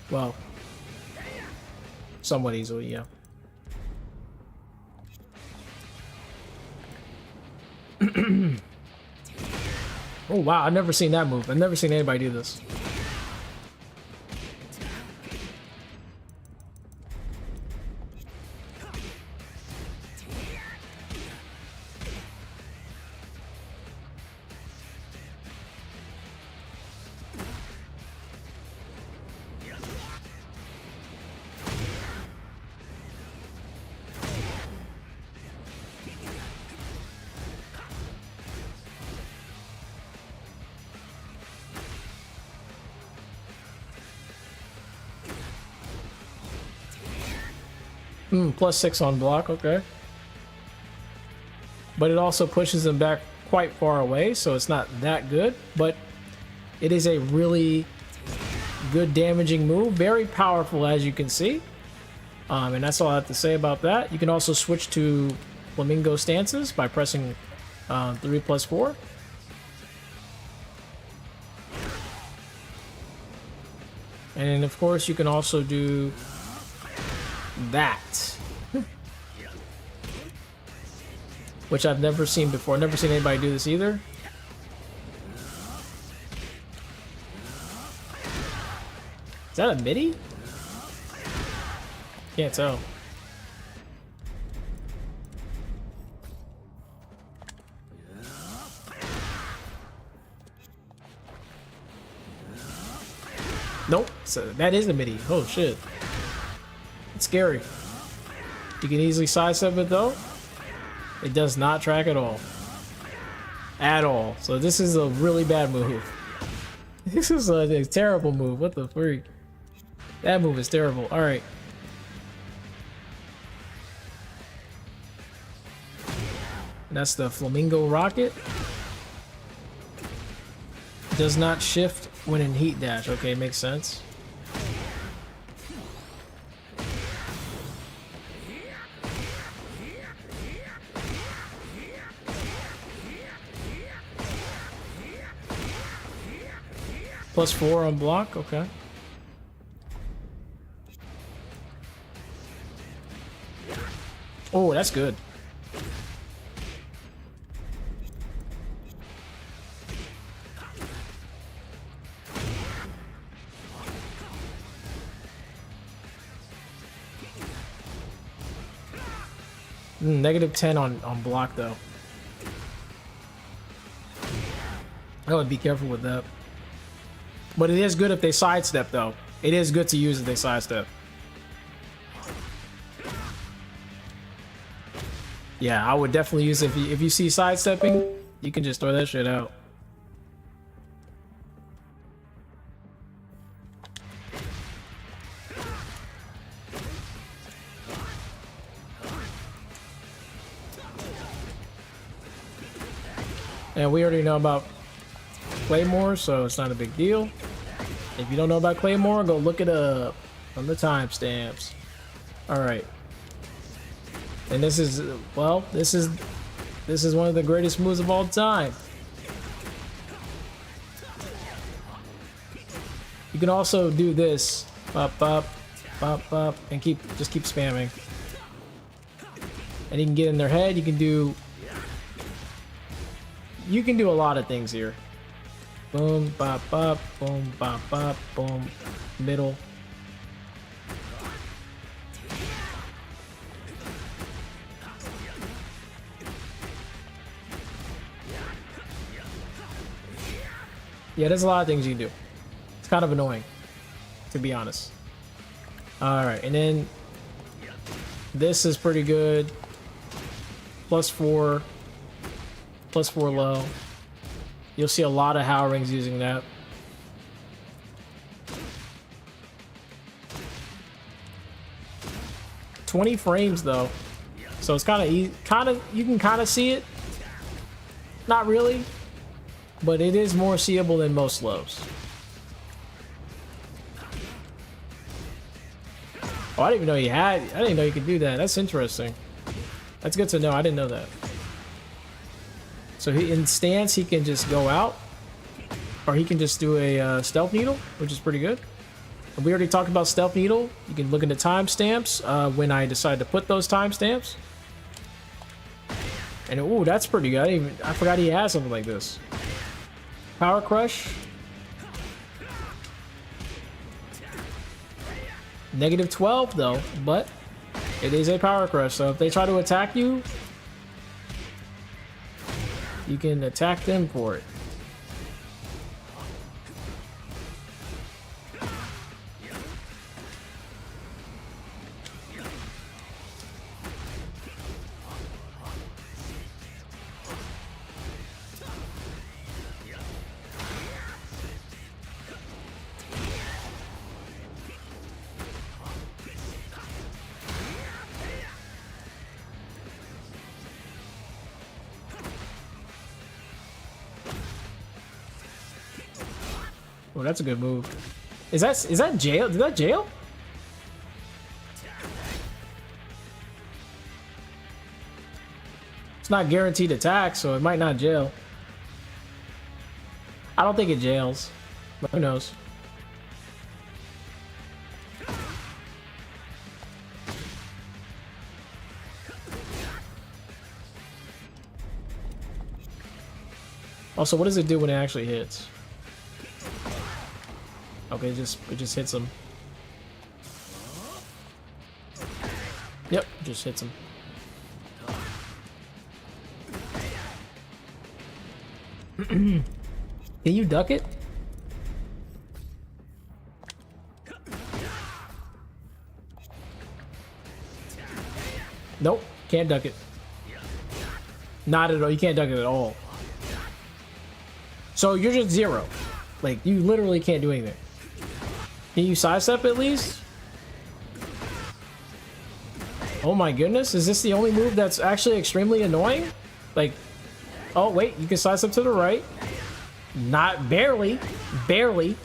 Well, somewhat easily, yeah. Oh wow, I've never seen that move. I've never seen anybody do this. +6 on block, okay. But it also pushes him back quite far away, so it's not that good, but it is a really good damaging move. Very powerful, as you can see. And that's all I have to say about that. You can also switch to Flamingo stances by pressing 3+4. And then, of course, you can also do that, which I've never seen before. Never seen anybody do this either. Is that a midi? Can't tell. Nope. So that is a midi. Oh shit. It's scary. You can easily sidestep it though. It does not track at all. At all. So this is a really bad move. This is a terrible move. What the freak? That move is terrible. Alright. That's the Flamingo rocket. Does not shift when in heat dash. Okay, makes sense. +4 on block, okay. Oh, that's good. -10 on block though. I would be careful with that. But it is good if they sidestep though. It is good to use if they sidestep. Yeah, I would definitely use it if you see sidestepping, you can just throw that shit out. And we already know about Claymore, so it's not a big deal. If you don't know about Claymore, go look it up on the timestamps. Alright. And this is, well, this is one of the greatest moves of all time. You can also do this, up, up, up, up, and just keep spamming. And you can get in their head. You can do a lot of things here. Boom, bop, bop, boom, bop, bop, boom, middle. Yeah, there's a lot of things you can do. It's kind of annoying, to be honest. Alright, and then this is pretty good. +4 low. You'll see a lot of Hwoarangs using that. $20 frames though, so it's kind of you can kind of see it. Not really, but it is more seeable than most lows. Oh, I didn't even know you had. I didn't know you could do that. That's interesting. That's good to know. I didn't know that. So in stance, he can just go out, or he can just do a stealth needle, which is pretty good. And we already talked about stealth needle. You can look into timestamps when I decide to put those timestamps. And ooh, that's pretty good. I forgot he has something like this. Power crush. -12 though, but it is a power crush. So if they try to attack you, you can attack them for it. Oh, that's a good move. Is that jail? Did that jail? It's not guaranteed attack, so it might not jail. I don't think it jails, but who knows? Also, what does it do when it actually hits? Okay, it just hits him. Yep, just hits him. Can you duck it? Nope, can't duck it. Not at all. You can't duck it at all. So you're just 0. Like, you literally can't do anything. Can you sidestep at least? Oh my goodness. Is this the only move that's actually extremely annoying? Like, oh wait, you can sidestep to the right. Not barely. Barely.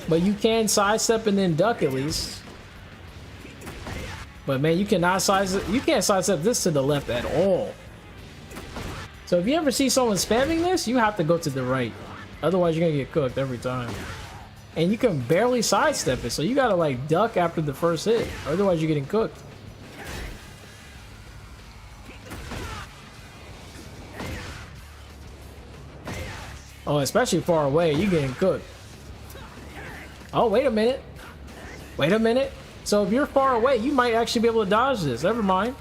But you can sidestep and then duck at least. But man, you cannot sidestep. You can't sidestep this to the left at all. So if you ever see someone spamming this, you have to go to the right. Otherwise, you're gonna get cooked every time. And you can barely sidestep it, so you gotta like duck after the first hit. Otherwise, you're getting cooked. Oh, especially far away, you're getting cooked. Oh, wait a minute. Wait a minute. So if you're far away, you might actually be able to dodge this. Never mind.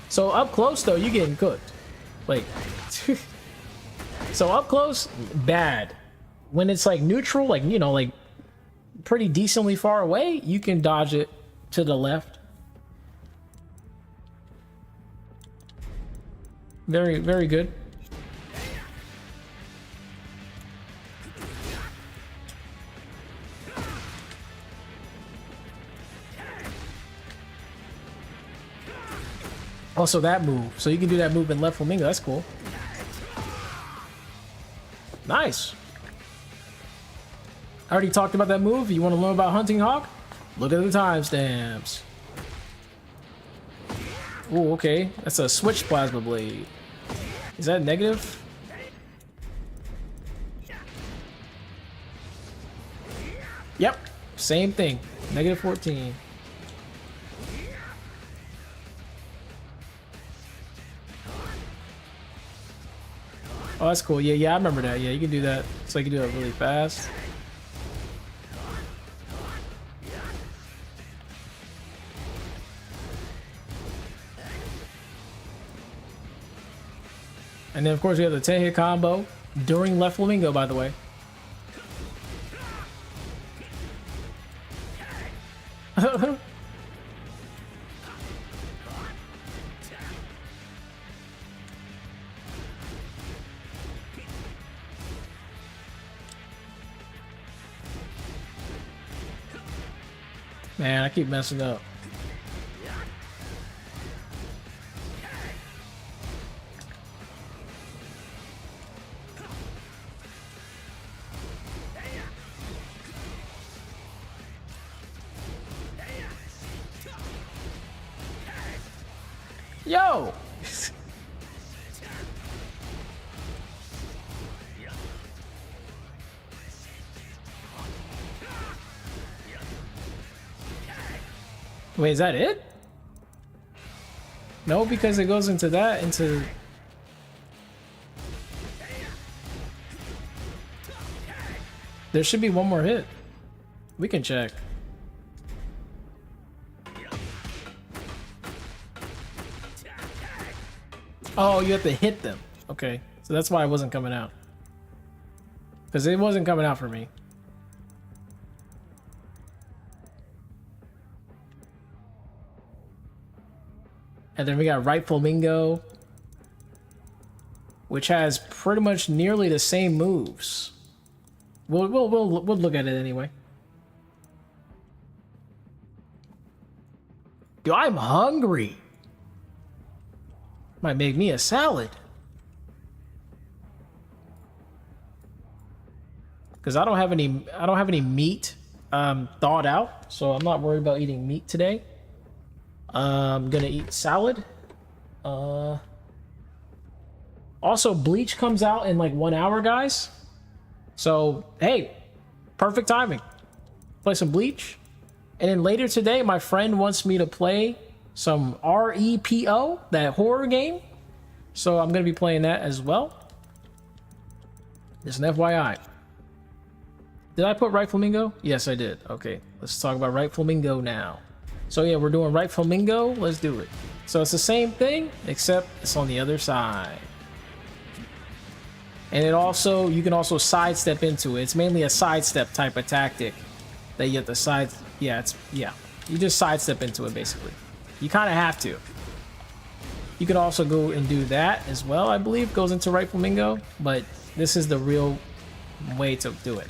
So up close, though, you're getting cooked. Like, so up close, bad. When it's like neutral, like, you know, like pretty decently far away, you can dodge it to the left. Very, very good. Also that move. So you can do that move in left Flamingo. That's cool. Nice. I already talked about that move. You want to learn about Hunting Hawk? Look at the timestamps. Oh, okay. That's a switch plasma blade. Is that negative? Yep. Same thing. Negative 14. Oh, that's cool. Yeah, I remember that. Yeah, you can do that. So you can do that really fast. And then, of course, we have the 10-hit combo during left Flamingo, by the way. Man, I keep messing up. Yo! Wait, is that it? No, because it goes into that, into... There should be one more hit. We can check. Oh, you have to hit them. Okay, so that's why it wasn't coming out. Because it wasn't coming out for me. And then we got Right Flamingo, which has pretty much nearly the same moves. We'll look at it anyway. Yo, I'm hungry. Might make me a salad. Because I don't have any meat thawed out, so I'm not worried about eating meat today. I'm gonna eat salad. Also, Bleach comes out in like 1 hour, guys. So, hey, perfect timing. Play some Bleach. And then later today, my friend wants me to play some REPO, that horror game. So I'm gonna be playing that as well. Just an FYI. Did I put Right Flamingo? Yes, I did. Okay, let's talk about Right Flamingo now. So yeah, we're doing Right Flamingo. Let's do it. So it's the same thing, except it's on the other side. And it also, you can also sidestep into it. It's mainly a sidestep type of tactic that you have to side. Yeah, You just sidestep into it, basically. You kind of have to. You could also go and do that as well, I believe. Goes into right Flamingo, but this is the real way to do it.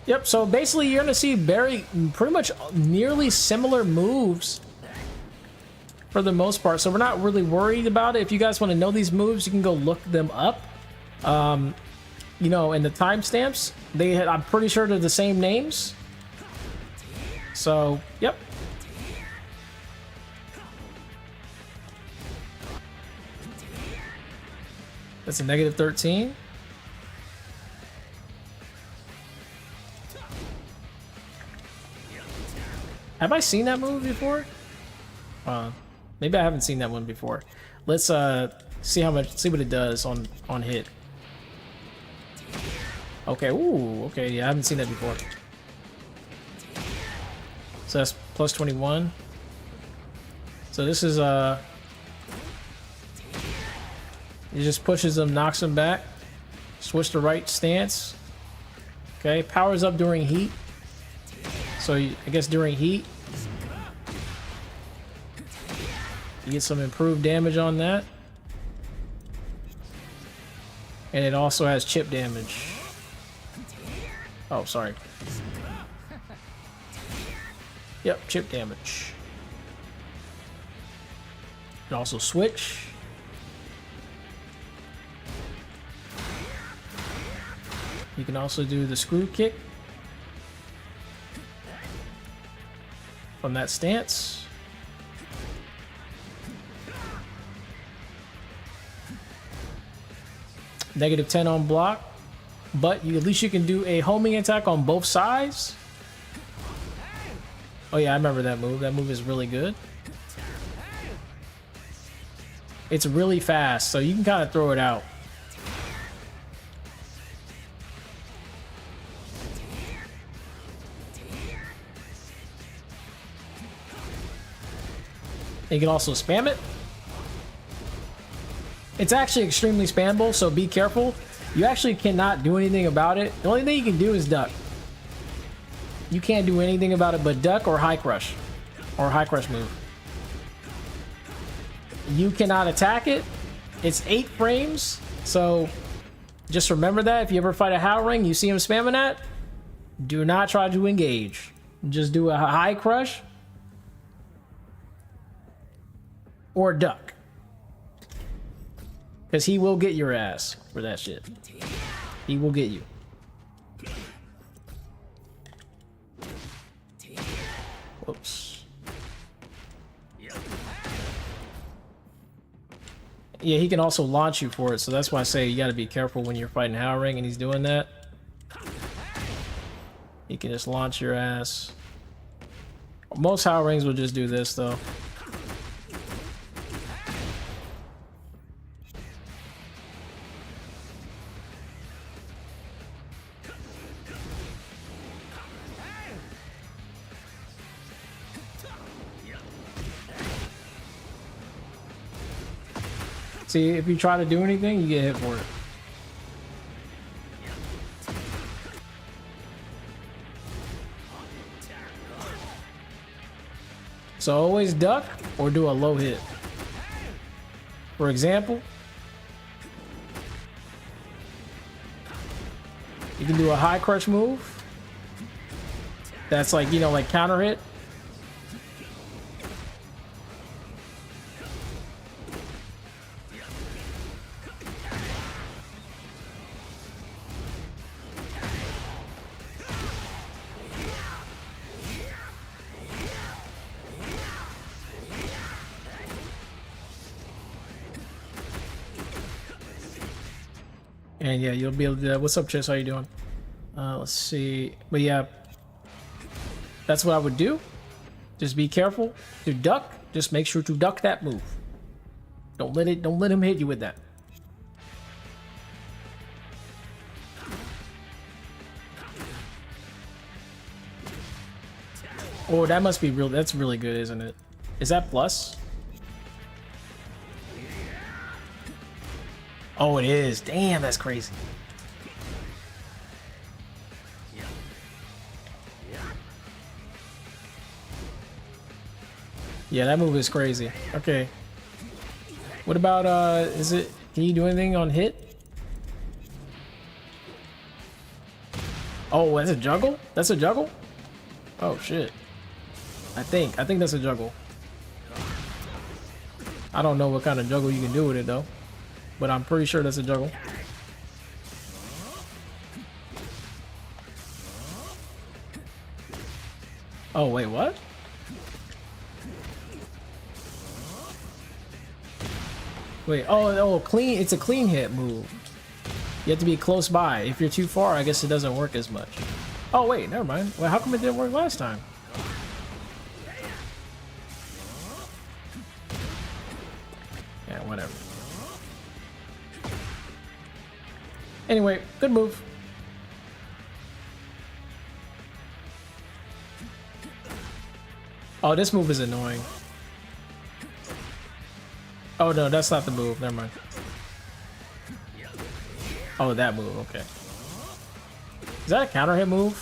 Yep, so basically you're gonna see pretty much nearly similar moves for the most part, so we're not really worried about it. If you guys want to know these moves, you can go look them up. You know, in the timestamps, I'm pretty sure they're the same names. So, yep. That's a -13. Have I seen that move before? Maybe I haven't seen that one before. Let's see what it does on hit. Okay, ooh, okay, yeah, I haven't seen that before. So that's plus 21. So this is it just pushes them, knocks them back. Switch to right stance. Okay, powers up during heat. So I guess during heat, you get some improved damage on that. And it also has chip damage. Oh, sorry. Yep, chip damage. You can also switch. You can also do the screw kick from that stance. -10 on block, but at least you can do a homing attack on both sides. Oh yeah, I remember that move. That move is really good. It's really fast, so you can kind of throw it out. You can also spam it. It's actually extremely spammable, so be careful. You actually cannot do anything about it. The only thing you can do is duck. You can't do anything about it but duck or high crush. Or high crush move. You cannot attack it. It's 8 frames, so just remember that. If you ever fight a Haowarang, you see him spamming that, do not try to engage. Just do a high crush or duck. Because he will get your ass for that shit. He will get you. Whoops. Yeah, he can also launch you for it, so that's why I say you gotta be careful when you're fighting Haowarang and he's doing that. He can just launch your ass. Most Haowarangs will just do this, though. See, if you try to do anything, you get hit for it. So always duck or do a low hit. For example, you can do a high crush move. That's like, you know, like counter hit. And yeah, you'll be able to do that. What's up, Chess? How you doing? Let's see. But yeah, that's what I would do. Just be careful to duck. Just make sure to duck that move. Don't let him hit you with that. Oh, that must be real. That's really good, isn't it? Is that plus? Oh, it is. Damn, that's crazy. Yeah, that move is crazy. Okay. What about, can you do anything on hit? Oh, that's a juggle? That's a juggle? Oh, shit. I think that's a juggle. I don't know what kind of juggle you can do with it, though. But I'm pretty sure that's a juggle. Oh, wait, what? Wait, oh, clean. It's a clean hit move. You have to be close by. If you're too far, I guess it doesn't work as much. Oh, wait, never mind. Well, how come it didn't work last time? Yeah, whatever. Anyway, good move. Oh, this move is annoying. Oh no, that's not the move. Never mind. Oh, that move. Okay. Is that a counter hit move?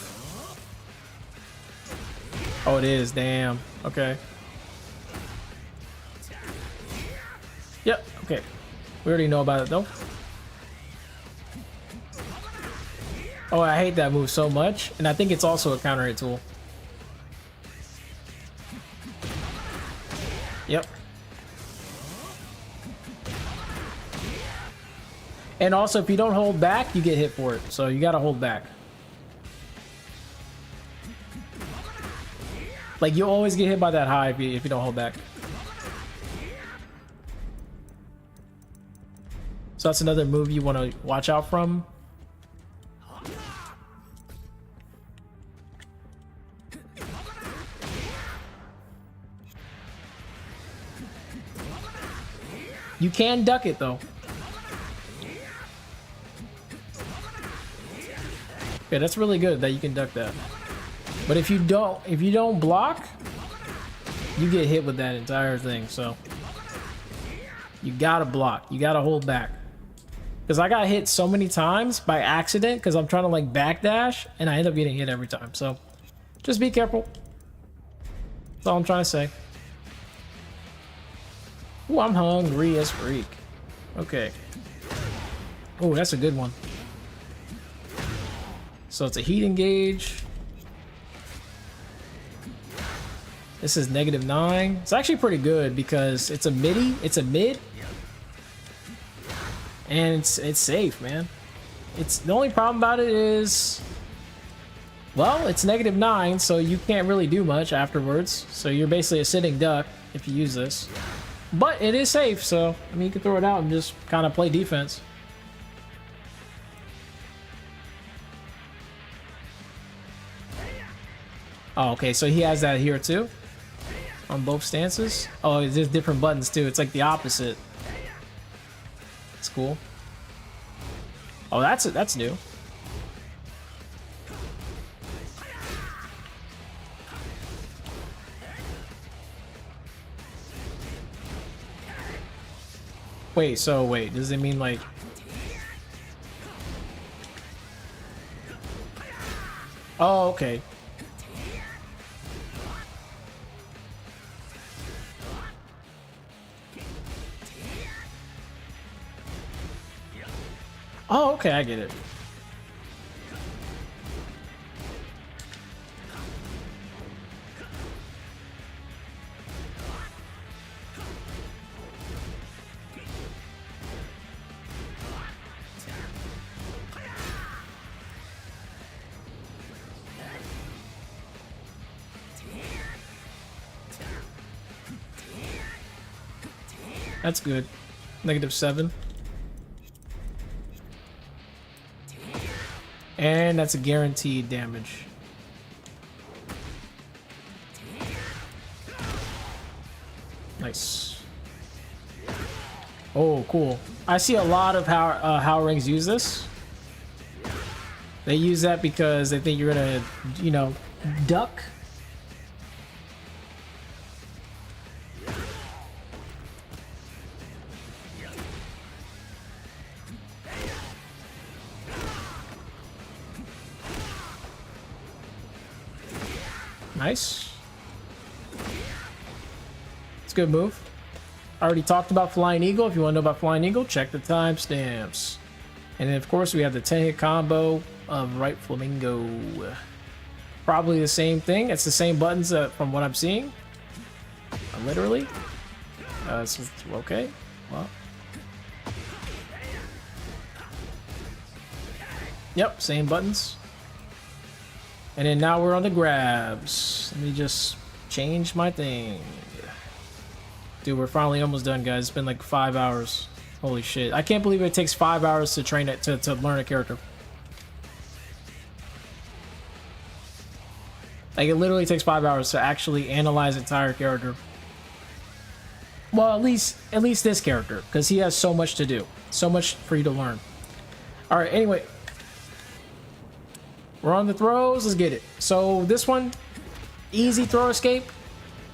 Oh, it is. Damn. Okay. Yep. Okay. We already know about it though. Oh, I hate that move so much, and I think it's also a counter hit tool. Yep. And also, if you don't hold back, you get hit for it. So you gotta hold back. Like, you'll always get hit by that high if you don't hold back. So that's another move you want to watch out from. You can duck it though. Yeah, that's really good that you can duck that. But if you don't block, you get hit with that entire thing. So you gotta block. You gotta hold back. Because I got hit so many times by accident because I'm trying to like backdash and I end up getting hit every time. So just be careful. That's all I'm trying to say. Ooh, I'm hungry as freak. Okay. Oh, that's a good one. So it's a heat engage. This is -9. It's actually pretty good because it's a midi. It's a mid. And it's safe, man. It's the only problem about it is, well, it's -9, so you can't really do much afterwards. So you're basically a sitting duck if you use this. But it is safe, so I mean you can throw it out and just kind of play defense. Oh, okay, so he has that here too? On both stances? Oh, there's different buttons too. It's like the opposite. That's cool. Oh, that's new. Wait, so wait, does it mean like... Oh, okay. Oh, okay, I get it. That's good. -7. And that's a guaranteed damage. Nice. Oh, cool. I see a lot of Hwoarangs use this. They use that because they think you're gonna, you know, duck. Nice. It's a good move. I already talked about Flying Eagle. If you want to know about Flying Eagle, check the timestamps. And then, of course, we have the 10-hit combo of Right Flamingo. Probably the same thing. It's the same buttons from what I'm seeing. Literally. Okay. Well. Yep, same buttons. And then now we're on the grabs. Let me just change my thing. Dude, we're finally almost done, guys. It's been like 5 hours. Holy shit. I can't believe it takes 5 hours to train it, to learn a character. Like, it literally takes 5 hours to actually analyze the entire character. Well, at least this character, because he has so much to do. So much for you to learn. Alright, anyway. We're on the throws. Let's get it. So, this one, easy throw escape.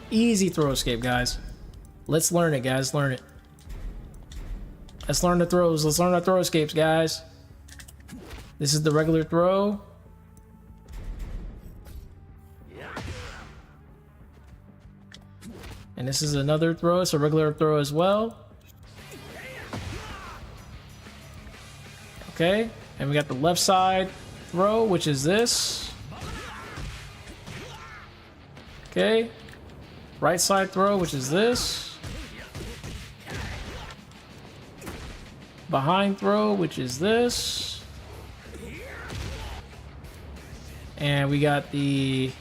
Easy throw escape, guys. Let's learn it, guys. Learn it. Let's learn the throws. Let's learn our throw escapes, guys. This is the regular throw. And this is another throw. It's a regular throw as well. Okay. And we got the left side throw, which is this. Okay. Right side throw, which is this. Behind throw, which is this. And we got the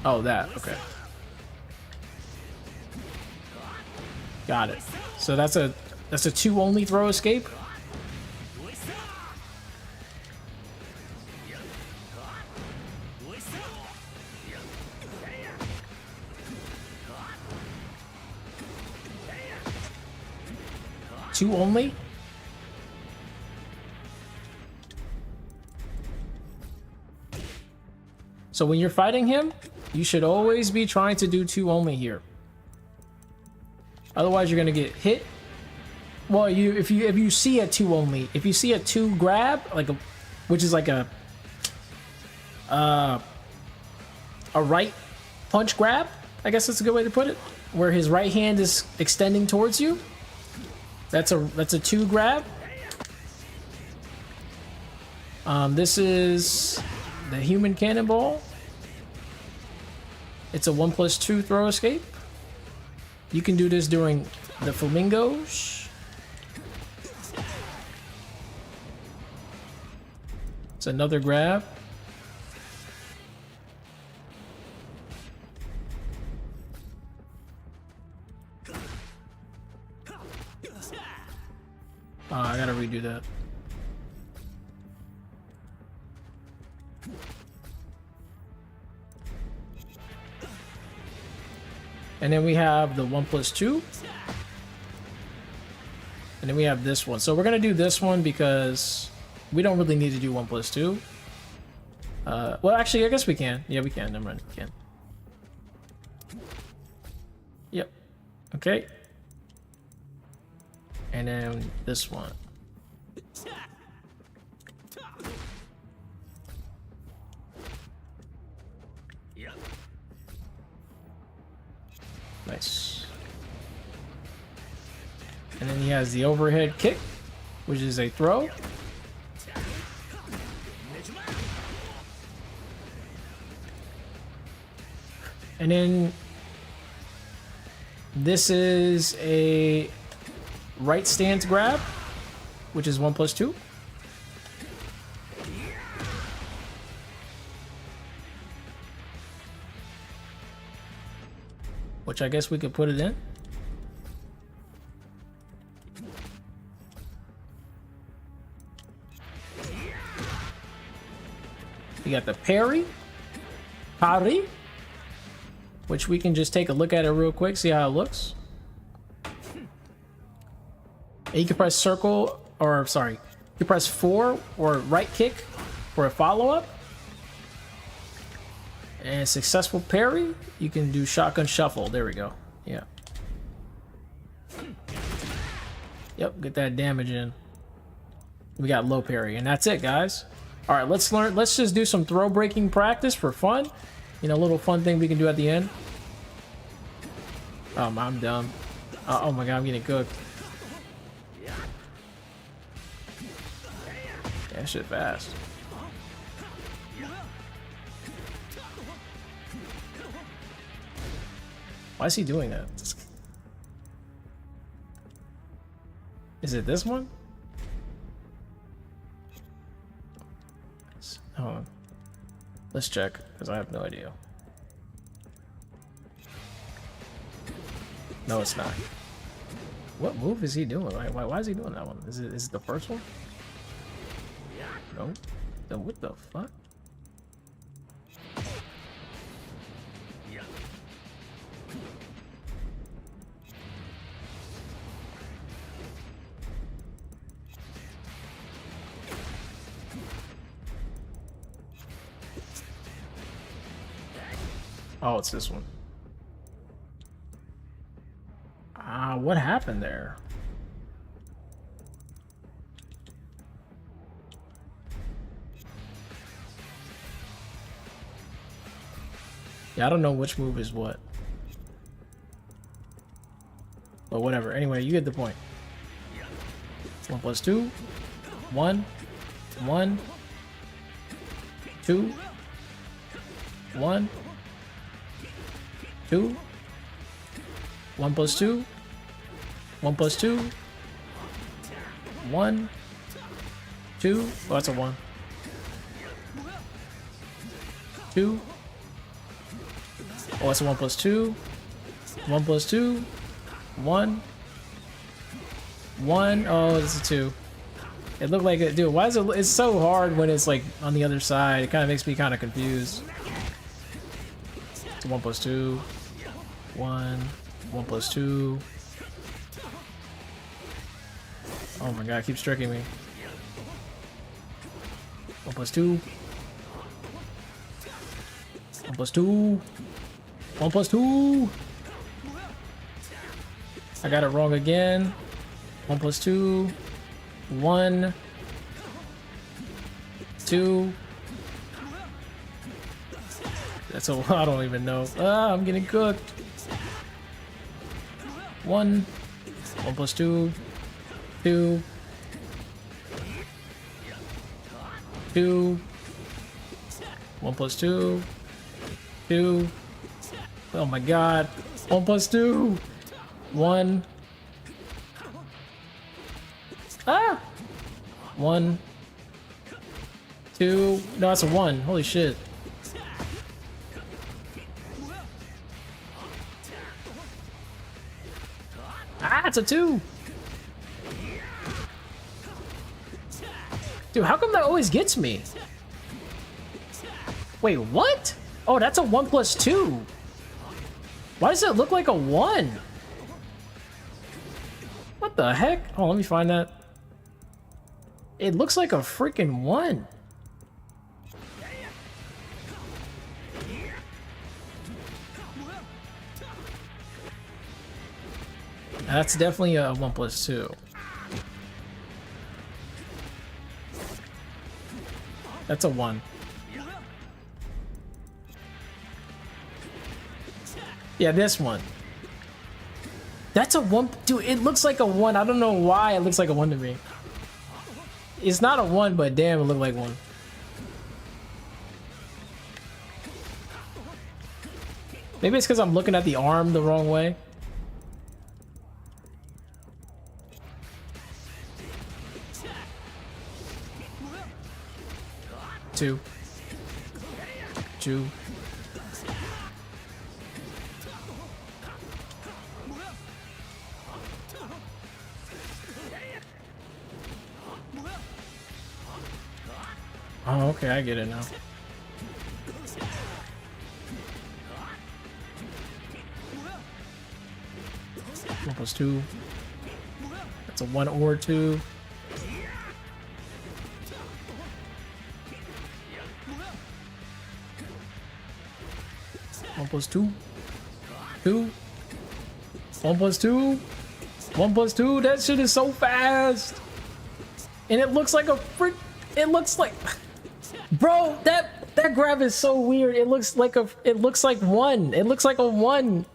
oh, that. Okay. Got it. So that's a 2 only throw escape. Two only? So when you're fighting him, you should always be trying to do 2 only here. Otherwise, you're gonna get hit. Well, if you see a 2 only, if you see a 2 grab, like a, which is like a right punch grab, I guess that's a good way to put it, where his right hand is extending towards you. That's a 2 grab. This is the human cannonball. It's a 1+2 throw escape. You can do this during the flamingos. It's another grab. I gotta redo that. And then we have the 1+2. And then we have this one. So we're gonna do this one because we don't really need to do 1+2. Well, actually, I guess we can. Yeah, we can. Never mind. We can. Yep. Okay. And then this one. Nice. And then he has the overhead kick, which is a throw. And then this is a right stance grab, which is 1+2. Which I guess we could put it in. We got the parry, which we can just take a look at it real quick, see how it looks. And you can press circle, or sorry, you can press 4 or right kick for a follow-up. And successful parry, you can do shotgun shuffle. There we go. Yeah. Yep, get that damage in. We got low parry, and that's it, guys. All right, let's learn. Let's just do some throw breaking practice for fun. You know, a little fun thing we can do at the end. I'm dumb. Oh my god, I'm getting cooked. That shit fast. Why is he doing that? Is it this one? Hold on. Let's check, because I have no idea. No, it's not. What move is he doing? Why is he doing that one? Is it the first one? No. Then what the fuck? Oh, it's this one. What happened there? Yeah, I don't know which move is what. But whatever. Anyway, you get the point. 1 plus 2. 1. 1. 2. 1. 2. 1 plus 2. 1 plus 2. 1. 2. Oh, that's a 1. 2. Oh, that's a 1 plus 2. 1 plus 2. 1. 1. Oh, it's a 2. It looked like it. Dude, why is it? It's so hard when it's like on the other side. It kind of makes me kind of confused. It's a 1 plus 2. 1. 1 plus 2. Oh my god, it keeps tricking me. 1 plus 2. 1 plus 2. 1 plus 2. I got it wrong again. 1 plus 2. 1. 2. That's a lot. I don't even know. I'm getting cooked. 1. 1 plus 2. 2. 2. 1 plus 2. 2. Oh my god. 1 plus 2. 1. 1. 2. No, that's a 1. Holy shit. It's a 2. Dude, how come that always gets me? Wait, what? Oh, that's a 1 plus 2. Why does it look like a 1? What the heck? Oh, let me find that. It looks like a freaking 1. That's definitely a 1 plus 2. That's a 1. Yeah, this one. That's a 1. Dude, it looks like a 1. I don't know why it looks like a 1 to me. It's not a 1, but damn, it looked like 1. Maybe it's because I'm looking at the arm the wrong way. Two. 2. Oh, okay, I get it now. One plus 2. That's a 1 or 2. One plus 2. 2. 1 plus 2. 1 plus 2. That shit is so fast. and it looks like a frick. It looks like, bro, that grab is so weird. It looks like one. It looks like a one.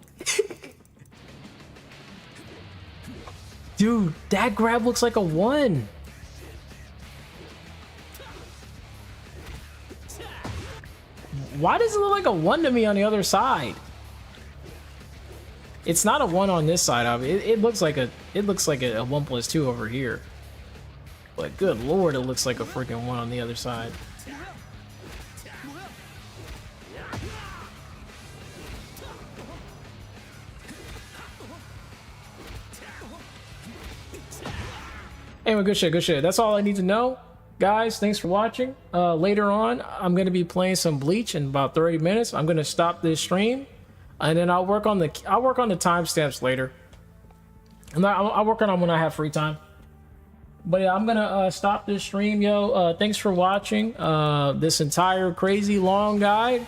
Dude, that grab looks like a one. Why does it look like a one to me on the other side? It's not a one on this side of it. It looks like a 1+2 over here. But good lord, it looks like a freaking one on the other side. Anyway, good shit, good shit. That's all I need to know. Guys, thanks for watching. Later on, I'm going to be playing some Bleach in about 30 minutes. I'm going to stop this stream, and then I'll work on the timestamps later. And I'll work on them when I have free time. But yeah, I'm going to stop this stream, yo. Thanks for watching this entire crazy long guide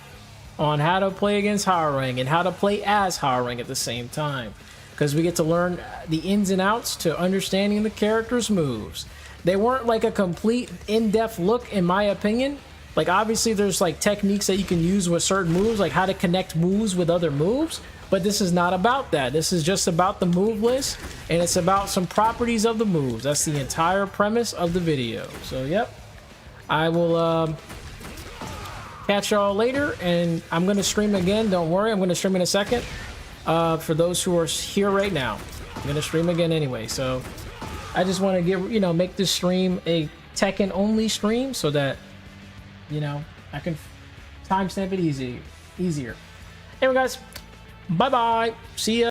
on how to play against Hwoarang and how to play as Hwoarang at the same time. Because we get to learn the ins and outs to understanding the character's moves. They weren't like a complete in-depth look, in my opinion. Like, obviously there's like techniques that you can use with certain moves, like how to connect moves with other moves, but this is not about that. This is just about the move list, and it's about some properties of the moves. That's the entire premise of the video. So yep, I will catch y'all later, and I'm gonna stream again. Don't worry, I'm gonna stream in a second. For those who are here right now, I'm gonna stream again anyway. So I just want to give, make this stream a Tekken only stream so that, I can timestamp it easier. Anyway, guys, bye bye. See ya.